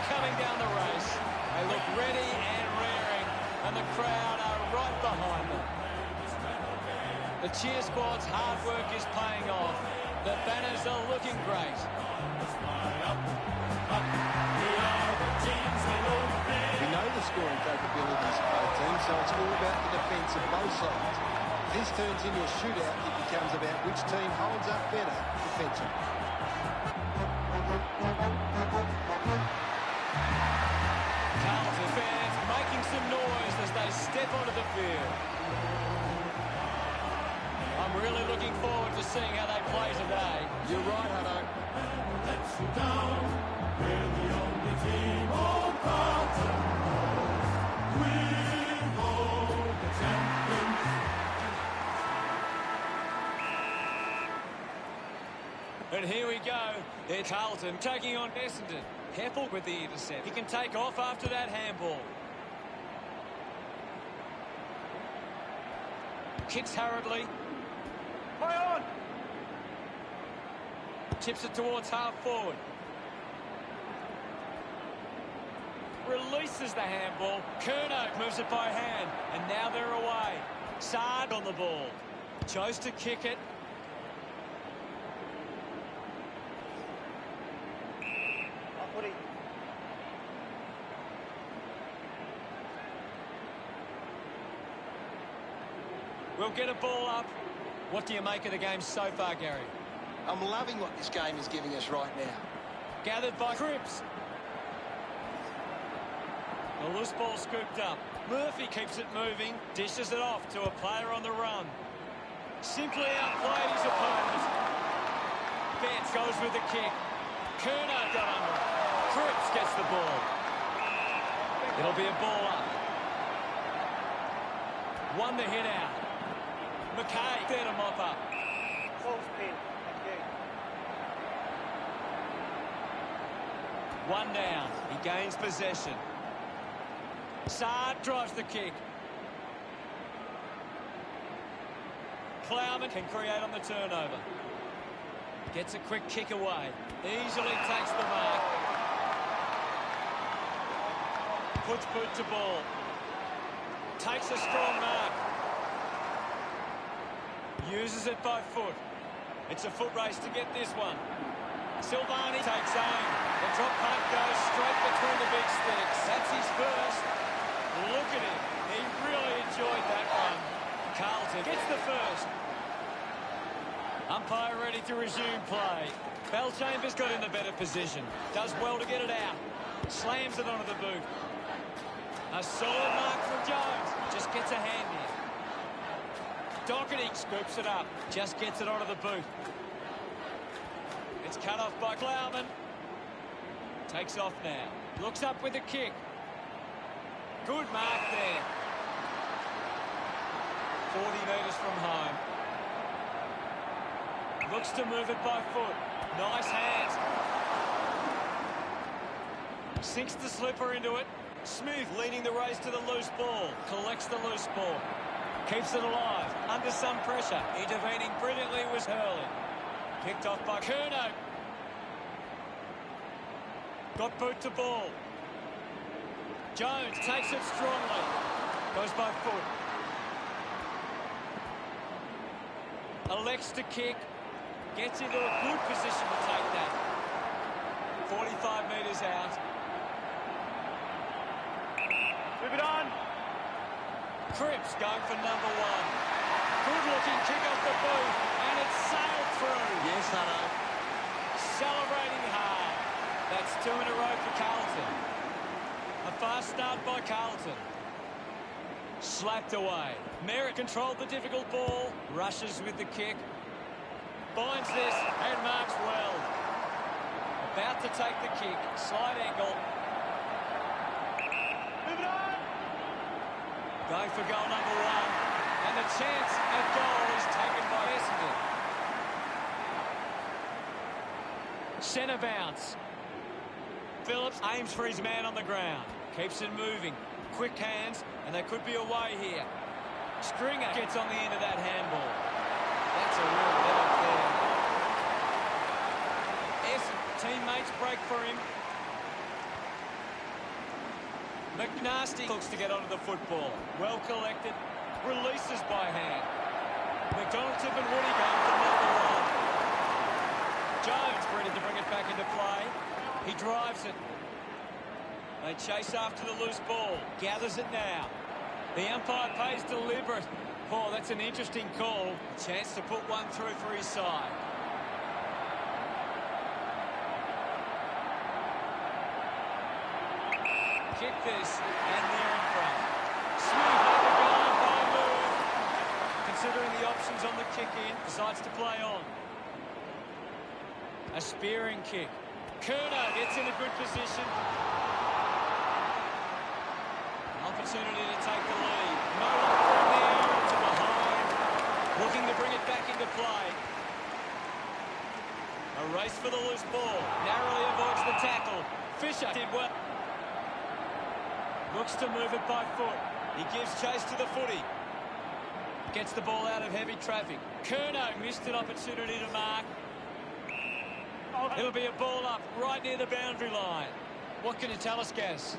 Coming down the race. They look ready and raring, and the crowd are right behind them. The cheer squad's hard work is paying off. The banners are looking great.
We know the scoring capabilities of both teams, so it's all about the defence of both sides. If this turns into a shootout, it becomes about which team holds up better defensively.
Carlton fans making some noise as they step onto the field. I'm really looking forward to seeing how they play today.
You're right, Hutto.
Let's you down. We're the only team all Carlton knows. We hold the champions.
And here we go. It's Carlton taking on Essendon. Heppel with the intercept. He can take off after that handball. Kicks hurriedly.
Play on!
Tips it towards half forward. Releases the handball. Kerno moves it by hand. And now they're away. Saad on the ball. Chose to kick it. We'll get a ball up. What do you make of the game so far, Gary?
I'm loving what this game is giving us right now.
Gathered by Cripps. The loose ball scooped up. Murphy keeps it moving. Dishes it off to a player on the run. Simply outplayed his opponent. Betts goes with the kick. Kerno got under it. Cripps gets the ball. It'll be a ball up. Won the hit out. McKay there to mop up.
Close pin. Okay.
One down. He gains possession. Saad drives the kick. Plowman can create on the turnover. Gets a quick kick away. Easily takes the mark. Puts boot to ball. Takes a strong mark. Uses it by foot. It's a foot race to get this one. Silvani takes aim. The drop punt goes straight between the big sticks. That's his first. Look at him. He really enjoyed that one. Carlton gets the first. Umpire ready to resume play. Bellchambers got in the better position. Does well to get it out. Slams it onto the boot. A solid mark from Jones. Just gets a hand in. Doherty scoops it up. Just gets it onto the boot. It's cut off by Plowman. Takes off now. Looks up with a kick. Good mark there. 40 metres from home. Looks to move it by foot. Nice hands. Sinks the slipper into it. Smith leading the race to the loose ball. Collects the loose ball. Keeps it alive. Under some pressure. Intervening brilliantly was Hurley. Picked off by Kerno. Got boot to ball. Jones takes it strongly. Goes by foot. Elects to kick. Gets into a good position to take that. 45 metres out.
Move it on.
Cripps going for number one. Good-looking kick off the boot, and it's sailed through.
Yes, Hutto.
Celebrating hard. That's 2 in a row for Carlton. A fast start by Carlton. Slapped away. Merritt controlled the difficult ball. Rushes with the kick. Finds this and marks well. About to take the kick. Slight angle.
Move it on.
Going for goal number one. And And the chance at goal is taken by Essendon. Centre bounce. Phillips aims for his man on the ground. Keeps it moving. Quick hands, and they could be away here. Stringer gets on the end of that handball. That's a real let-up there. Teammates break for him. McNasty looks to get onto the football. Well collected. Releases by hand. McDonald, Tip and Woody going for number one. Jones ready to bring it back into play. He drives it. They chase after the loose ball. Gathers it now. The umpire plays deliberate. Oh, that's an interesting call. A chance to put one through for his side. Kick this, and they're in front. Smooth over goal by move. Considering the options on the kick-in, decides to play on. A spearing kick. Kerner gets in a good position. Opportunity to take the lead. No one from there to behind. Looking to bring it back into play. A race for the loose ball. Narrowly avoids the tackle. Fisher did well. Looks to move it by foot. He gives chase to the footy. Gets the ball out of heavy traffic. Kerno missed an opportunity to mark. It'll be a ball up right near the boundary line. What can you tell us, Gaz?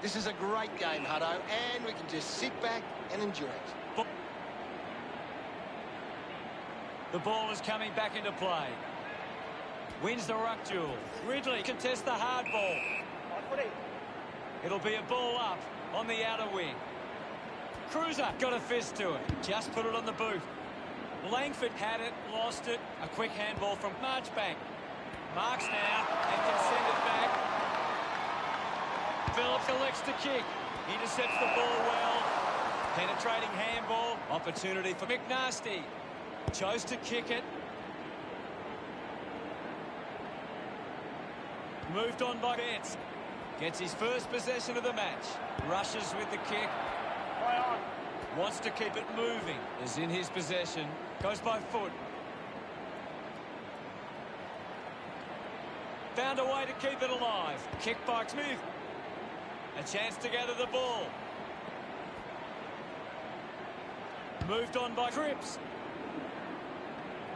This is a great game, Hutto, and we can just sit back and enjoy it.
The ball is coming back into play. Wins the ruck duel. Ridley contests the hard ball. It'll be a ball up on the outer wing. Cruiser got a fist to it. Just put it on the boot. Langford had it, lost it. A quick handball from Marchbank. Marks now and can send it back. Phillips elects to kick. Intercepts the ball well. Penetrating handball. Opportunity for McNasty. Chose to kick it. Moved on by Betts. Gets his first possession of the match. Rushes with the kick. Wants to keep it moving. Is in his possession. Goes by foot. Found a way to keep it alive. Kick by Smith. A chance to gather the ball. Moved on by Cripps.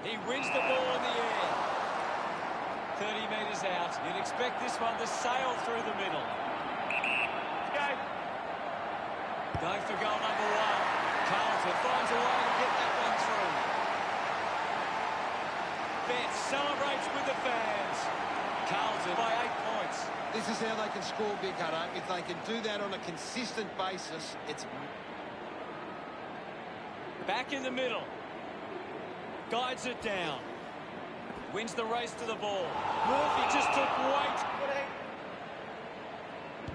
He wins the ball in the air. 30 metres out. You'd expect this one to sail through the middle. Going for goal number one. Carlton finds a way to get that one through. Betts celebrates with the fans. Carlton by 8 points.
This is how they can score big, Hutto. If they can do that on a consistent basis, it's...
Back in the middle. Guides it down. Wins the race to the ball. Murphy just took weight.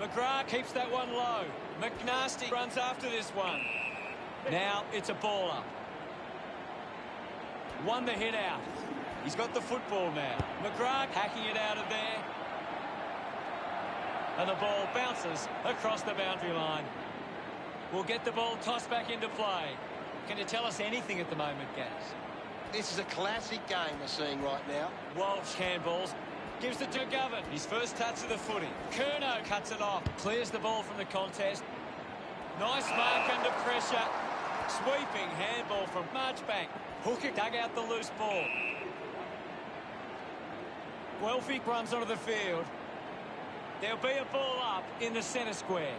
McGrath keeps that one low. McNasty runs after this one. Now it's a ball up. Won the hit out. He's got the football now. McGrath hacking it out of there. And the ball bounces across the boundary line. We'll get the ball tossed back into play. Can you tell us anything at the moment, Gaz?
This is a classic game we're seeing right now.
Walsh handballs. Gives it to McGovern. His first touch of the footy. Kerno cuts it off. Clears the ball from the contest. Nice mark under pressure. Sweeping handball from Marchbank. Hooker dug out the loose ball. Welfie runs onto the field. There'll be a ball up in the centre square.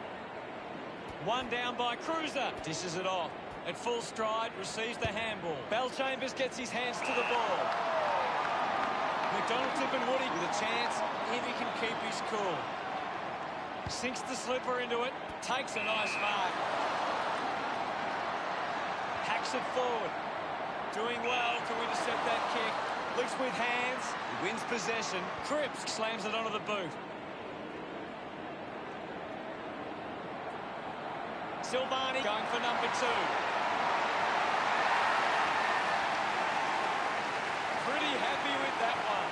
One down by Cruiser. Dishes it off. At full stride, receives the handball. Bellchambers gets his hands to the ball. McDonald, Tip and Woody with a chance if he can keep his cool. Sinks the slipper into it. Takes a nice mark. Hacks it forward. Doing well to intercept that kick. Looks with hands. He wins possession. Cripps slams it onto the boot. Silvani going for number 2. Pretty happy with that one.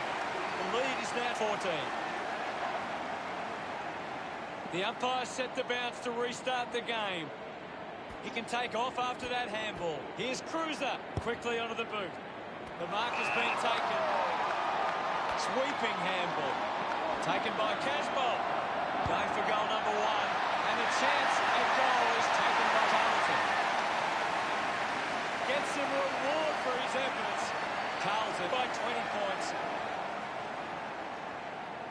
The lead is now 14. The umpire set the bounce to restart the game. He can take off after that handball. Here's Cruiser, quickly onto the boot. The mark has been taken. Sweeping handball. Taken by Casbolt. Going for goal number 1. And the chance at goal is taken by Carlton. Gets some reward for his efforts. Carlton by 20 points.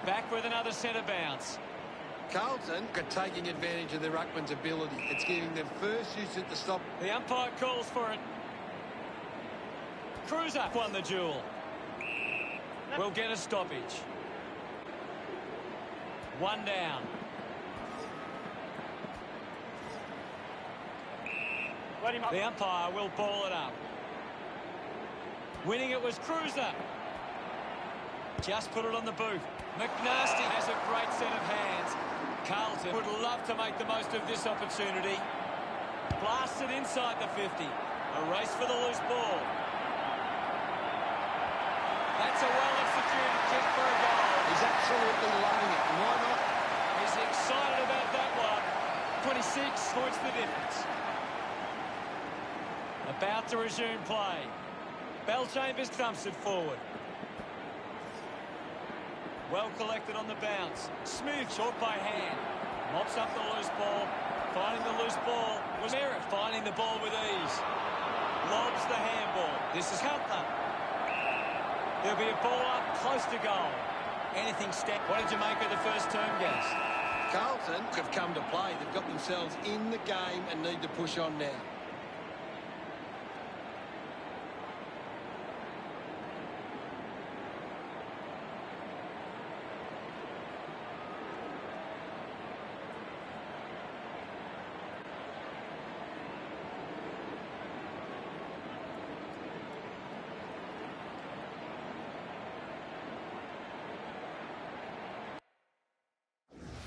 Back with another centre bounce.
Carlton are taking advantage of their ruckman's ability. It's giving them first use at the stop.
The umpire calls for it. Cruiser won the duel. Will get a stoppage. 1 down.
Let him up.
The umpire will ball it up. Winning it was Cruiser. Just put it on the boot. McNasty has a great set of hands. Carlton would love to make the most of this opportunity. Blasted inside the 50. A race for the loose ball. That's a well-executed kick for a goal.
He's absolutely loving it. Why not?
He's excited about that one. 26 points the difference. About to resume play. Bellchambers dumps it forward. Well collected on the bounce. Smooth, short by hand. Mops up the loose ball. Finding the loose ball was Merritt. Finding the ball with ease. Lobs the handball. This is Cutler. There'll be a ball up close to goal. Anything step. What did you make of the first term, Gaz?
Carlton have come to play. They've got themselves in the game and need to push on now.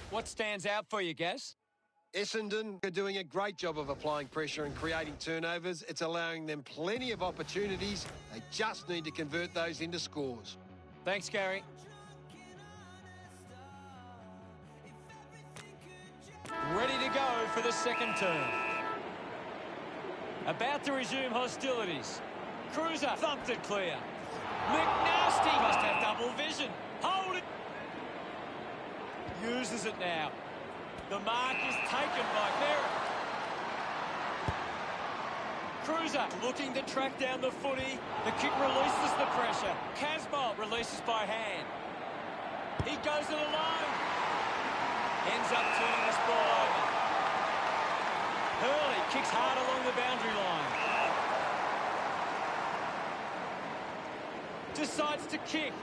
What stands out for you, Gaz?
Essendon are doing a great job of applying pressure and creating turnovers. It's allowing them plenty of opportunities. They just need to convert those into scores.
Thanks, Gary. Ready to go for the second term. About to resume hostilities. Cruiser thumped it clear. McNasty must have double vision. Hold it. Uses it now. The mark is taken by Merritt. Cruiser looking to track down the footy. The kick releases the pressure. Casbolt releases by hand. He goes it alone. Ends up turning this ball over. Hurley kicks hard along the boundary line. Decides to kick.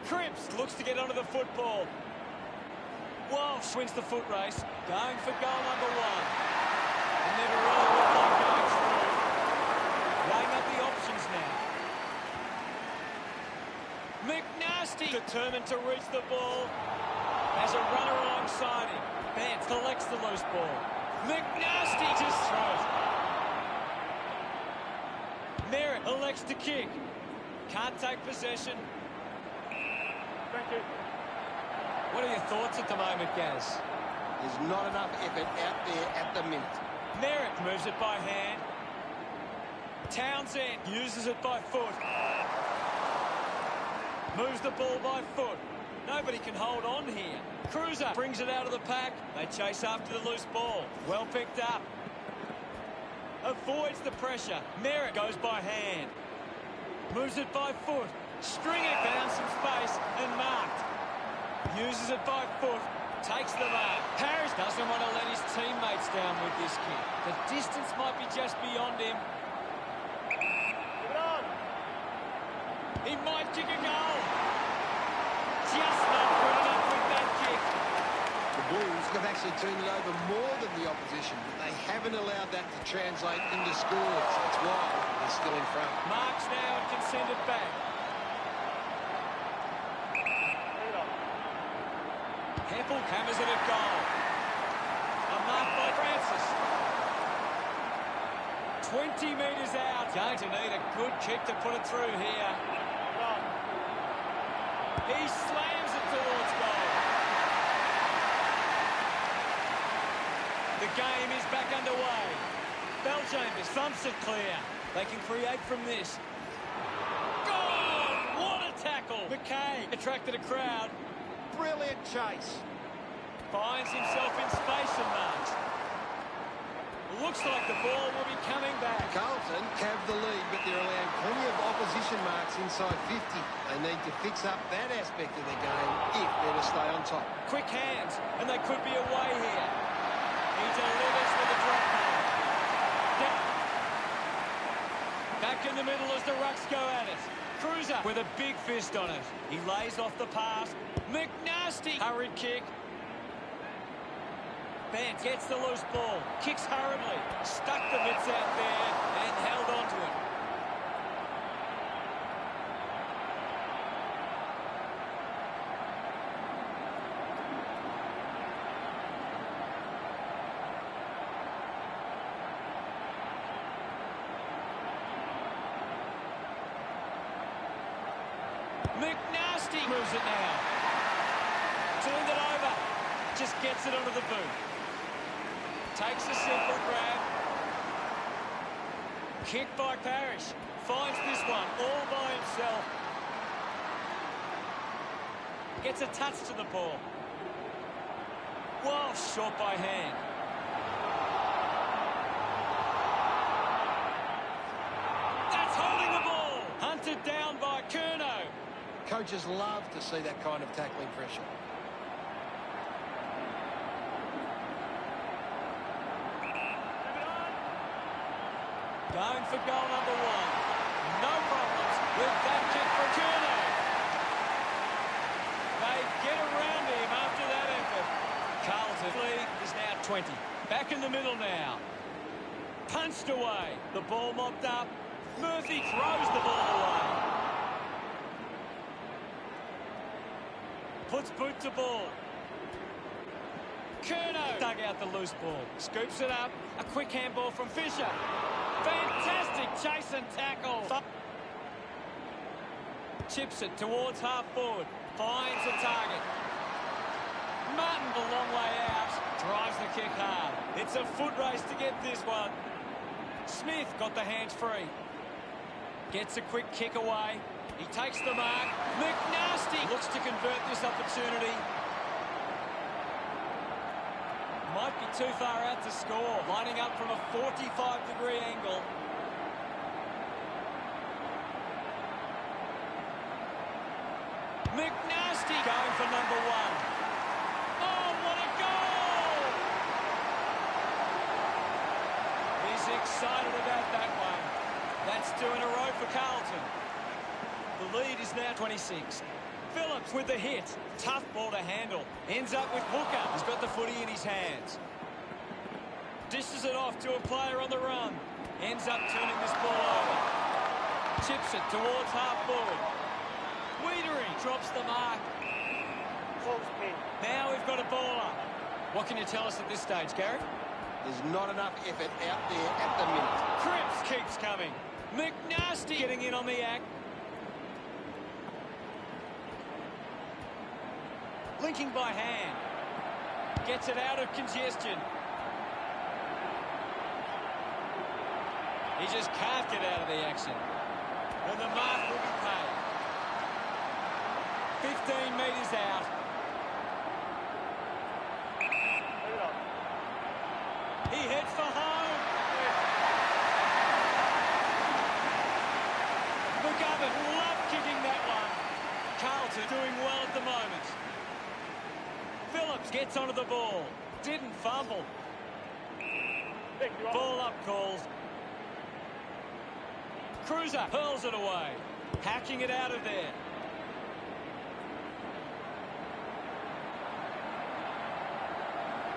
Cripps looks to get onto the football. Walsh wins the foot race, going for goal number 1. And never really looked like going through. Weighing up the options now. McNasty determined to reach the ball. Has a runner alongside him. Bant collects the loose ball. McNasty just throws it. Merritt elects to kick. Can't take possession.
Thank you.
What are your thoughts at the moment, Gaz?
There's not enough effort out there at the minute.
Merritt moves it by hand. Townsend uses it by foot. Moves the ball by foot. Nobody can hold on here. Cruiser brings it out of the pack. They chase after the loose ball. Well picked up. Avoids the pressure. Merritt goes by hand. Moves it by foot. Stringer found some space and marked. Uses it by foot. Takes the mark. Harris doesn't want to let his teammates down with this kick. The distance might be just beyond him.
Give it on.
He might kick a goal. Just not good enough with that kick.
The Blues have actually turned it over more than the opposition, but they haven't allowed that to translate into scores. That's why they're still in front.
Marks now and can send it back.
Leave it on.
Heppel hammers it at goal. A mark by Francis. 20 metres out. Going to need a good kick to put it through here.
Leave it on.
He slams it towards goal. The The game is back underway. Belchambers thumps it clear. They can create from this. Goal! What a tackle! McKay attracted a crowd.
Brilliant chase.
Finds himself in space and marks. Looks like the ball will be coming back.
Carlton have the lead, but they're allowing plenty of opposition marks inside 50. They need to fix up that aspect of their game if they're to stay on top.
Quick hands, and they could be away here. He delivers with a drop ball. Back in the middle as the Rucks go at it. Cruiser with a big fist on it. He lays off the pass. McNasty. Hurried kick. Bent gets the loose ball. Kicks hurriedly. Stuck the mitts out there and held on to it. McNasty moves it now. Turned it over. Just gets it onto the boot. Takes a simple grab. Kick by Parrish. Finds this one all by himself. Gets a touch to the ball. Well, short by hand. That's holding the ball. Hunted down by Curnow.
Coaches love to see that kind of tackling pressure.
Going for goal number one. No problems with that kick for Curnow. They get around him after that effort. Carlton lead is now 20. Back in the middle now. Punched away. The ball mopped up. Murphy throws the ball away. Puts boot to ball. Curnow dug out the loose ball. Scoops it up. A quick handball from Fisher. Fantastic chase and tackle. Chips it towards half forward. Finds the target. Martin a long way out. Drives the kick hard. It's a foot race to get this one. Smith got the hands free. Gets a quick kick away. He takes the mark. McNasty looks to convert this opportunity. Might be too far out to score. Lining up from a 45-degree angle. McNasty going for number one. Oh, what a goal! He's excited about that one. That's two in a row for Carlton. The lead is now 26. Phillips with the hit. Tough ball to handle. Ends up with Hooker. He's got the footy in his hands. Dishes it off to a player on the run. Ends up turning this ball over. Chips it towards half forward. Wiedering drops the mark. Now we've got a baller. What can you tell us at this stage, Gary?
There's not enough effort out there at the minute.
Cripps keeps coming. McNasty getting in on the act. Linking by hand. Gets it out of congestion. He just can't get out of the action. And the mark will be paid. 15 metres out. He heads for home. McGovern loved kicking that one. Carlton doing well at the moment. Phillips gets onto the ball. Didn't fumble. Ball up calls. Cruiser hurls it away. Hacking it out of there.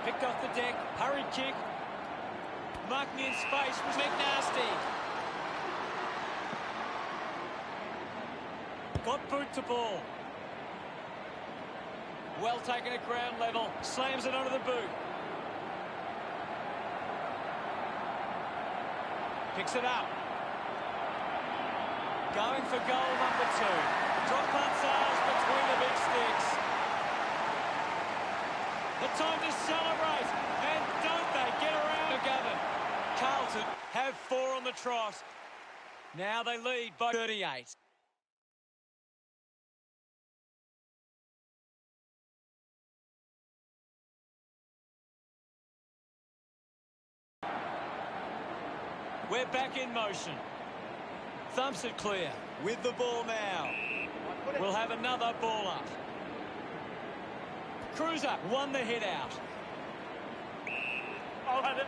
Picked off the deck. Hurried kick. Marking in space was McNasty. Got boot to ball. Well taken at ground level. Slams it onto the boot. Picks it up. Going for goal number two. Drop punt sails between the big sticks. The time to celebrate. And don't they get 5-4 on the trot. Now they lead by 38. We're back in motion. Thumps it clear. With the ball now. We'll have another ball up. Cruiser won the hit out.
I'll have it.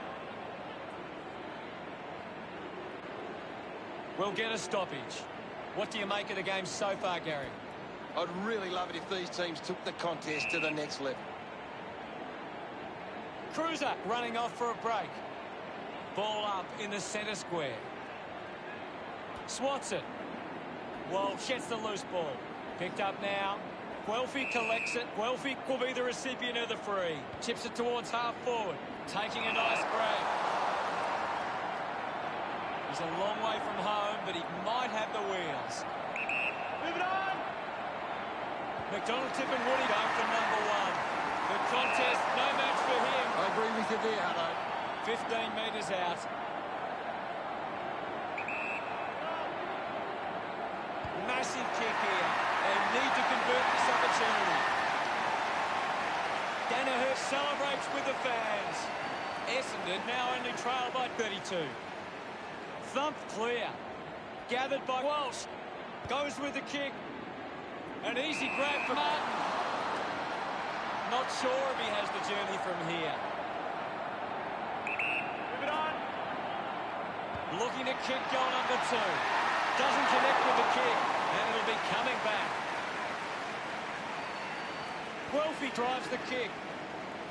We'll get a stoppage. What do you make of the game so far, Gary?
I'd really love it if these teams took the contest to the next level.
Cruiser running off for a break. Ball up in the centre square. Swats it. Walsh gets the loose ball. Picked up now. Guelphy collects it. Guelphy will be the recipient of the free. Chips it towards half forward. Taking a nice break. He's a long way from home, but he might have the wheels.
Move it on.
McDonald, Tip and Woody going for number one. The contest, no match for him.
I agree with you there, Hutto.
15 metres out. Massive kick here. They need to convert this opportunity. Danaher celebrates with the fans. Essendon now only trail by 32. Thump clear. Gathered by Walsh. Goes with the kick. An easy grab for Martin. Not sure if he has the journey from here.
Move it on.
Looking to kick goal number 2. Doesn't connect with the kick. And it'll be coming back. Guelphy drives the kick.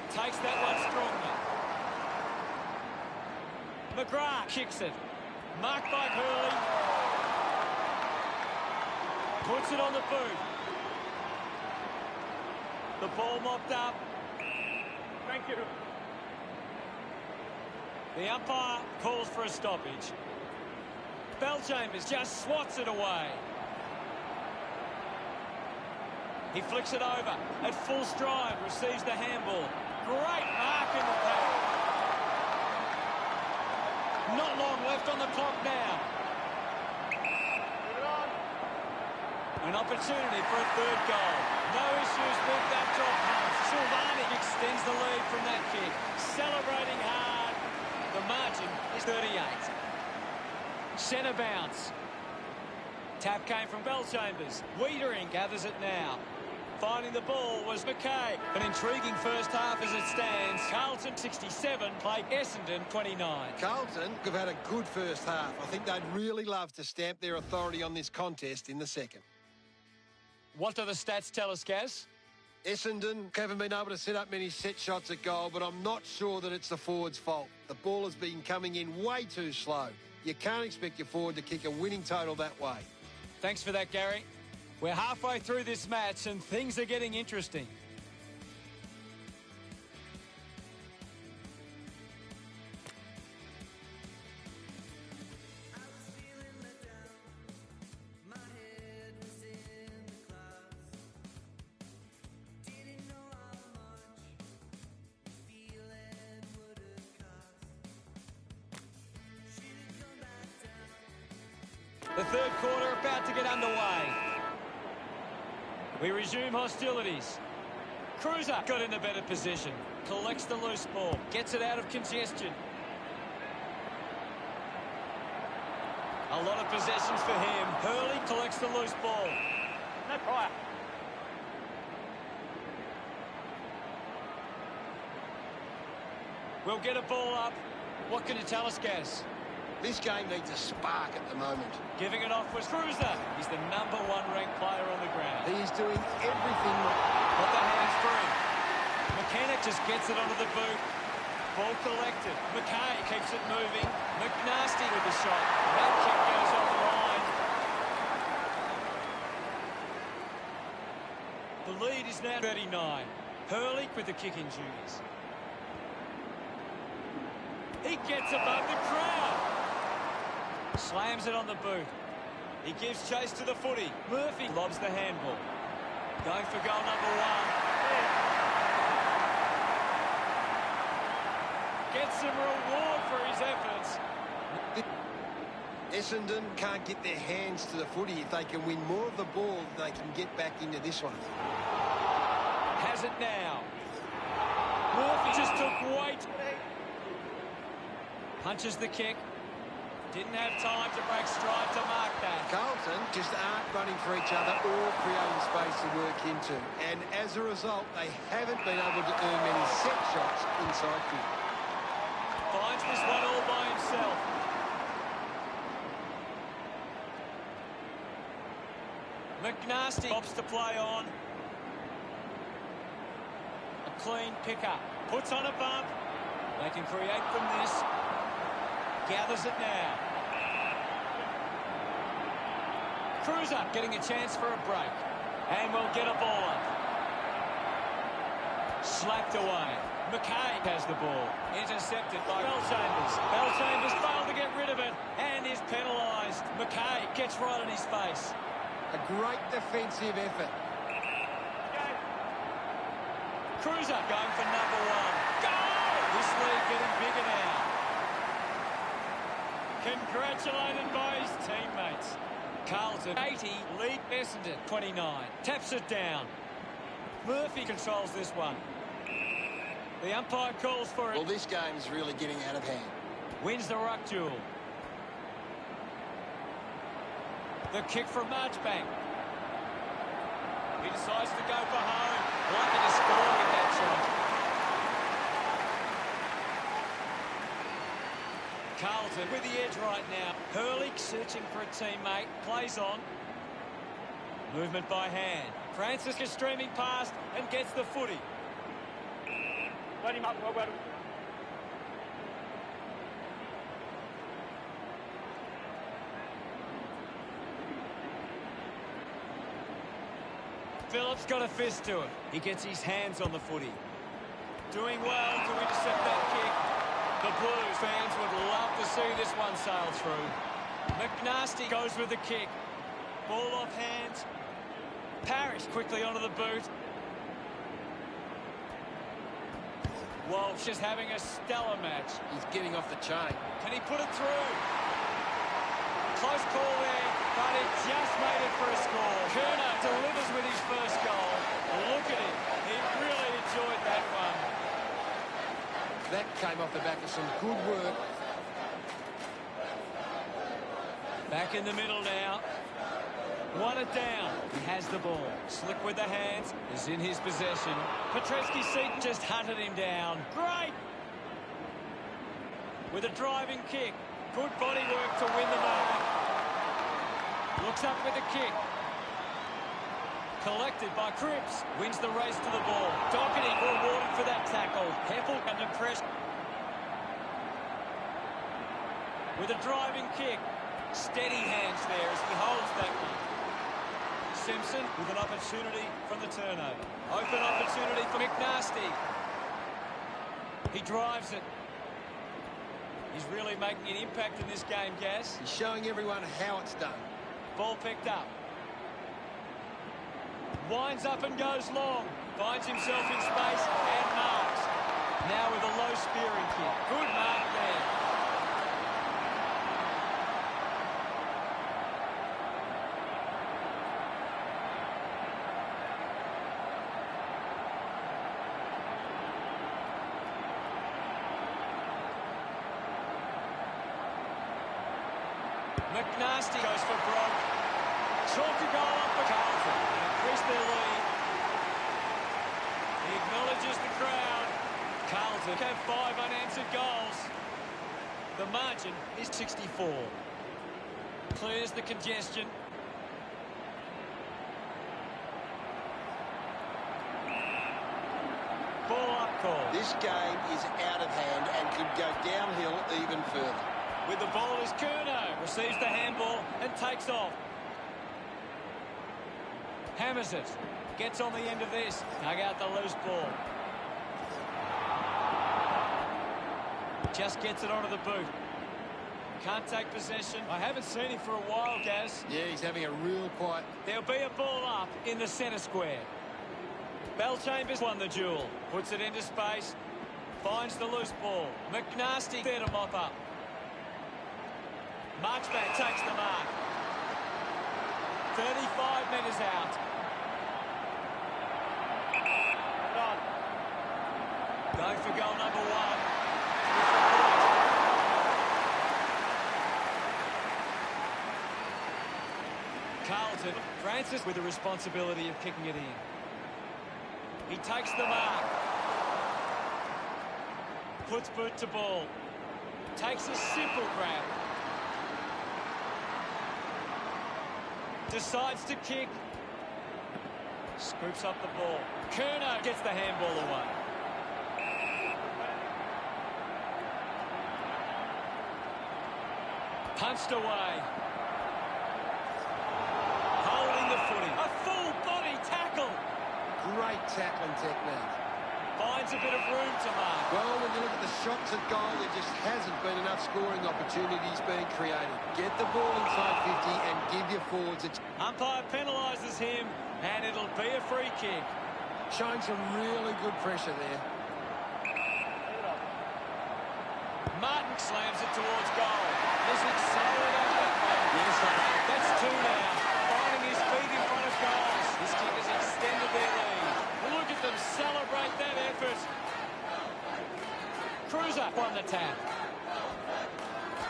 Takes that one strongly. McGrath kicks it. Marked by Hurley. Puts it on the boot. The ball mopped up.
Thank you.
The umpire calls for a stoppage. Belchambers just swats it away. He flicks it over at full stride, receives the handball. Great mark in the pack. Not long left on the clock now.
Move it on.
An opportunity for a third goal. No issues with that drop pass. Silvani extends the lead from that kick. Celebrating hard. The margin is 38. Centre bounce. Tap came from Belchambers. Wiedering gathers it now. Finding the ball was McKay. An intriguing first half as it stands. Carlton 67, played Essendon 29.
Carlton have had a good first half. I think they'd really love to stamp their authority on this contest in the second.
What do the stats tell us, Gaz?
Essendon haven't been able to set up many set shots at goal, but I'm not sure that it's the forward's fault. The ball has been coming in way too slow. You can't expect your forward to kick a winning total that way.
Thanks for that, Gary. We're halfway through this match and things are getting interesting. The third quarter about to get underway. We resume hostilities. Cruiser got in a better position. Collects the loose ball. Gets it out of congestion. A lot of possessions for him. Hurley collects the loose ball.
No prior.
We'll get a ball up. What can you tell us, Gaz?
This game needs a spark at the moment.
Giving it off was Cruiser. He's the #1 ranked player on the ground.
He is doing everything right.
Got the hands free. Mechanic just gets it onto the boot. Ball collected. McKay keeps it moving. McNasty with the shot. That kick goes off the line. The lead is now 39. Hurley with the kicking duties. He gets above the crowd. Slams it on the boot. He gives chase to the footy. Murphy lobs the handball. Going for goal #1. Gets some reward for his efforts.
Essendon can't get their hands to the footy. If they can win more of the ball, they can get back into this one.
Has it now. Murphy just took weight. Punches the kick. Didn't have time to break stride to mark that.
Carlton just aren't running for each other or creating space to work into. And as a result, they haven't been able to earn many set shots inside field.
Finds this one all by himself. McNasty opts to play on. A clean pickup. Puts on a bump. They can create from this. Gathers it now. Cruiser getting a chance for a break. And will get a ball up. Slapped away. McKay has the ball. Intercepted by Bellchambers. Bellchambers failed to get rid of it and is penalised. McKay gets right in his face.
A great defensive effort.
Cruiser going for number one. Goal! This lead getting bigger now. Congratulated by his teammates. Carlton 80, lead Essendon 29. Taps it down. Murphy controls this one. The umpire calls for it.
Well, this game is really getting out of hand.
Wins the ruck duel. The kick from Marchbank. He decides to go for home. Lucky to score with that shot. Carlton with the edge right now. Hurley searching for a teammate. Plays on. Movement by hand. Francis is streaming past and gets the footy.
Let him up, well.
Phillips got a fist to it. He gets his hands on the footy. Doing well to intercept that kick. The Blues fans would love to see this one sail through. McNasty goes with the kick. Ball off hands. Parrish quickly onto the boot. Walsh is having a stellar match.
He's getting off the chain.
Can he put it through? Close call there, but it just made it for a score. Kerner delivers with his first goal. Look at him. He really enjoyed that one.
That came off the back of some good work.
Back in the middle now. Won it down. He has the ball. Slick with the hands. Is in his possession. Petreski-Seton just hunted him down. Great! With a driving kick. Good body work to win the mark. Looks up with the kick. Collected by Cripps. Wins the race to the ball. Doherty rewarded for that tackle. Heppel under pressure. With a driving kick. Steady hands there as he holds that one. Simpson with an opportunity from the turnover. Open opportunity for McNasty. He drives it. He's really making an impact in this game, Gaz.
He's showing everyone how it's done.
Ball picked up. Winds up and goes long. Finds himself in space and marks. Now with a low spearing kick. Good mark there. McNasty goes for broke. Chalk a goal up for Carlton. Increase their lead. He acknowledges the crowd. Carlton have 5 unanswered goals. The margin is 64. Clears the congestion. Ball up call.
This game is out of hand and could go downhill even further.
With the ball is Curnow. Receives the handball and takes off. Hammers it. Gets on the end of this. Dug out the loose ball. Just gets it onto the boot. Can't take possession. I haven't seen him for a while, Gaz.
Yeah, he's having a real quiet.
There'll be a ball up in the centre square. Bellchambers won the duel. Puts it into space. Finds the loose ball. McNasty there to mop up. Marchbank takes the mark. 35 metres out. Going for goal number 1. Carlton, Francis with the responsibility of kicking it in. He takes the mark. Puts boot to ball. Takes a simple grab. Decides to kick. Scoops up the ball. Kerno gets the handball away. Punched away. Holding the footy. A full body tackle.
Great tackling technique.
Finds a bit of room to mark.
Well, when you look at the shots at goal, there just hasn't been enough scoring opportunities being created. Get the ball inside 50 and give your forwards a...
Umpire penalises him, and it'll be a free kick.
Showing some really good pressure there.
Martin slams it towards goal. Is it solid on that one? Yes, that's 2 now. Finding his feet in front of goals. This kick has extended their lead. Look at them celebrate that effort. Cruiser won the tap.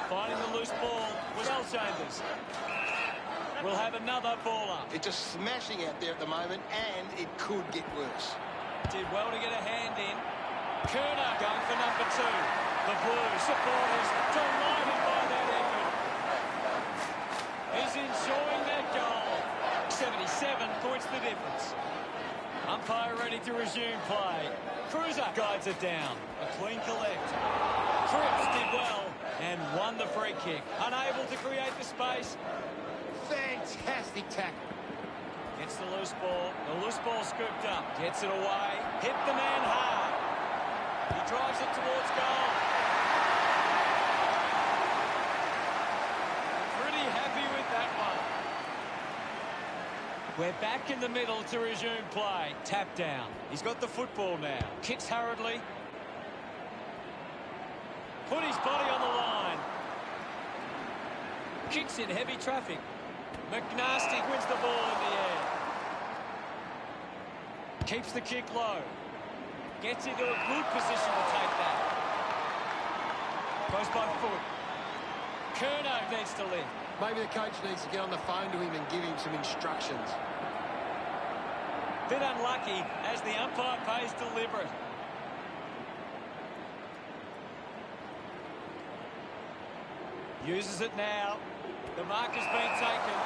Finding the loose ball was Al Chambers. We'll have another ball up.
It's just smashing out there at the moment, and it could get worse.
Did well to get a hand in. Kerno going for number 2. The Blue supporters delighted by that effort. He's enjoying that goal. 77 points the difference. Umpire ready to resume play. Cruiser guides it down. A clean collect. Cripps did well and won the free kick. Unable to create the space.
Fantastic tackle.
Gets the loose ball. The loose ball scooped up. Gets it away. Hit the man hard. He drives it towards goal. Pretty happy with that one. We're back in the middle to resume play. Tap down. He's got the football now. Kicks hurriedly. Put his body on the line. Kicks in heavy traffic. McNasty wins the ball in the air. Keeps the kick low. Gets into a good position to take that. Goes by foot. Kerno needs to lift.
Maybe the coach needs to get on the phone to him and give him some instructions.
Bit unlucky as the umpire pays deliberate. Uses it now. The mark has been taken.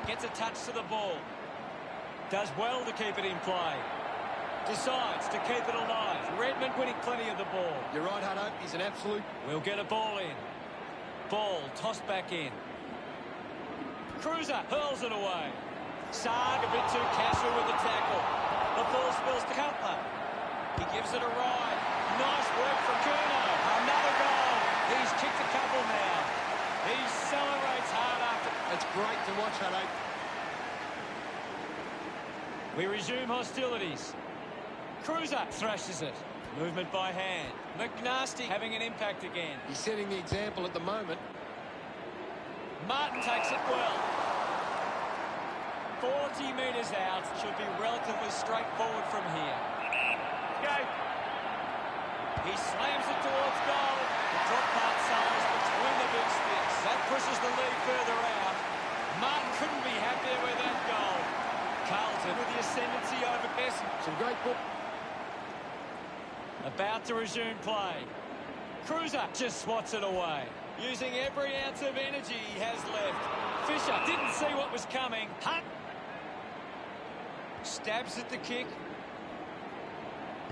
Gets a touch to the ball. Does well to keep it in play. Decides to keep it alive. Redmond winning plenty of the ball.
You're right, Hutto. He's an absolute...
We'll get a ball in. Ball tossed back in. Cruiser hurls it away. Sarg a bit too casual with the tackle. The ball spills to Cutler. He gives it a ride. Nice work from Kerno. Another goal. He's kicked a couple now. He celebrates hard after.
It's great to watch, Hutto.
We resume hostilities. Cruiser thrashes it. Movement by hand. McNasty having an impact again.
He's setting the example at the moment.
Martin takes it well. 40 metres out. Should be relatively straightforward from here.
Go.
He slams it towards goal. The drop part sails between the big sticks. That pushes the lead further out. Martin couldn't be happier with that goal. Carlton with the ascendancy over Besson.
Some great foot.
About to resume play. Cruiser just swats it away. Using every ounce of energy he has left. Fisher didn't see what was coming. Hunt stabs at the kick.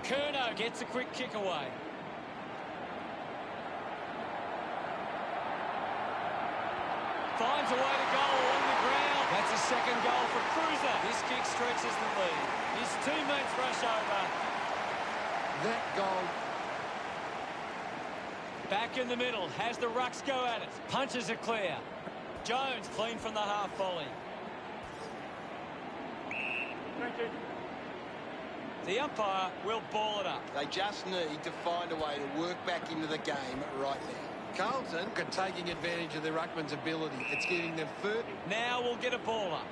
Kerno gets a quick kick away. Finds a way to goal along the ground. That's a second goal for Cruiser. This kick stretches the lead. His teammates rush over.
That goal.
Back in the middle, has the rucks go at it. Punches it clear. Jones clean from the half volley.
Thank you.
The umpire will ball it up.
They just need to find a way to work back into the game right now.
Carlton are taking advantage of the ruckman's ability. It's giving them first.
Now we'll get a ball up.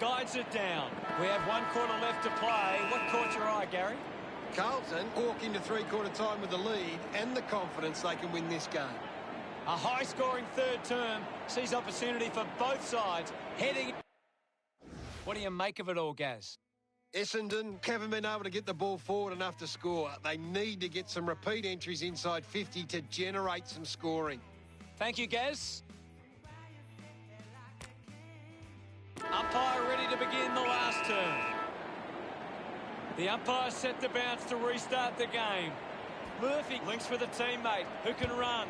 Guides it down. We have 1 quarter left to play. What caught your eye, Gary?
Carlton walk into three-quarter time with the lead and the confidence they can win this game.
A high-scoring third term sees opportunity for both sides heading. What do you make of it all, Gaz?
Essendon haven't been able to get the ball forward enough to score. They need to get some repeat entries inside 50 to generate some scoring.
Thank you, Gaz. Umpire ready to begin the last turn. The umpire set to bounce to restart the game. Murphy links with a teammate who can run.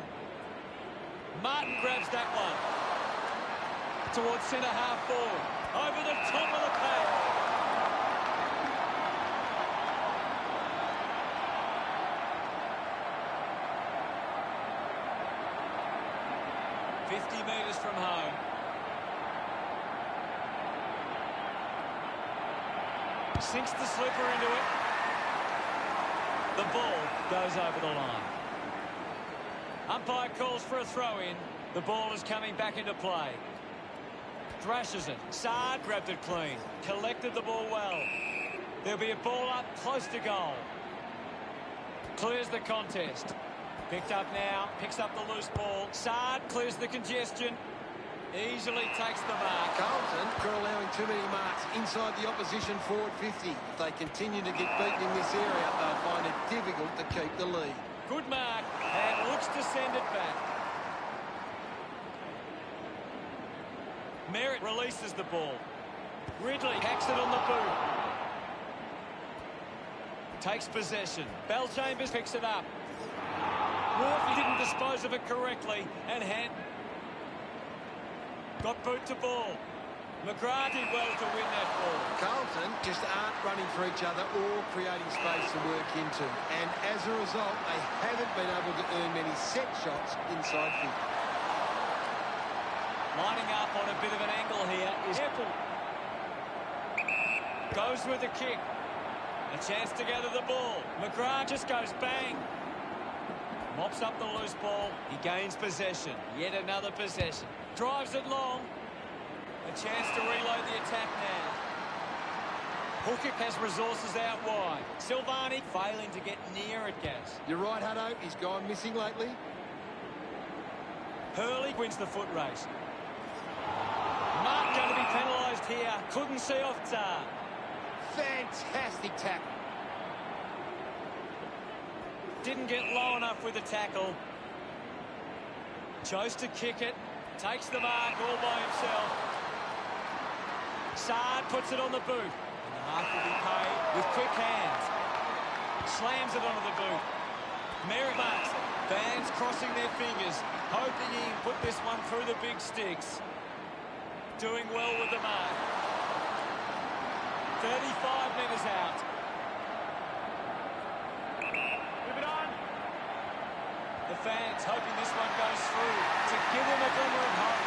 Martin grabs that one. Towards centre half forward. Over the top of the pack. Metres from home. Sinks the slipper into it. The ball goes over the line. Umpire calls for a throw-in. The ball is coming back into play. Thrashes it. Saad grabbed it clean. Collected the ball well. There'll be a ball up close to goal. Clears the contest. Picked up now. Picks up the loose ball. Saad clears the congestion. Easily takes the mark.
Carlton are allowing too many marks inside the opposition forward 50. If they continue to get beaten in this area, they'll find it difficult to keep the lead.
Good mark, and looks to send it back. Merritt releases the ball. Ridley hacks it on the boot. Takes possession. Bellchambers picks it up. Murphy didn't dispose of it correctly, and got boot to ball. McGrath did well to win that ball.
Carlton just aren't running for each other or creating space to work into. And as a result, they haven't been able to earn many set shots inside 50.
Lining up on a bit of an angle here is Apple. Goes with the kick. A chance to gather the ball. McGrath just goes bang. Mops up the loose ball. He gains possession. Yet another possession. Drives it long. A chance to reload the attack now. Hooker has resources out wide. Silvani failing to get near it, Gaz.
You're right, Hutto. He's gone missing lately.
Hurley wins the foot race. Mark going to be penalised here. Couldn't see off Tsar.
Fantastic tackle.
Didn't get low enough with the tackle. Chose to kick it. Takes the mark all by himself. Saad puts it on the boot. And the mark will be paid with quick hands. Slams it onto the boot. Merritt marks it. Fans crossing their fingers, hoping he can put this one through the big sticks. Doing well with the mark. 35 metres out. The fans hoping this one goes through to give them a glimmer of hope.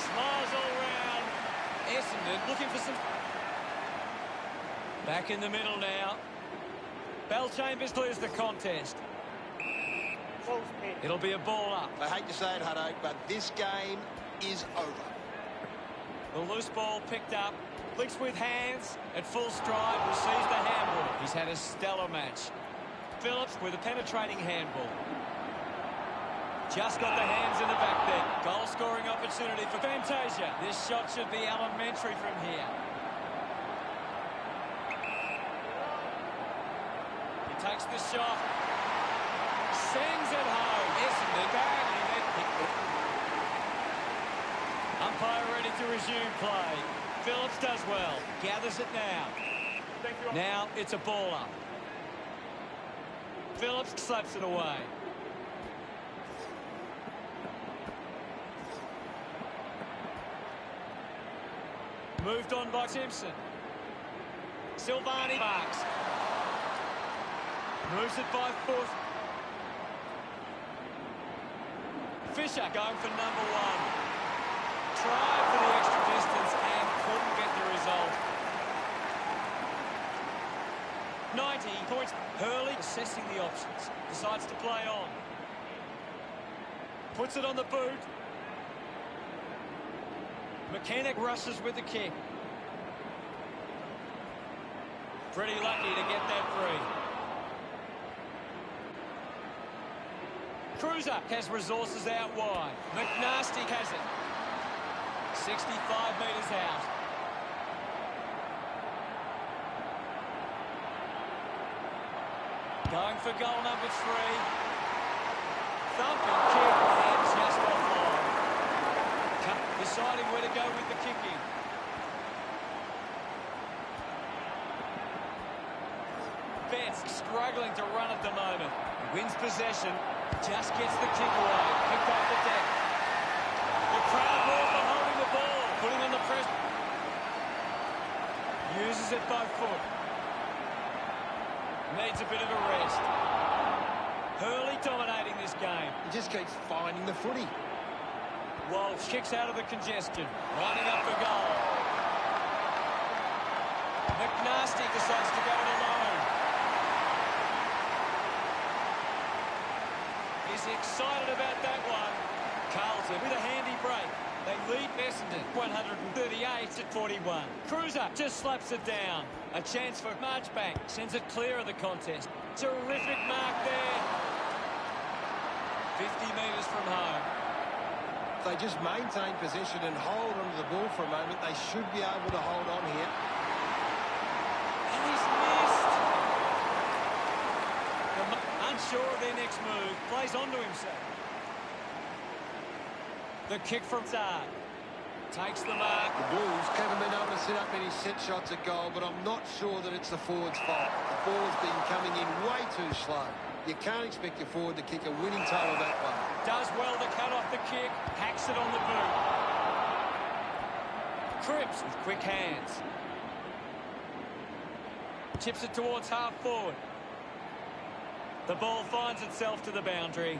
Smiles all round. Essendon looking for some. Back in the middle now. Bellchambers clears the contest. It'll be a ball up.
I hate to say it, Hutto, but this game is over.
The loose ball picked up. Links with hands at full stride. Receives the handball. He's had a stellar match. Phillips with a penetrating handball. Just got the hands in the back there. Goal scoring opportunity for Fantasia. This shot should be elementary from here. He takes the shot. Sends it home. Essendon badly hit. Umpire ready to resume play. Phillips does well. Gathers it now. Now it's a ball up. Phillips slaps it away. Moved on by Simpson. Silvani marks. Moves it by foot. Fisher going for number one. Tried for the extra distance and couldn't get result. 90 points. Hurley assessing the options. Decides to play on. Puts it on the boot. Mechanic rushes with the kick. Pretty lucky to get that free. Cruiser has resources out wide. McNasty has it. 65 metres out. Going for goal number 3. Thumping kick and just offline. Deciding where to go with the kicking. Betts struggling to run at the moment. Wins possession. Just gets the kick away. Picked off the deck. The crowd roar for holding the ball. Putting on the press. Uses it by foot. Needs a bit of a rest. Hurley dominating this game.
He just keeps finding the footy.
Walsh kicks out of the congestion. Lining up for goal. McNasty decides to go it alone. He's excited about that one. Carlton with a handy break. They lead Essendon 138-41. Cruiser just slaps it down. A chance for Marchbank. Sends it clear of the contest. Terrific mark there. 50 metres from home.
If they just maintain possession and hold onto the ball for a moment, they should be able to hold on here.
And he's missed. Unsure of their next move. Plays onto himself. The kick from Zard. Takes the mark.
The Blues haven't been able to set up any set shots at goal, but I'm not sure that it's the forward's fault. The forward's been coming in way too slow. You can't expect your forward to kick a winning total that way.
Does well to cut off the kick. Hacks it on the boot. Cripps with quick hands. Chips it towards half forward. The ball finds itself to the boundary.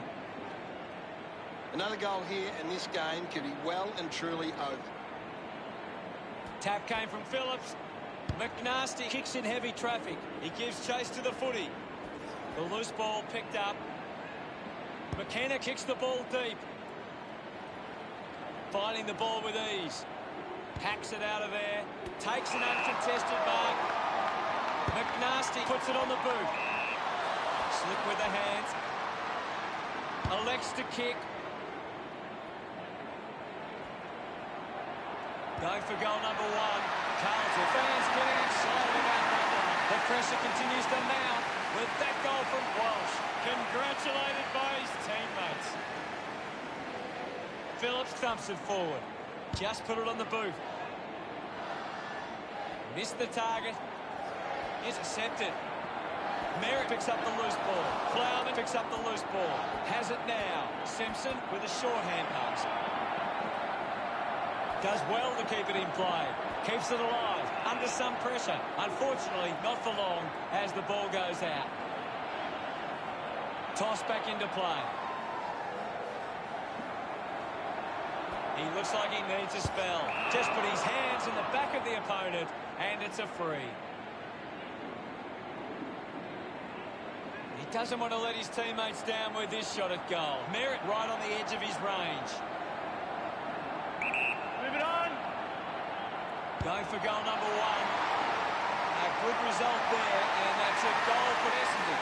Another goal here, and this game could be well and truly over.
Tap came from Phillips. McNasty kicks in heavy traffic. He gives chase to the footy. The loose ball picked up. McKenna kicks the ball deep. Finding the ball with ease. Hacks it out of there. Takes an uncontested mark. McNasty puts it on the boot. Slick with the hands. Elects to kick. Going for goal number 1. Carlton fans getting excited about that one. The pressure continues to mount with that goal from Walsh. Congratulated by his teammates. Phillips thumps it forward. Just put it on the boot. Missed the target. Intercepted. Merrick picks up the loose ball. Plowman picks up the loose ball. Has it now. Simpson with a shorthand pass. Does well to keep it in play. Keeps it alive. Under some pressure. Unfortunately, not for long as the ball goes out. Toss back into play. He looks like he needs a spell. Just put his hands in the back of the opponent, and it's a free. He doesn't want to let his teammates down with this shot at goal. Merritt right on the edge of his range.
Move it on.
Going for goal number 1. A good result there, and that's a goal for Essendon.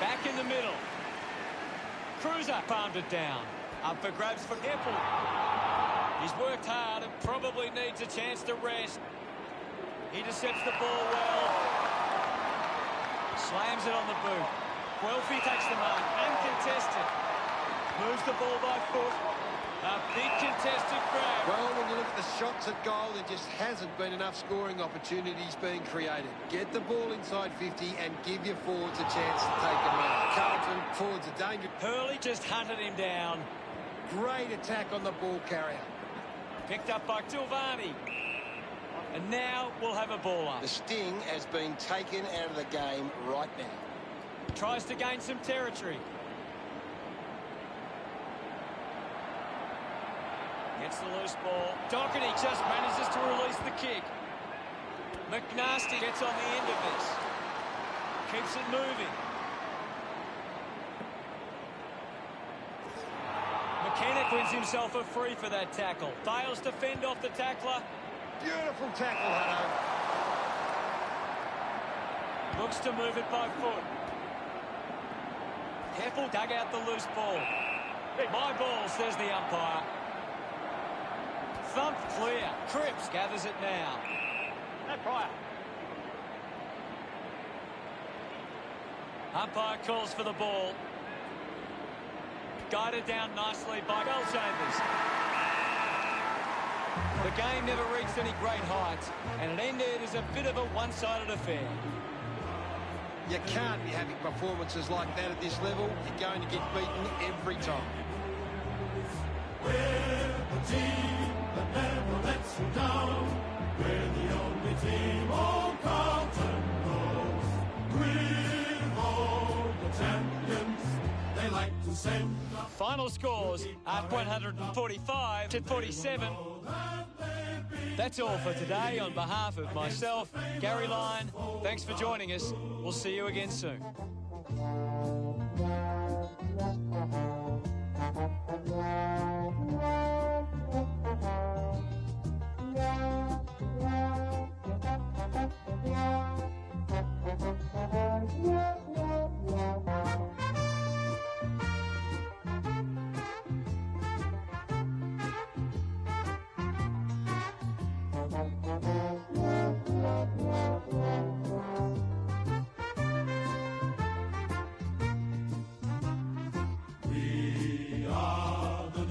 Back in the middle. Cruiser palmed it down. Up for grabs for Keppel. He's worked hard and probably needs a chance to rest. He intercepts the ball well. Slams it on the boot. Guelphy takes the mark. Uncontested. Moves the ball by foot. A big contested grab.
Well, when you look at the shots at goal, there just hasn't been enough scoring opportunities being created. Get the ball inside 50 and give your forwards a chance to take a mark. Carlton, forwards are dangerous.
Hurley just hunted him down.
Great attack on the ball carrier.
Picked up by Tilvani. And now we'll have a ball up.
The sting has been taken out of the game right now.
Tries to gain some territory. Gets the loose ball. Doherty just manages to release the kick. McNasty gets on the end of this. Keeps it moving. McKenna wins himself a free for that tackle. Fails to fend off the tackler.
Beautiful tackle, Hutto.
Looks to move it by foot. Careful, dug out the loose ball. My ball, says the umpire. Thump clear. Cripps gathers it now.
No prior.
Umpire calls for the ball. Guided down nicely by Bellchambers. The game never reached any great heights, and it ended as a bit of a one-sided affair.
You can't be having performances like that at this level. You're going to get beaten every time.
We're the team that never lets you down. We're the only team old Carlton knows. We're all the champions. They like to send.
Final scores are 145 to 47. That's all for today. On behalf of myself, Gary Lyon, thanks for joining us. We'll see you again soon.
We are the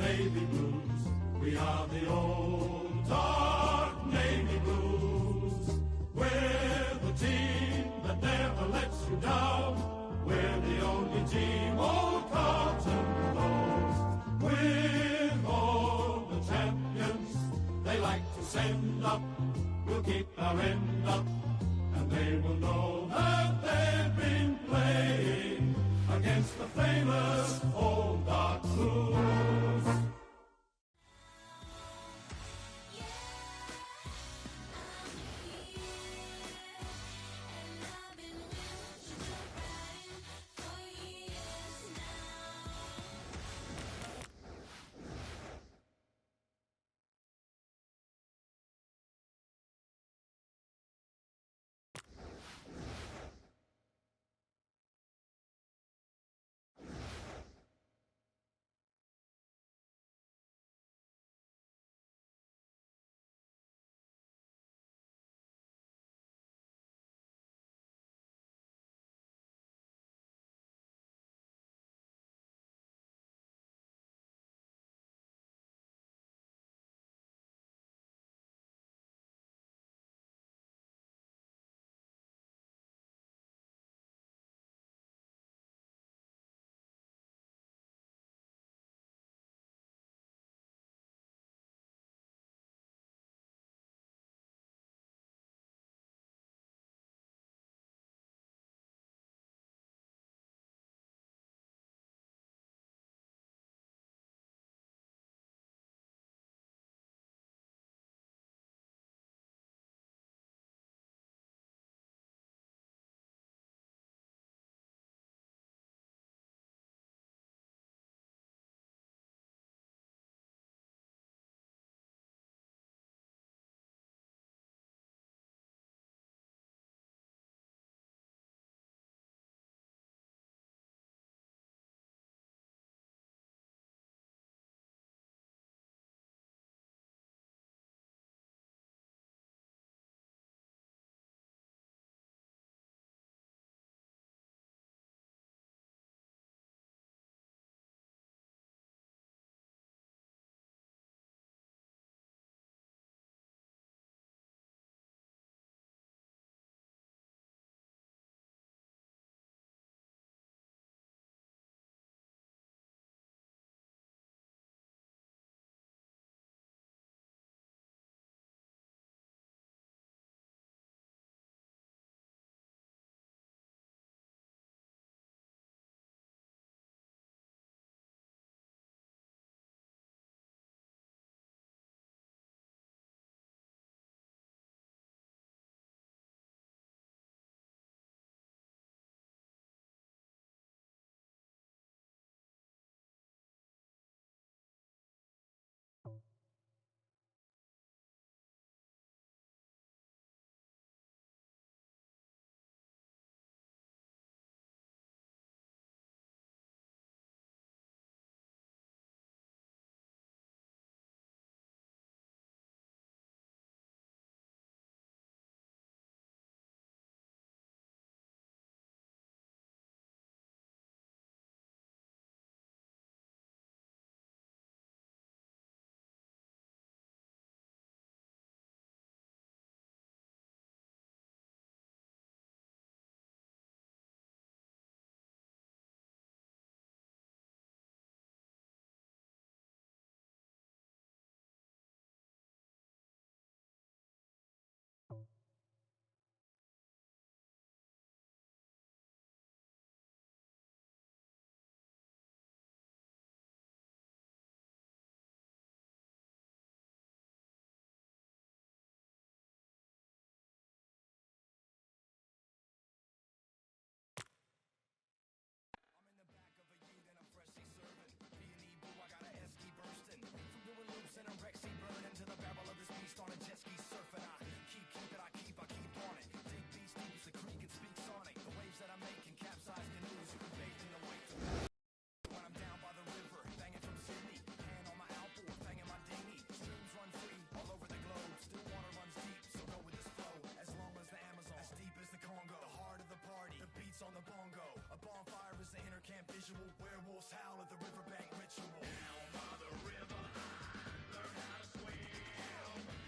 ritual. Werewolves howl at the riverbank ritual. Down by the river, I learned how to swim.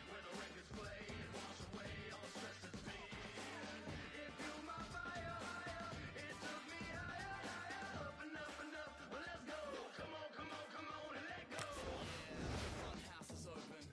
Where the records play and wash away all stress that's been. It fueled my fire higher. It took me higher, higher, up and up and up. Well, let's go. Come on, come on, come on and let go.
Yeah, the fun house is open,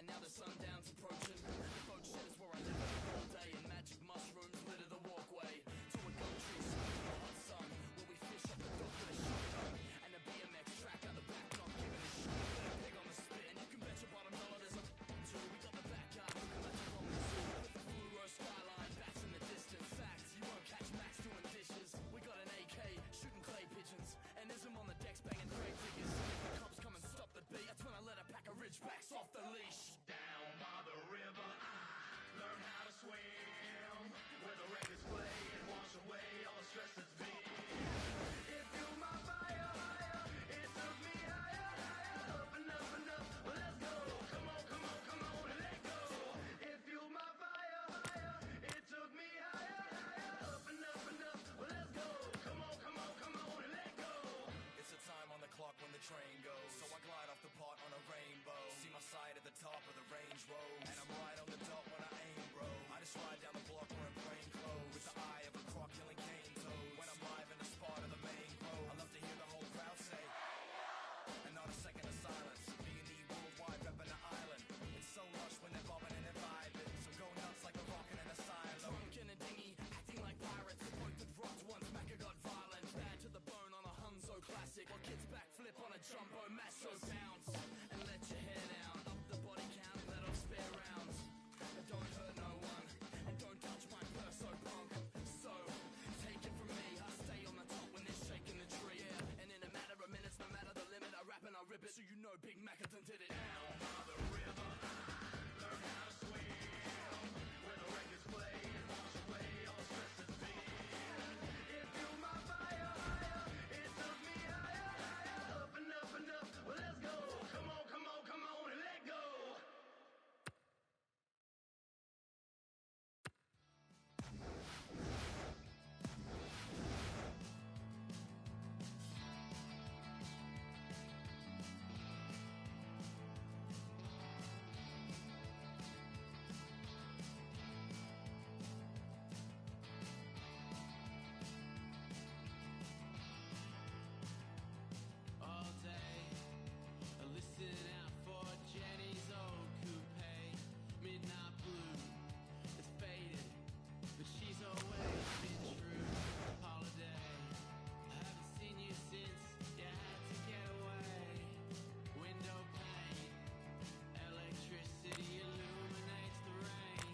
and now the sundown's approaching. The boat shed is where I live all day, and magic mushrooms litter the walkway. To a gum tree sweet in the hot sun, where we fish off the dock with a shotgun, and a BMX track out the back, not giving a shit. With a pig on the spit, and you can bet your bottom dollar there's a too. We got the backyard looking like a Roman zoo, with the fluoro skyline, bats in the distance. Facts, you won't catch Max doing dishes. We got an AK shooting clay pigeons, and there's him on the decks banging grave diggers. The cops come and stop the beat. That's when I let a pack of ridgebacks off the leash.
Down by the river, I learned how to swim. Where the records play and wash away all the stress that's been. It fueled my fire higher. It took me higher, higher, up and up and up. Well, let's go. Come on, come on, come on and let go. It fueled my fire higher. It took me higher, higher, up and up and up. Well, let's go. Come on, come on, come on and let go.
It's a time on the clock when the train goes, so I glide off the pot on a rainbow. See my sight at the top of the Range Road, and I'm right on the dot when I aim, bro. I just ride down the block wearing plain clothes, with the eye of a croc killing cane toads. When I'm live in the spot of the main road, I love to hear the whole crowd say, and not a second of silence. B&E worldwide repping the island. It's so lush when they're bobbing and they're vibing, so go nuts like a rockin' in a silo. Drunk in a dinghy, acting like pirates. The boat that rocked once, Macca got violent. Bad to the bone on a Hunzo classic, while kids backflip on a jumbo macho bounce. And let your hair down, up the body count, let off spare rounds. But don't hurt no one, and don't touch my purse, so punk. So, take it from me, I stay on the top when they're shaking the tree. Yeah, and in a matter of minutes, no matter the limit, I rap and I rip it, so you know Big Maccaton did it.
Down by the river, I learned how to swim. Where the records play and wash away all the stress that's been. It fueled my fire higher. It took me higher, higher, up and up and up. Well, let's go. Come on, come on, come on and let go.
All day, I listen out for Jenny's old coupe, midnight blue. It's faded, but she's always been true. Holiday, I haven't seen you since you had to get away. Window pane, electricity illuminates the rain.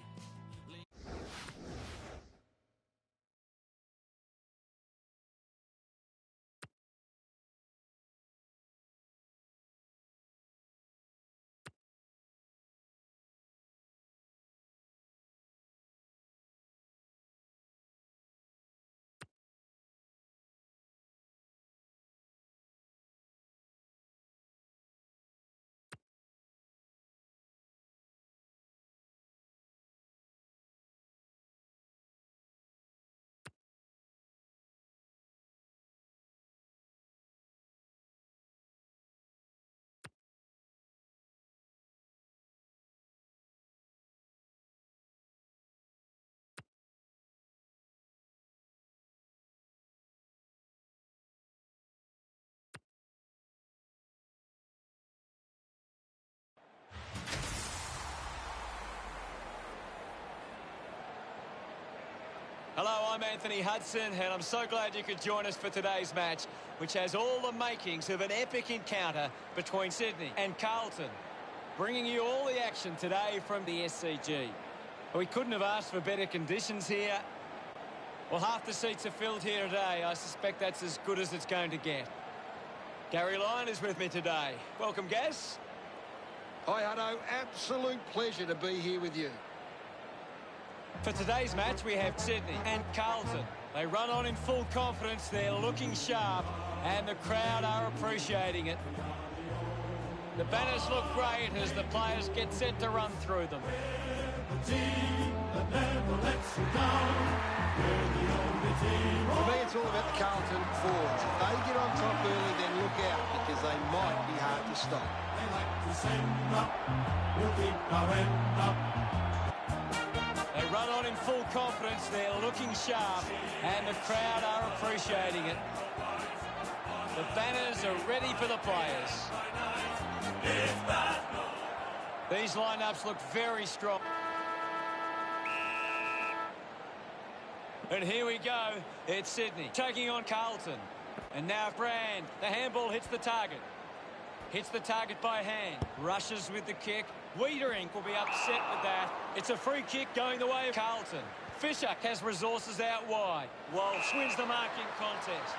Hello, I'm Anthony Hudson, and I'm so glad you could join us for today's match, which has all the makings of an epic encounter between Sydney and Carlton. Bringing you all the action today from the SCG. We couldn't have asked for better conditions here. Well, half the seats are filled here today. I suspect that's as good as it's going to get. Gary Lyon is with me today. Welcome, Gaz.
Hi, Hutto. Absolute pleasure to be here with you.
For today's match, we have Sydney and Carlton. They run on in full confidence. They're looking sharp, and the crowd are appreciating it. The banners look great as the players get set to run through them.
The team that never lets you down. We're the only team.
For me, it's all about the Carlton forwards. If they get on top early, then look out, because they might be hard to stop.
They like to send up, we'll keep our end up.
They run on in full confidence. They're looking sharp, and the crowd are appreciating it. The banners are ready for the players. These lineups look very strong. And here we go. It's Sydney taking on Carlton. And now Brand. The handball hits the target. Hits the target by hand. Rushes with the kick. Wiedering will be upset with that. It's a free kick going the way of Carlton. Fisher has resources out wide. Walsh wins the marking contest.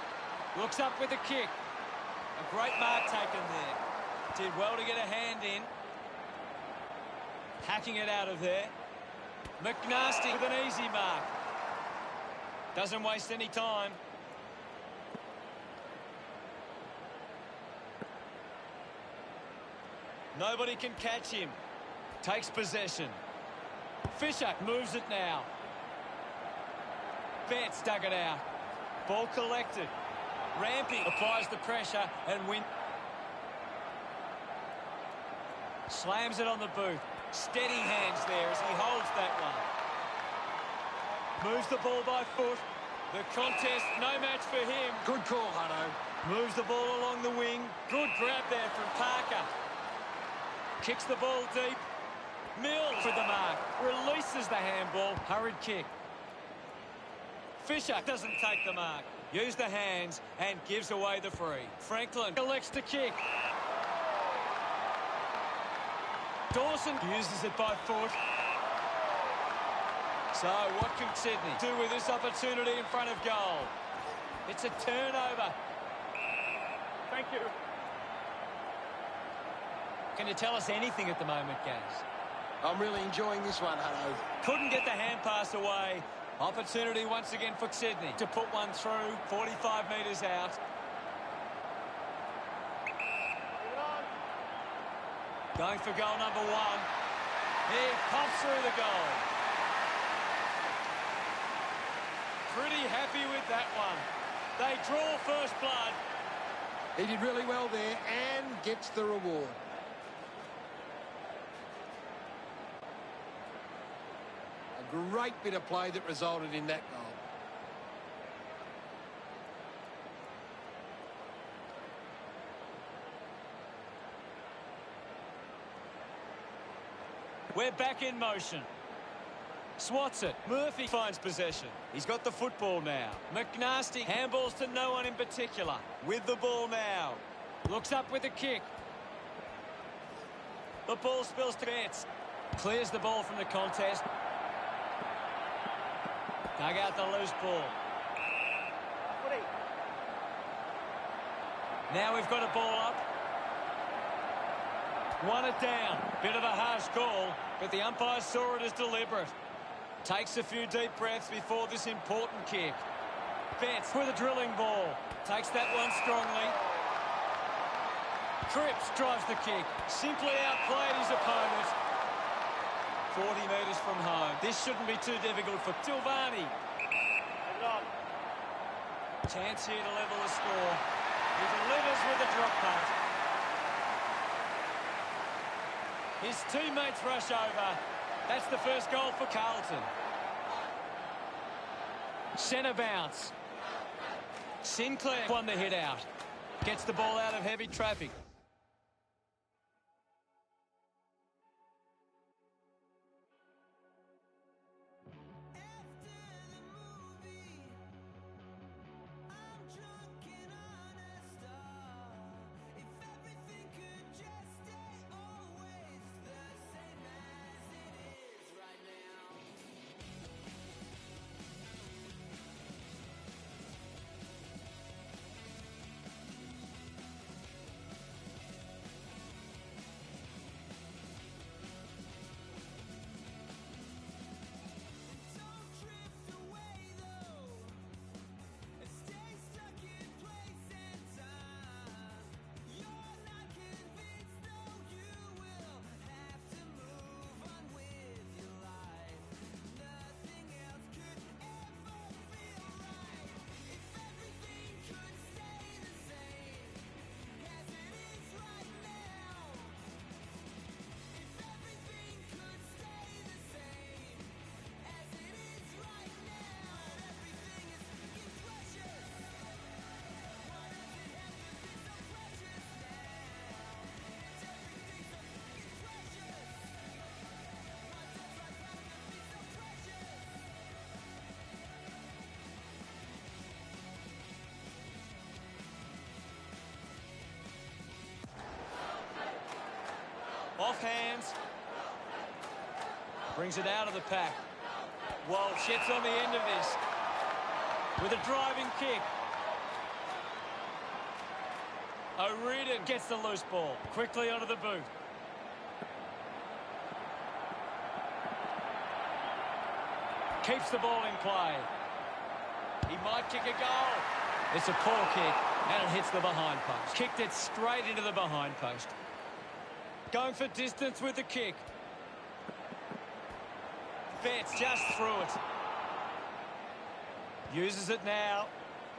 Looks up with the kick. A great mark taken there. Did well to get a hand in. Hacking it out of there. McNasty with an easy mark. Doesn't waste any time. Nobody can catch him. Takes possession. Fisher moves it now. Betts dug it out. Ball collected. Rampy applies the pressure and wins. Slams it on the boot. Steady hands there as he holds that one. Moves the ball by foot. The contest, no match for him.
Good call, Hutto.
Moves the ball along the wing. Good grab there from Parker. Kicks the ball deep. Mills with the mark. Releases the handball. Hurried kick. Fisher doesn't take the mark. Use the hands and gives away the free. Franklin elects to kick. Dawson uses it by foot. So what can Sydney do with this opportunity in front of goal? It's a turnover.
Thank you.
Can you tell us anything at the moment, Gaz?
I'm really enjoying this one, Hutto.
Couldn't get the hand pass away. Opportunity once again for Sydney to put one through, 45 metres out. Going for goal number one. He pops through the goal. Pretty happy with that one. They draw first blood.
He did really well there and gets the reward. A great bit of play that resulted in that goal.
We're back in motion. Swats it. Murphy finds possession. He's got the football now. McNasty handballs to no one in particular. With the ball now. Looks up with a kick. The ball spills to Betts. Clears the ball from the contest. Dug out the loose ball. Now we've got a ball up. Won it down. Bit of a harsh call, but the umpire saw it as deliberate. Takes a few deep breaths before this important kick. Betts with a drilling ball. Takes that one strongly. Cripps drives the kick. Simply outplayed his opponent. 40 metres from home. This shouldn't be too difficult for Silvani. Chance here to level the score. He delivers with a drop punt. His teammates rush over. That's the first goal for Carlton. Centre bounce. Sinclair won the hit out. Gets the ball out of heavy traffic. Off hands. Brings it out of the pack. Walsh gets on the end of this with a driving kick. O'Riordan gets the loose ball quickly onto the boot. Keeps the ball in play. He might kick a goal. It's a poor kick and it hits the behind post. Kicked it straight into the behind post. Going for distance with the kick. Betts just through it. Uses it now.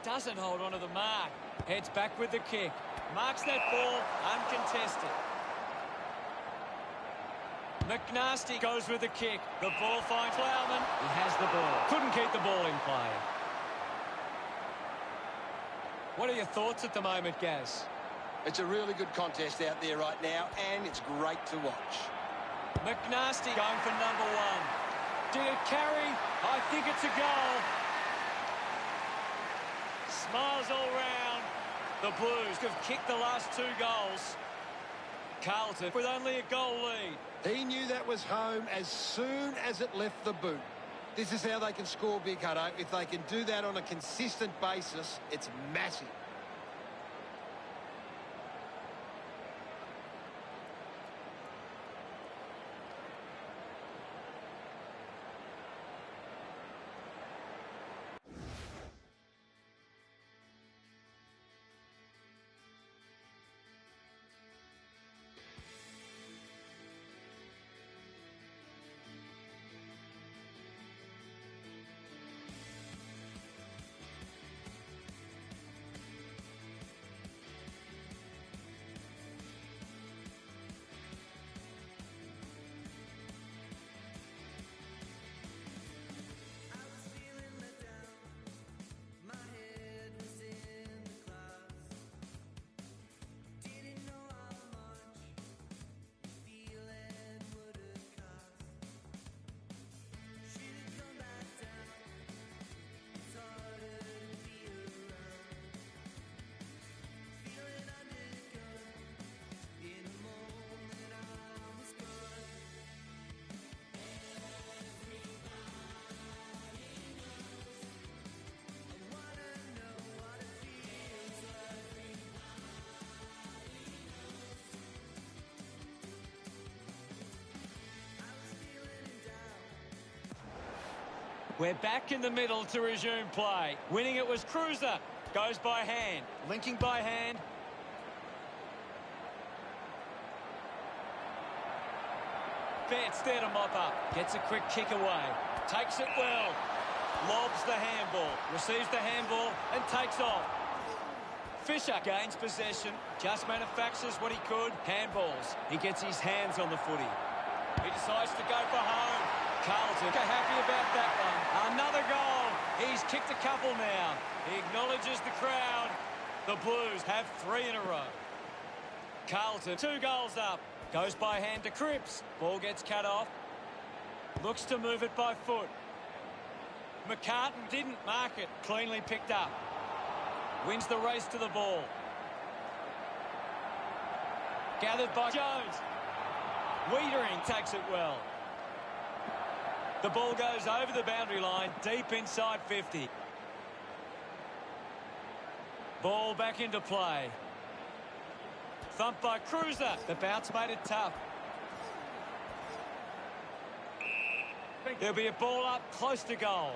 Doesn't hold on to the mark. Heads back with the kick. Marks that ball uncontested. McNasty goes with the kick. The ball finds Plowman. He has the ball. Couldn't keep the ball in play. What are your thoughts at the moment, Gaz?
It's a really good contest out there right now, and it's great to watch.
McNasty going for number one. Did it carry? I think it's a goal. Smiles all round. The Blues have kicked the last 2 goals. Carlton with only a goal lead.
He knew that was home as soon as it left the boot. This is how they can score big, Hutto. If they can do that on a consistent basis, it's massive.
We're back in the middle to resume play. Winning it was Cruiser. Goes by hand. Linking by hand. Betts there to mop up. Gets a quick kick away. Takes it well. Lobs the handball. Receives the handball and takes off. Fisher gains possession. Just manufactures what he could. Handballs. He gets his hands on the footy. He decides to go for home. Carlton are happy about that one. Another goal. He's kicked a couple now. He acknowledges the crowd. The Blues have 3 in a row. Carlton 2 goals up. Goes by hand to Cripps. Ball gets cut off. Looks to move it by foot. McCartan didn't mark it. Cleanly picked up. Wins the race to the ball. Gathered by Jones. Wiedering takes it well. The ball goes over the boundary line, deep inside 50. Ball back into play. Thumped by Cruiser. The bounce made it tough. There'll be a ball up close to goal.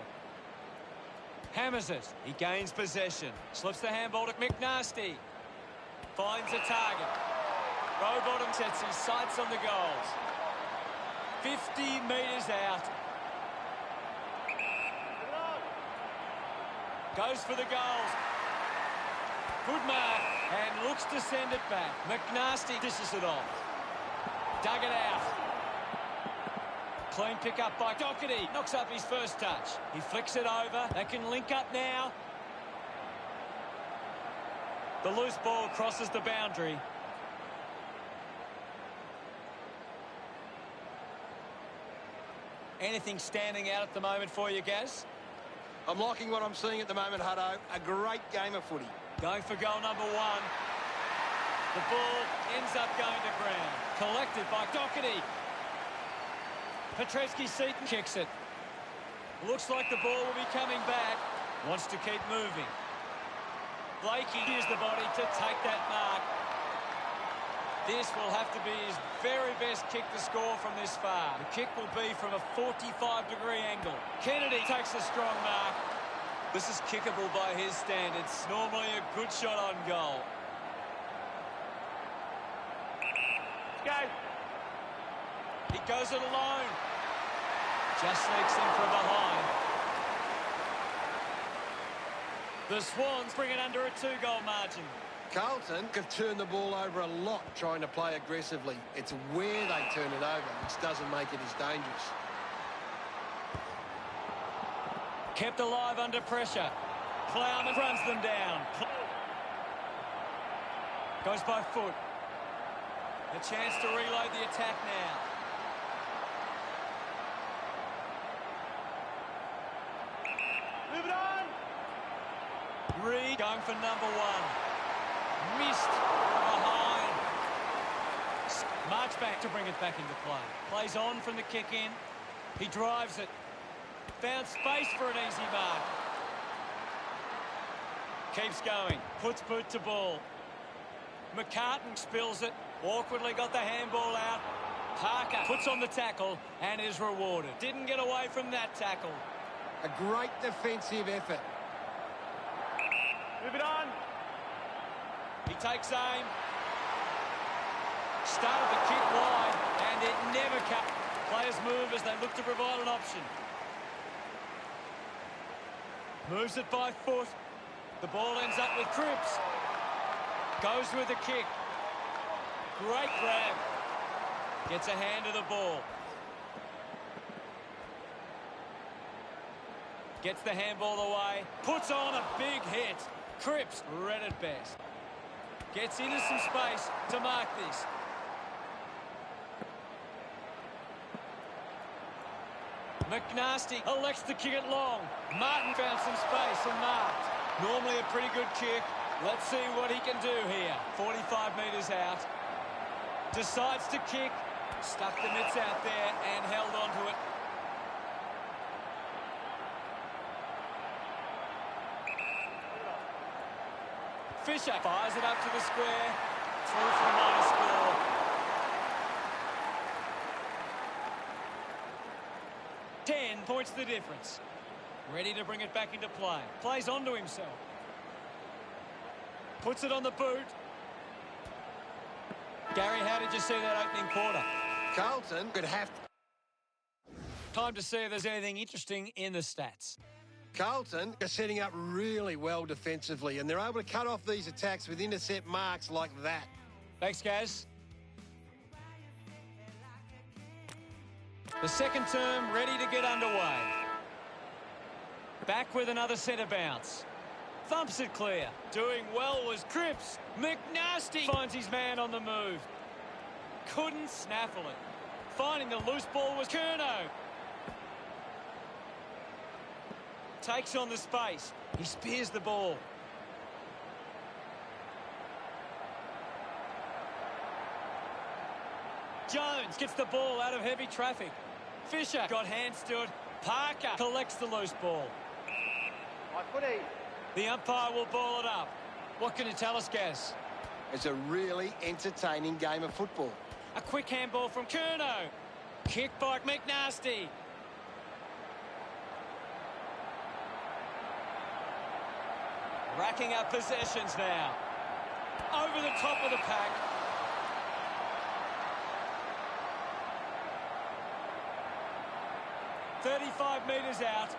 Hammers it. He gains possession. Slips the handball to McNasty. Finds a target. Rowbottom sets his sights on the goals. 50 metres out. Goes for the goals. Good mark and looks to send it back. McNasty dishes it off. Dug it out. Clean pick up by Doherty. Knocks up his first touch. He flicks it over. They can link up now. The loose ball crosses the boundary. Anything standing out at the moment for you, Gaz?
I'm liking what I'm seeing at the moment, Hutto. A great game of footy.
Going for goal number 1. The ball ends up going to ground. Collected by Doherty. Petreski-Seaton kicks it. Looks like the ball will be coming back. Wants to keep moving. Blakey used the body to take that mark. This will have to be his very best kick to score from this far. The kick will be from a 45-degree angle. Kennedy takes a strong mark. This is kickable by his standards. Normally a good shot on goal.
Go.
He goes it alone. Just sneaks in from behind. The Swans bring it under a 2-goal margin.
Carlton could turn the ball over a lot trying to play aggressively. It's where they turn it over which doesn't make it as dangerous.
Kept alive under pressure. Plowman runs them down. Goes by foot. A chance to reload the attack now.
Move it on.
Reed going for number 1. Missed behind. March back to bring it back into play. Plays on from the kick in. He drives it. Found space for an easy mark. Keeps going. Puts boot to ball. McCartan spills it. Awkwardly got the handball out. Parker puts on the tackle and is rewarded. Didn't get away from that tackle.
A great defensive effort.
Move it on.
He takes aim. Started the kick wide and it never cut. Players move as they look to provide an option. Moves it by foot. The ball ends up with Cripps. Goes with the kick. Great grab. Gets a hand to the ball. Gets the handball away. Puts on a big hit. Cripps read it best. Gets into some space to mark this. McNasty elects to kick it long. Martin found some space and marked. Normally a pretty good kick. Let's see what he can do here. 45 metres out. Decides to kick. Stuck the mitts out there and held onto it. Fisher fires it up to the square. Through for the minor score. Points the difference. Ready to bring it back into play. Plays onto himself. Puts it on the boot. Gary, how did you see that opening quarter?
Carlton could have to...
Time to see if there's anything interesting in the stats.
Carlton are setting up really well defensively and they're able to cut off these attacks with intercept marks like that.
Thanks, Gaz. The second term ready to get underway. Back with another centre bounce. Thumps it clear. Doing well was Cripps. McNasty finds his man on the move. Couldn't snaffle it. Finding the loose ball was Curnow. Takes on the space. He spears the ball. Jones gets the ball out of heavy traffic. Fisher got hands to it. Parker collects the loose ball.
My footy.
The umpire will ball it up. What can you tell us, Gaz?
It's a really entertaining game of football.
A quick handball from Curnow. Kick by McNasty. Racking up possessions now. Over the top of the pack. "35 metres out.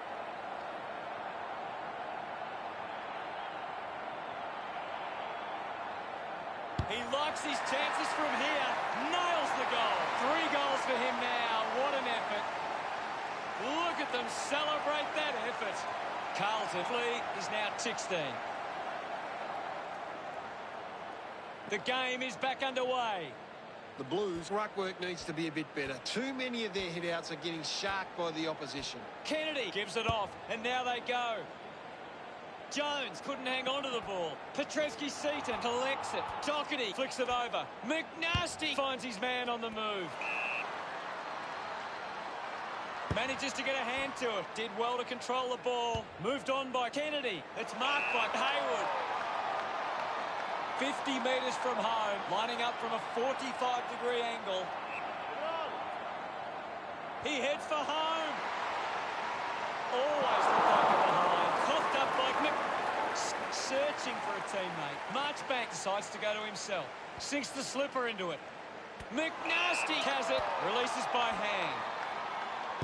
He likes his chances from here. Nails the goal. 3 goals for him now. What an effort. Look at them celebrate that effort. Carlton lead is now 16. The game is back underway.
The Blues' ruck work needs to be a bit better. Too many of their hit-outs are getting sharked by the opposition.
Kennedy gives it off, and now they go. Jones couldn't hang on to the ball. Petrevski-Seaton collects it. Doherty flicks it over. McNasty finds his man on the move. Manages to get a hand to it. Did well to control the ball. Moved on by Kennedy. It's marked by Hayward. 50 metres from home. Lining up from a 45-degree angle. He heads for home. Always look like a behind. Coughed up by searching for a teammate. Marchbank decides to go to himself. Sinks the slipper into it. McNasty has it. Releases by hand.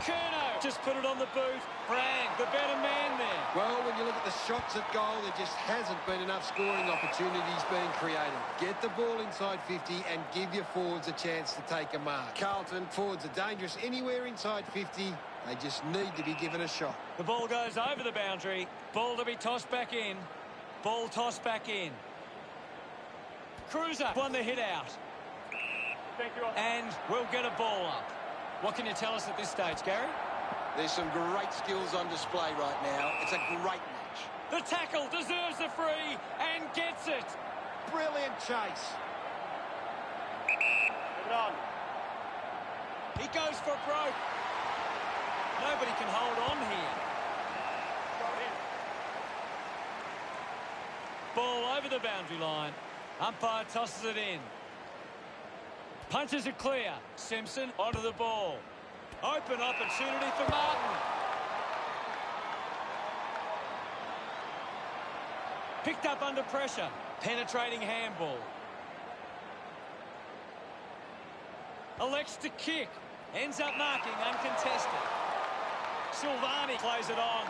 Curnow just put it on the boot. Brand, the better man there.
Well, when you look at the shots at goal, there just hasn't been enough scoring opportunities being created. Get the ball inside 50 and give your forwards a chance to take a mark. Carlton, forwards are dangerous anywhere inside 50. They just need to be given a shot.
The ball goes over the boundary. Ball to be tossed back in. Ball tossed back in. Cruiser won the hit out.
Thank you.
And we'll get a ball up. What can you tell us at this stage, Gary?
There's some great skills on display right now. It's a great match.
The tackle deserves the free and gets it.
Brilliant chase.
Move it on.
He goes for broke. Nobody can hold on here. Ball over the boundary line. Umpire tosses it in. Punches it clear. Simpson onto the ball. Open opportunity for Martin. Picked up under pressure. Penetrating handball. Elects to kick. Ends up marking uncontested. Silvani plays it on.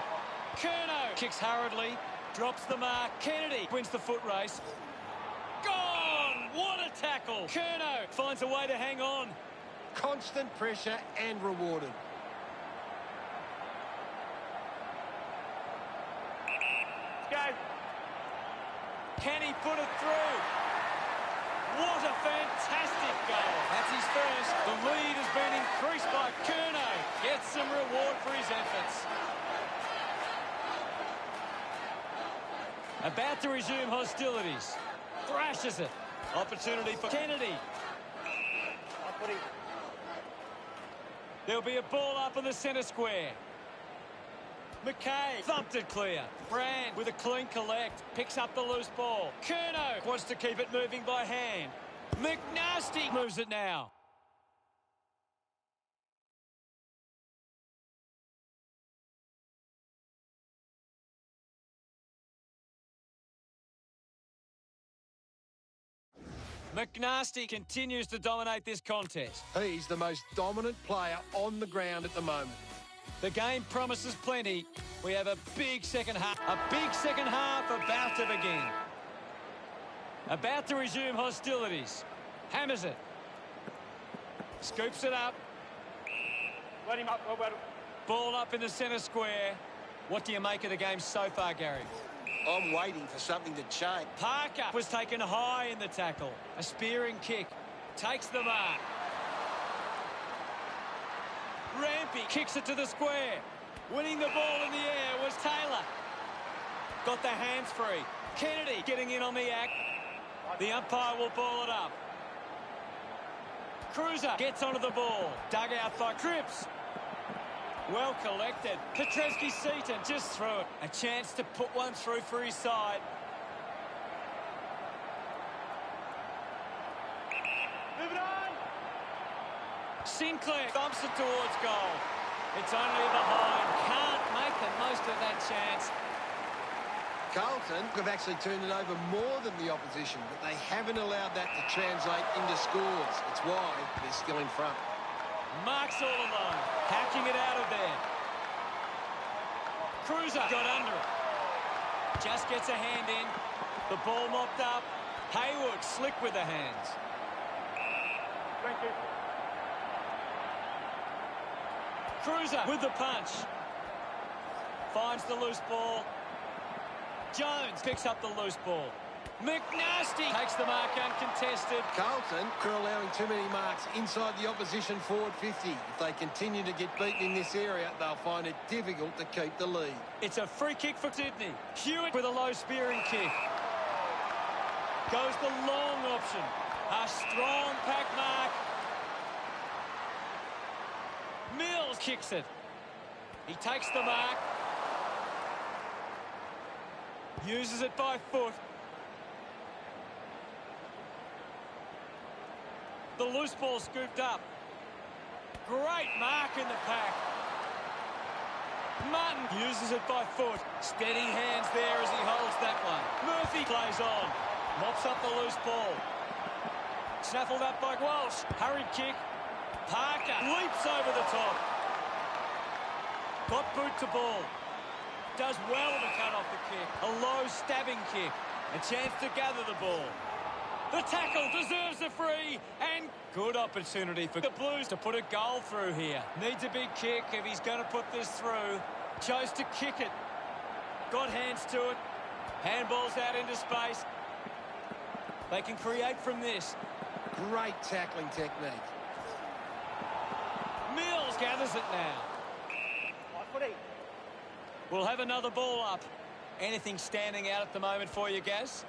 Curnow kicks hurriedly. Drops the mark. Kennedy wins the foot race. Gone! What a tackle! Curnow finds a way to hang on.
Constant pressure and rewarded.
Let's go.
Can he put it through? What a fantastic goal. That's his first. The lead has been increased by Curnow. Gets some reward for his efforts. About to resume hostilities. Thrashes it. Opportunity for Kennedy. There'll be a ball up in the centre square. McKay thumped it clear. Brand with a clean collect. Picks up the loose ball. Curnow wants to keep it moving by hand. McNasty moves it now. McNasty continues to dominate this contest.
He's the most dominant player on the ground at the moment.
The game promises plenty. We have a big second half. A big second half about to begin. About to resume hostilities. Hammers it. Scoops it up.
Let him up. Well.
Ball up in the centre square. What do you make of the game so far, Gary?
I'm waiting for something to change.
Parker was taken high in the tackle. A spearing kick. Takes the mark. Rampy kicks it to the square. Winning the ball in the air was Taylor. Got the hands free. Kennedy getting in on the act. The umpire will ball it up. Cruiser gets onto the ball. Dug out by Cripps. Well collected. Petrevski-Seaton just threw it. A chance to put one through for his side.
Move it on.
Sinclair thumps it towards goal. It's only behind. Can't make the most of that chance.
Carlton have actually turned it over more than the opposition, but they haven't allowed that to translate into scores. It's why they're still in front.
Marks all alone. Hacking it out of there. Cruiser got under it. Just gets a hand in. The ball mopped up. Hayward slick with the hands.
Thank you.
Cruiser with the punch. Finds the loose ball. Jones picks up the loose ball. McNasty takes the mark uncontested.
Carlton are allowing too many marks inside the opposition forward 50. If they continue to get beaten in this area, they'll find it difficult to keep the lead.
It's a free kick for Sydney. Hewitt with a low spearing kick. Goes the long option. A strong pack mark. Mills kicks it. He takes the mark. Uses it by foot. The loose ball scooped up. Great mark in the pack. Martin uses it by foot. Steady hands there as he holds that one. Murphy plays on. Mops up the loose ball. Snaffled up by Walsh. Hurried kick. Parker leaps over the top. Got boot to ball. Does well to cut off the kick. A low stabbing kick. A chance to gather the ball. The tackle deserves a free, and good opportunity for the Blues to put a goal through here. Needs a big kick if he's going to put this through. Chose to kick it. Got hands to it. Handballs out into space. They can create from this.
Great tackling technique.
Mills gathers it now. We'll have another ball up. Anything standing out at the moment for you, Gaz?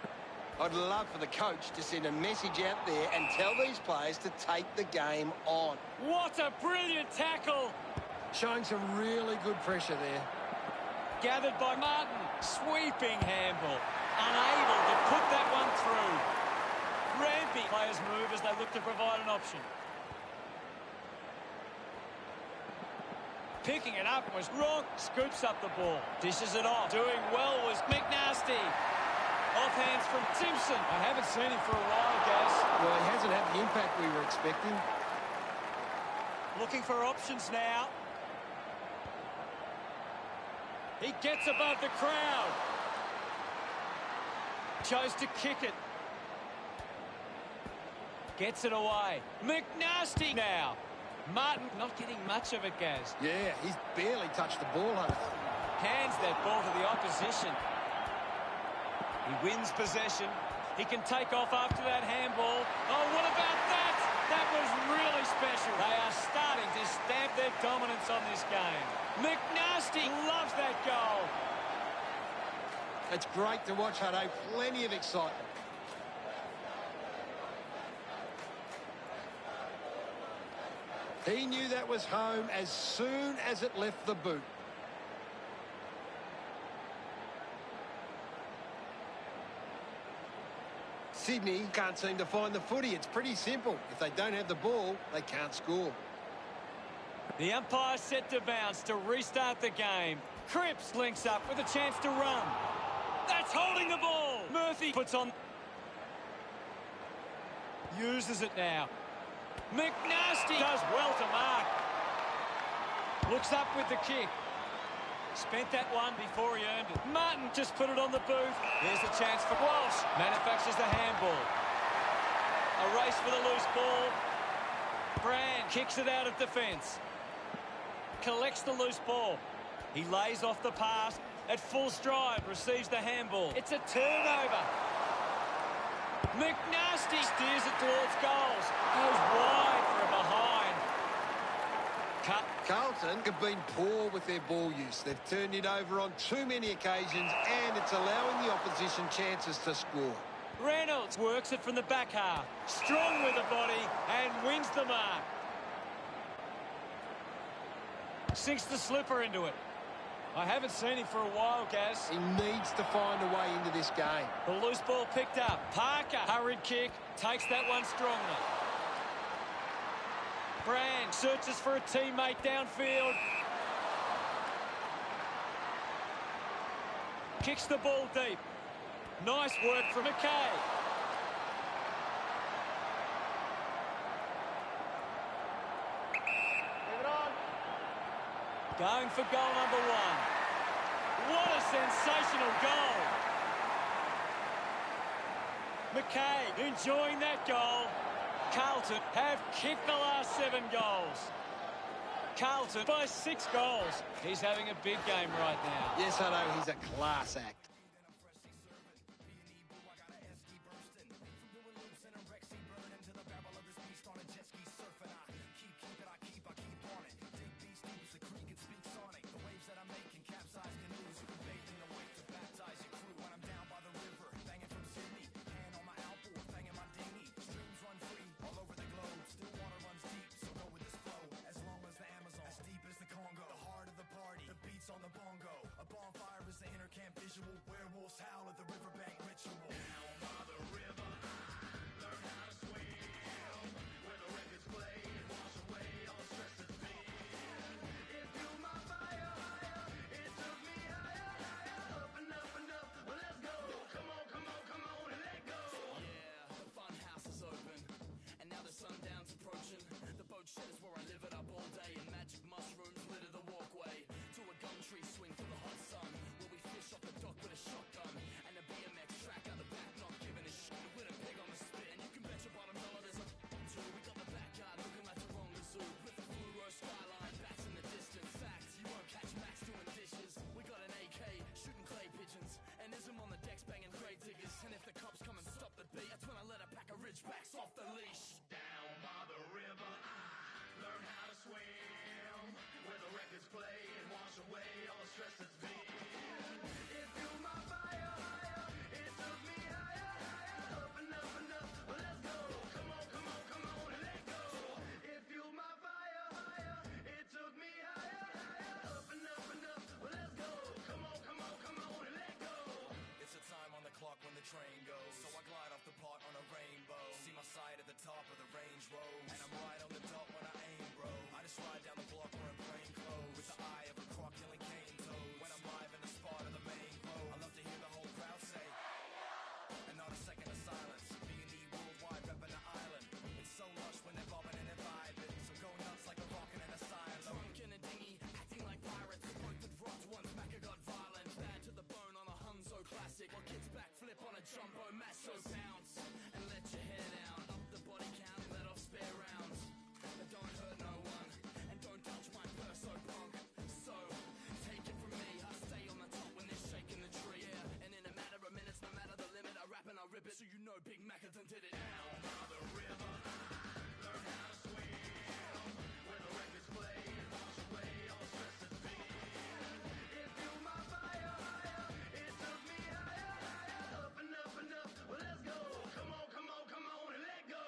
I'd love for the coach to send a message out there and tell these players to take the game on.
What a brilliant tackle!
Showing some really good pressure there.
Gathered by Martin. Sweeping handball. Unable to put that one through. Rampy players move as they look to provide an option. Picking it up was wrong. Scoops up the ball. Dishes it off. Doing well was McNasty. Off hands from Simpson. I haven't seen him for a while, Gaz.
Well, he hasn't had the impact we were expecting.
Looking for options now. He gets above the crowd. Chose to kick it. Gets it away. McNasty now. Martin not getting much of it, Gaz.
Yeah, he's barely touched the ball, Hunter.
Hands that ball to the opposition. He wins possession. He can take off after that handball. Oh, what about that? That was really special. They are starting to stamp their dominance on this game. McNasty loves that goal.
It's great to watch, Hutto. Plenty of excitement. He knew that was home as soon as it left the boot. Sydney can't seem to find the footy. It's pretty simple. If they don't have the ball, they can't score.
The umpire set to bounce to restart the game. Cripps links up with a chance to run. That's holding the ball. Murphy puts on. Uses it now. McNasty does well to mark. Looks up with the kick. Spent that one before he earned it. Martin just put it on the boot. Here's a chance for Walsh. Manufactures the handball. A race for the loose ball. Brand kicks it out of defence. Collects the loose ball. He lays off the pass. At full stride, receives the handball. It's a turnover. McNasty steers it towards goals. Goes wide for a behind. Cut.
Carlton have been poor with their ball use. They've turned it over on too many occasions, and it's allowing the opposition chances to score.
Reynolds works it from the back half. Strong with the body and wins the mark. Sinks the slipper into it. I haven't seen him for a while, Gaz.
He needs to find a way into this game.
The loose ball picked up. Parker, hurried kick, takes that one strongly. Brand searches for a teammate downfield. Kicks the ball deep. Nice work from McKay. Going for goal number one. What a sensational goal. McKay enjoying that goal. Carlton have kicked the last 7 goals. Carlton by 6 goals. He's having a big game right now.
Yes, I know. He's a class act.
animals howl at the riverbank ritual. Down by the river, I learned how to swim. Where the records play and wash away all the stress that's been. It fueled my fire, it took me higher, up and up and up. Well, let's go. Come on, come on, come on and let go. Yeah, the fun house is open, and now the sundown's approaching. The boat shed is where I live it up all day, and magic mushrooms litter the walkway to a gum tree swing for the hot sun, where we fish off the dock with a shotgun and a BMX track out the back, not giving a shit with a pig on the spit. And you can bet your bottom dollar there's a too. We got the backyard looking like Taronga Zoo with the fluoro skyline, bats in the distance. Facts, you won't catch Max doing dishes. We got an AK shooting clay pigeons, and Ism on the decks banging grave diggers. And if the cops come and stop the beat, that's when I let a pack of ridgebacks off the leash. Down by the river, I learned how to swim, where the records play and wash away all the stress that's been. It fueled my fire, it took me higher, up and up and up. Well, let's go. Come on, come on, come on and let go. It fueled my fire, it took me higher, up and up and up. Well, let's go. Come on, come on, come on and let go. It's a time on the clock when the train goes, so I glide off the pot on a rainbow. See my sight at the top of the Range Road, and I'm right on the dot when I aim, bro. I just ride down the block wearing plain clothes, with the eye of a croc killing cane toads. When I'm live in the spot of the main road, I love to hear the whole crowd say, and not a second of silence. B&E worldwide repping the island. It's so lush when they're bobbing and they're vibing, so go nuts like a rockin' in a silo. Drunk in a dinghy, acting like pirates. Both had rocked once, Macca got violent. Bad to the bone on a Hunzo classic, while kids backflip on a jumbo macho. Bounce and let your hair down, up the body count, let off spare rounds. But don't hurt no one, and don't touch my purse, so punk. So, take it from me, I stay on the top when they're shaking the tree. Yeah, and in a matter of minutes, no matter the limit, I rap and I rip it, so you know Big Macca done did it. Down by the river, I learned how to swim, where the records play and wash away all the stress that's been. It fueled my fire, it took me higher, up and up and up. Well, let's go. Come on, come on, come on and let go.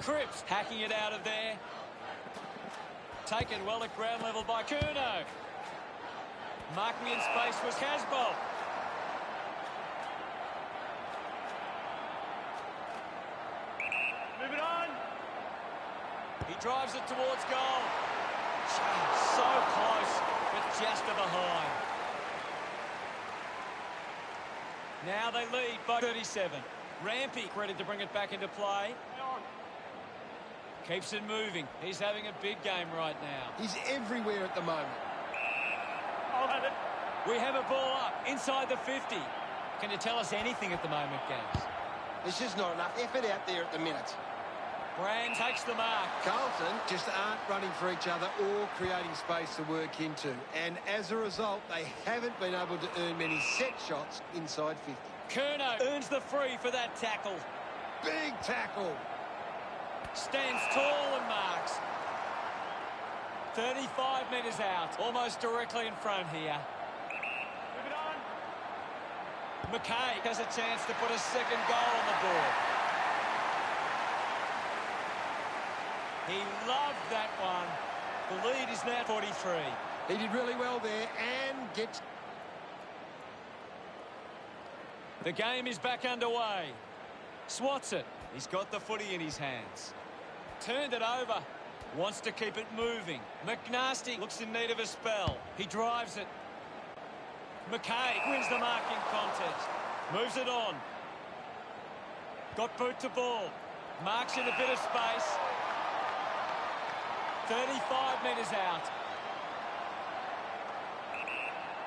Cripps hacking it out of there. Taken well at ground level by Curnow. Marking in space was Casbolt.
Move it on.
He drives it towards goal. So close, but just to behind. Now they lead by 37. Rampy ready to bring it back into play. Keeps it moving. He's having a big game right now.
He's everywhere at the moment.
I'll have it.
We have a ball up inside the 50. Can you tell us anything at the moment, Gaz?
There's just not enough effort out there at the minute.
Brand takes the mark.
Carlton just aren't running for each other or creating space to work into. And as a result, they haven't been able to earn many set shots inside 50.
Curnow earns the free for that tackle.
Big tackle.
Stands tall and marks. 35 metres out, almost directly in front here.
Move it on.
McKay has a chance to put a second goal on the board. He loved that one. The lead is now 43.
He did really well there and gets...
The game is back underway. Swats it. He's got the footy in his hands. Turned it over. Wants to keep it moving. McNasty looks in need of a spell. He drives it. McKay wins the marking contest. Moves it on. Got boot to ball. Marks in a bit of space. 35 metres out.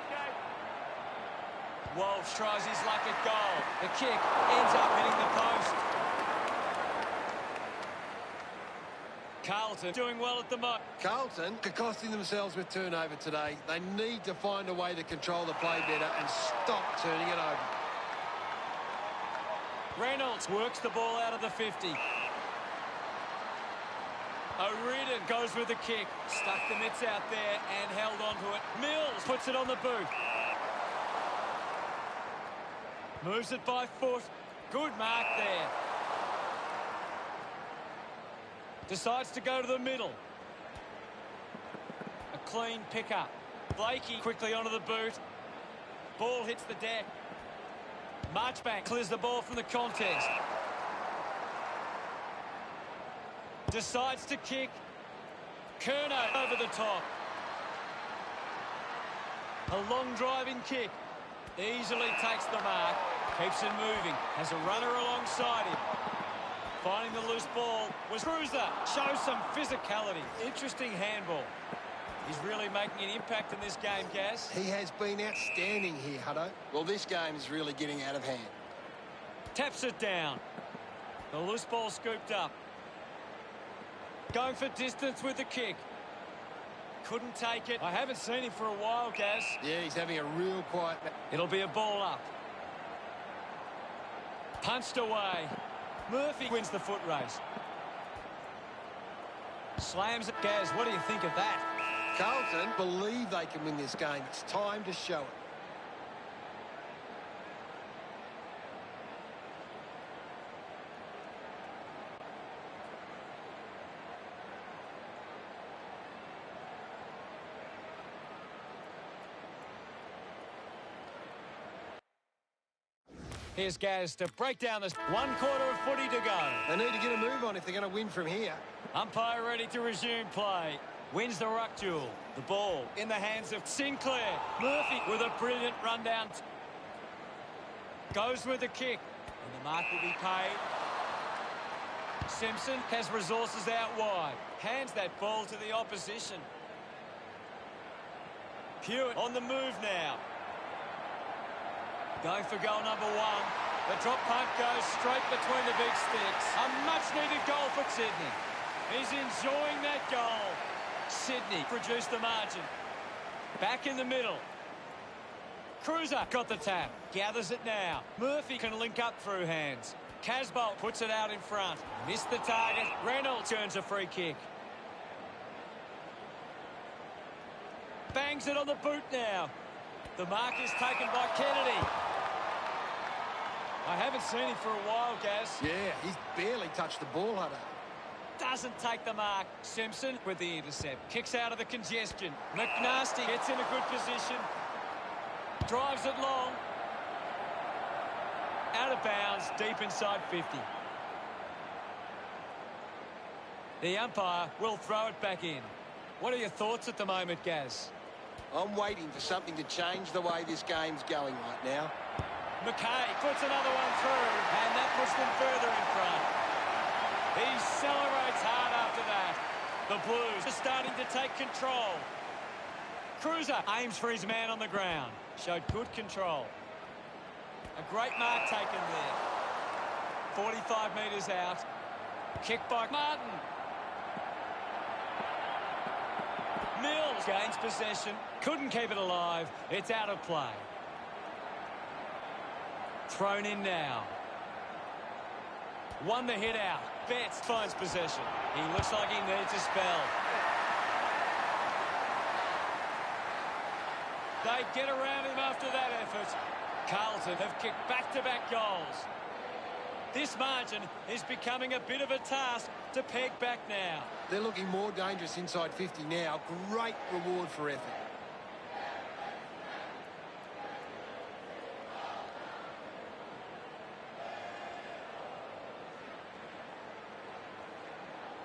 Okay.
Walsh tries his luck at goal. The kick ends up hitting the post. Carlton doing well at the moment.
Carlton are costing themselves with turnover today. They need to find a way to control the play better and stop turning it over.
Reynolds works the ball out of the 50. O'Riordan goes with the kick. Stuck the mitts out there and held on to it. Mills puts it on the boot. Moves it by foot. Good mark there. Decides to go to the middle. A clean pickup. Blakey quickly onto the boot. Ball hits the deck. Marchbank clears the ball from the contest. Decides to kick. Curnow over the top. A long driving kick. Easily takes the mark. Keeps it moving. Has a runner alongside him. Finding the loose ball was Cruiser. Shows some physicality. Interesting handball. He's really making an impact in this game, Gaz.
He has been outstanding here, Hutto.
Well, this game is really getting out of hand.
Taps it down. The loose ball scooped up. Going for distance with the kick. Couldn't take it. I haven't seen him for a while, Gaz.
Yeah, he's having a real quiet...
It'll be a ball up. Punched away. Murphy wins the foot race. Slams it. Gaz, what do you think of that?
Carlton believe they can win this game. It's time to show it.
Here's Gaz to break down this 1 quarter of footy to go.
They need to get a move on if they're going to win from here.
Umpire ready to resume play. Wins the ruck duel. The ball in the hands of Sinclair. Murphy with a brilliant rundown. Goes with the kick. And the mark will be paid. Simpson has resources out wide. Hands that ball to the opposition. Hewitt on the move now. Going for goal number 1. The drop punt goes straight between the big sticks. A much-needed goal for Sydney. He's enjoying that goal. Sydney produced the margin. Back in the middle. Cruiser got the tap. Gathers it now. Murphy can link up through hands. Casbolt puts it out in front. Missed the target. Reynolds turns a free kick. Bangs it on the boot now. The mark is taken by Kennedy. I haven't seen him for a while, Gaz.
Yeah, he's barely touched the ball, Hutto.
doesn't take the mark. Simpson with the intercept. Kicks out of the congestion. McNasty gets in a good position. Drives it long. Out of bounds, deep inside 50. The umpire will throw it back in. What are your thoughts at the moment, Gaz?
I'm waiting for something to change the way this game's going right now.
McKay puts another one through, and that puts them further in front. He celebrates hard after that. The Blues are starting to take control. Cruiser aims for his man on the ground. Showed good control. A great mark taken there. 45 metres out. Kick by Martin. Mills gains possession. Couldn't keep it alive. It's out of play. Thrown in now. Won the hit out. Betts finds possession. He looks like he needs a spell. They get around him after that effort. Carlton have kicked back-to-back goals. This margin is becoming a bit of a task to peg back now.
They're looking more dangerous inside 50 now. Great reward for effort.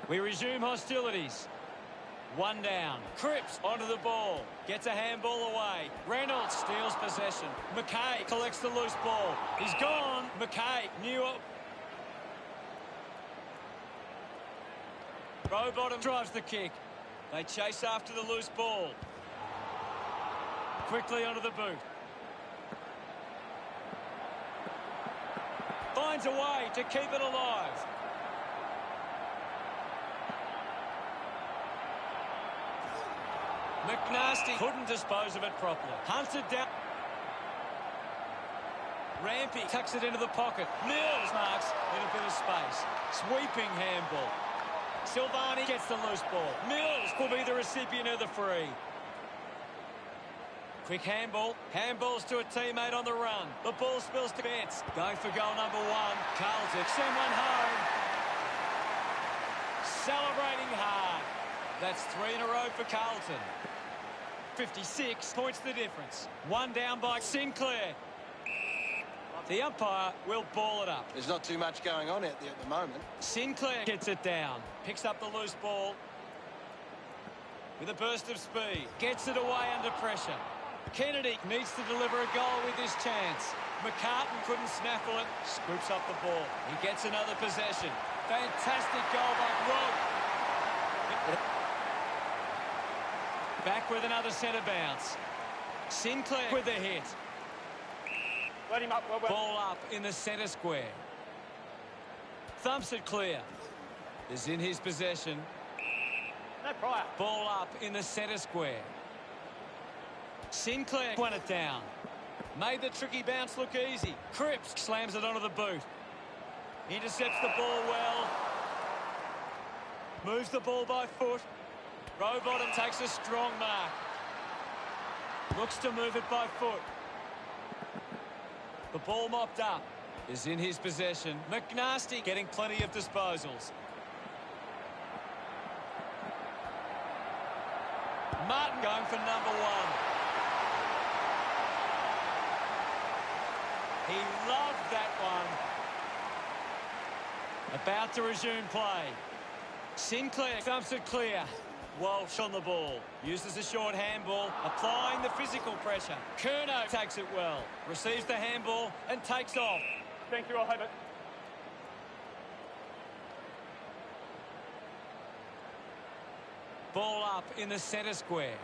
We resume hostilities. One down. Cripps onto the ball. Gets a handball away. Reynolds steals possession. McKay collects the loose ball. He's gone. McKay knew it. Rowbottom drives the kick. They chase after the loose ball. Quickly onto the boot. Finds a way to keep it alive. McNasty couldn't dispose of it properly. Hunted down. Rampy tucks it into the pocket. Mills marks in a bit of space. Sweeping handball. Silvani gets the loose ball. Mills will be the recipient of the free. Quick handball. Handballs to a teammate on the run. The ball spills to Betts. Going for goal number one. Carlton send one home. Celebrating hard. That's 3 in a row for Carlton. 56 points the difference. One down by Sinclair. The umpire will ball it up.
There's not too much going on out there at the moment.
Sinclair gets it down. Picks up the loose ball. With a burst of speed. Gets it away under pressure. Kennedy needs to deliver a goal with this chance. McCartan couldn't snaffle it. Scoops up the ball. He gets another possession. Fantastic goal by Rowe. Back with another centre bounce. Sinclair with the hit.
Let him up. Well.
Ball up in the centre square. Thumps it clear. Is in his possession.
No prior.
Ball up in the centre square. Sinclair won it down. Made the tricky bounce look easy. Cripps slams it onto the boot. Intercepts the ball well. Moves the ball by foot. Rowbottom takes a strong mark. Looks to move it by foot. The ball mopped up. Is in his possession. McNasty getting plenty of disposals. Martin going for number one. He loved that one. About to resume play. Sinclair thumps it clear. Walsh on the ball. Uses a short handball, applying the physical pressure. Curnow takes it well. Receives the handball and takes off.
Thank you, I'll have it.
Ball up in the centre square.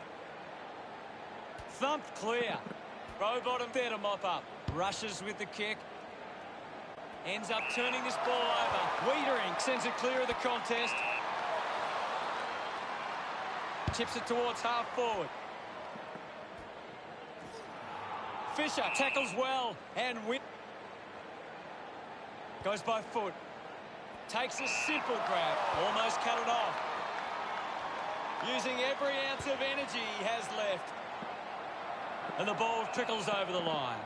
Thumped clear. Rowbottom there to mop up. Rushes with the kick. Ends up turning this ball over. Wiedering sends it clear of the contest. Tips it towards half forward. Fisher tackles well and goes by foot. Takes a simple grab. Almost cut it off. Using every ounce of energy he has left. And the ball trickles over the line.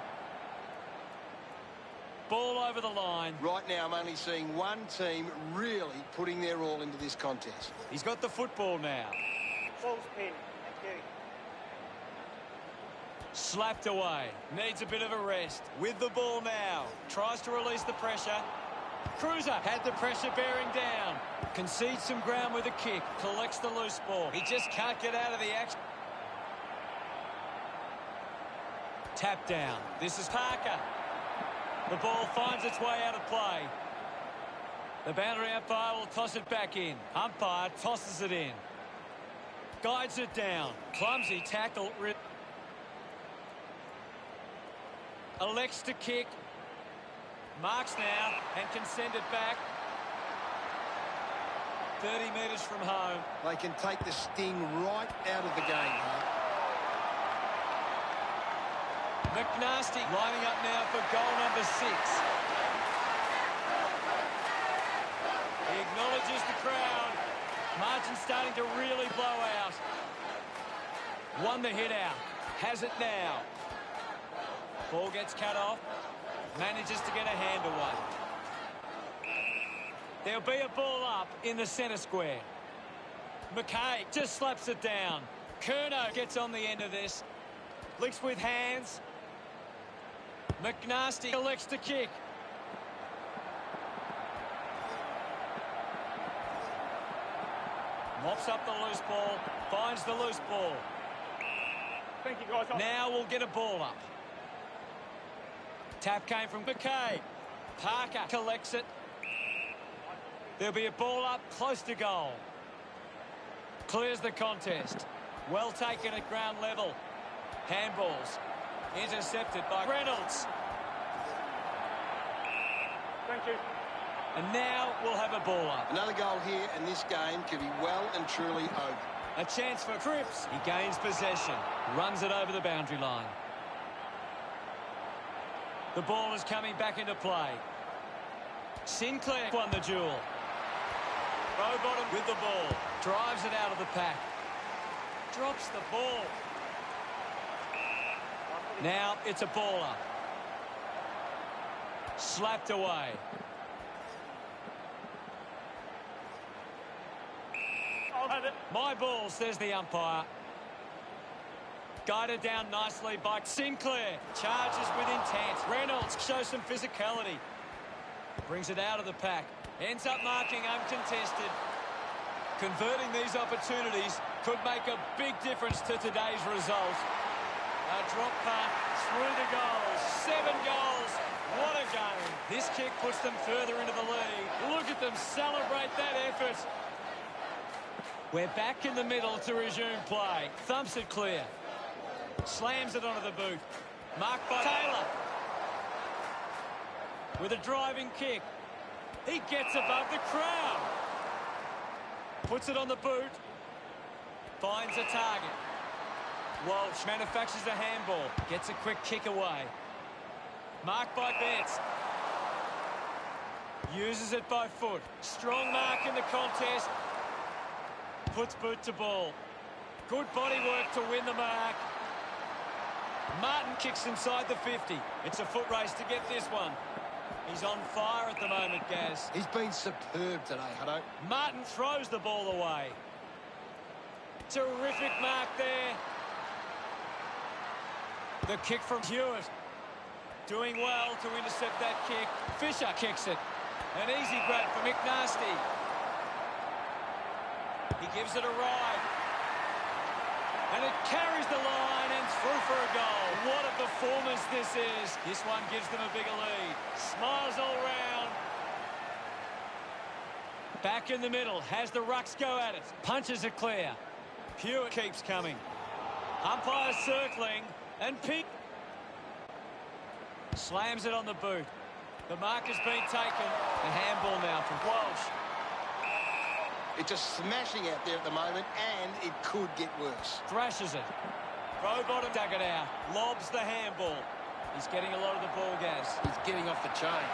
Ball over the line.
Right now, I'm only seeing one team really putting their all into this contest.
He's got the football now.
Ball's pinned. Thank you.
Slapped away. Needs a bit of a rest. With the ball now. Tries to release the pressure. Cruiser had the pressure bearing down. Concedes some ground with a kick. Collects the loose ball. He just can't get out of the action. Tap down. This is Parker. The ball finds its way out of play. The boundary umpire will toss it back in. Umpire tosses it in. Guides it down. Clumsy tackle. Elects to kick. Marks now and can send it back. 30 metres from home.
They can take the sting right out of the game, huh?
McNasty lining up now for goal number 6. He acknowledges the crowd. Margin starting to really blow out. Won the hit out. Has it now. Ball gets cut off. Manages to get a hand away. There'll be a ball up in the centre square. McKay just slaps it down. Curnow gets on the end of this. Licks with hands. McNasty elects to kick. Mops up the loose ball. Finds the loose ball.
Thank you, guys.
Now we'll get a ball up. Tap came from McKay. Parker collects it. There'll be a ball up close to goal. Clears the contest. Well taken at ground level. Handballs. Intercepted by Reynolds.
Thank you.
And now we'll have a ball up.
Another goal here, and this game could be well and truly over.
A chance for Cripps. He gains possession. Runs it over the boundary line. The ball is coming back into play. Sinclair won the duel. Rowbottom with the ball. Drives it out of the pack. Drops the ball. Now it's a ball up. Slapped away.
I'll have it.
My ball, says the umpire. Guided down nicely by Sinclair. Charges with intent. Reynolds shows some physicality. Brings it out of the pack. Ends up marking uncontested. Converting these opportunities could make a big difference to today's result. A drop punt through the goals. 7 goals. What a game. This kick puts them further into the lead. Look at them celebrate that effort. We're back in the middle to resume play. Thumps it clear. Slams it onto the boot. Marked by Taylor. With a driving kick. He gets above the crowd. Puts it on the boot. Finds a target. Walsh manufactures a handball. Gets a quick kick away. Marked by Betts. Uses it by foot. Strong mark in the contest. Puts boot to ball. Good body work to win the mark. Martin kicks inside the 50. It's a foot race to get this one. He's on fire at the moment, Gaz.
He's been superb today, Hutto.
Martin throws the ball away. Terrific mark there. The kick from Hewitt. Doing well to intercept that kick. Fisher kicks it. An easy grab for McNasty. He gives it a ride. And it carries the line and through for a goal. What a performance this is. This one gives them a bigger lead. Smiles all round. Back in the middle. Has the rucks go at it. Punches it clear. Hewitt keeps coming. Umpire circling. And Pete slams it on the boot. The mark has been taken. The handball now from Walsh.
It's just smashing out there at the moment, and it could get worse.
Thrashes it. Rowbottom dug it out. Lobs the handball. He's getting a lot of the ball, Gaz.
He's getting off the chain.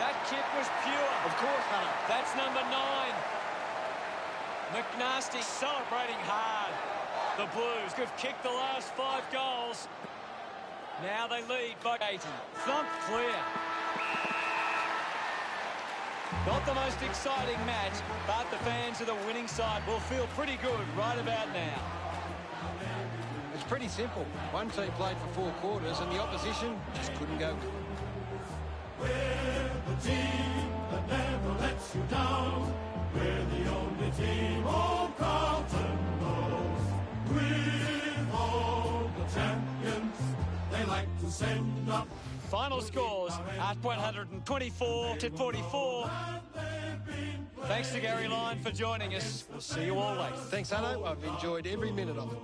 That kick was pure.
Of course, Hutto.
That's number 9. McNasty celebrating hard. The Blues have kicked the last 5 goals. Now they lead by 80. Thump clear. Not the most exciting match, but the fans of the winning side will feel pretty good right about now.
It's pretty simple. One team played for 4 quarters and the opposition just couldn't go with it.
We're the team that never lets you down. We're the only team old Carlton knows. With all the champions, they like to send up.
Final scores at 124 to 44. Thanks to Gary Lyon for joining us. We'll see you all later.
Thanks, Arno. I've enjoyed every minute of it.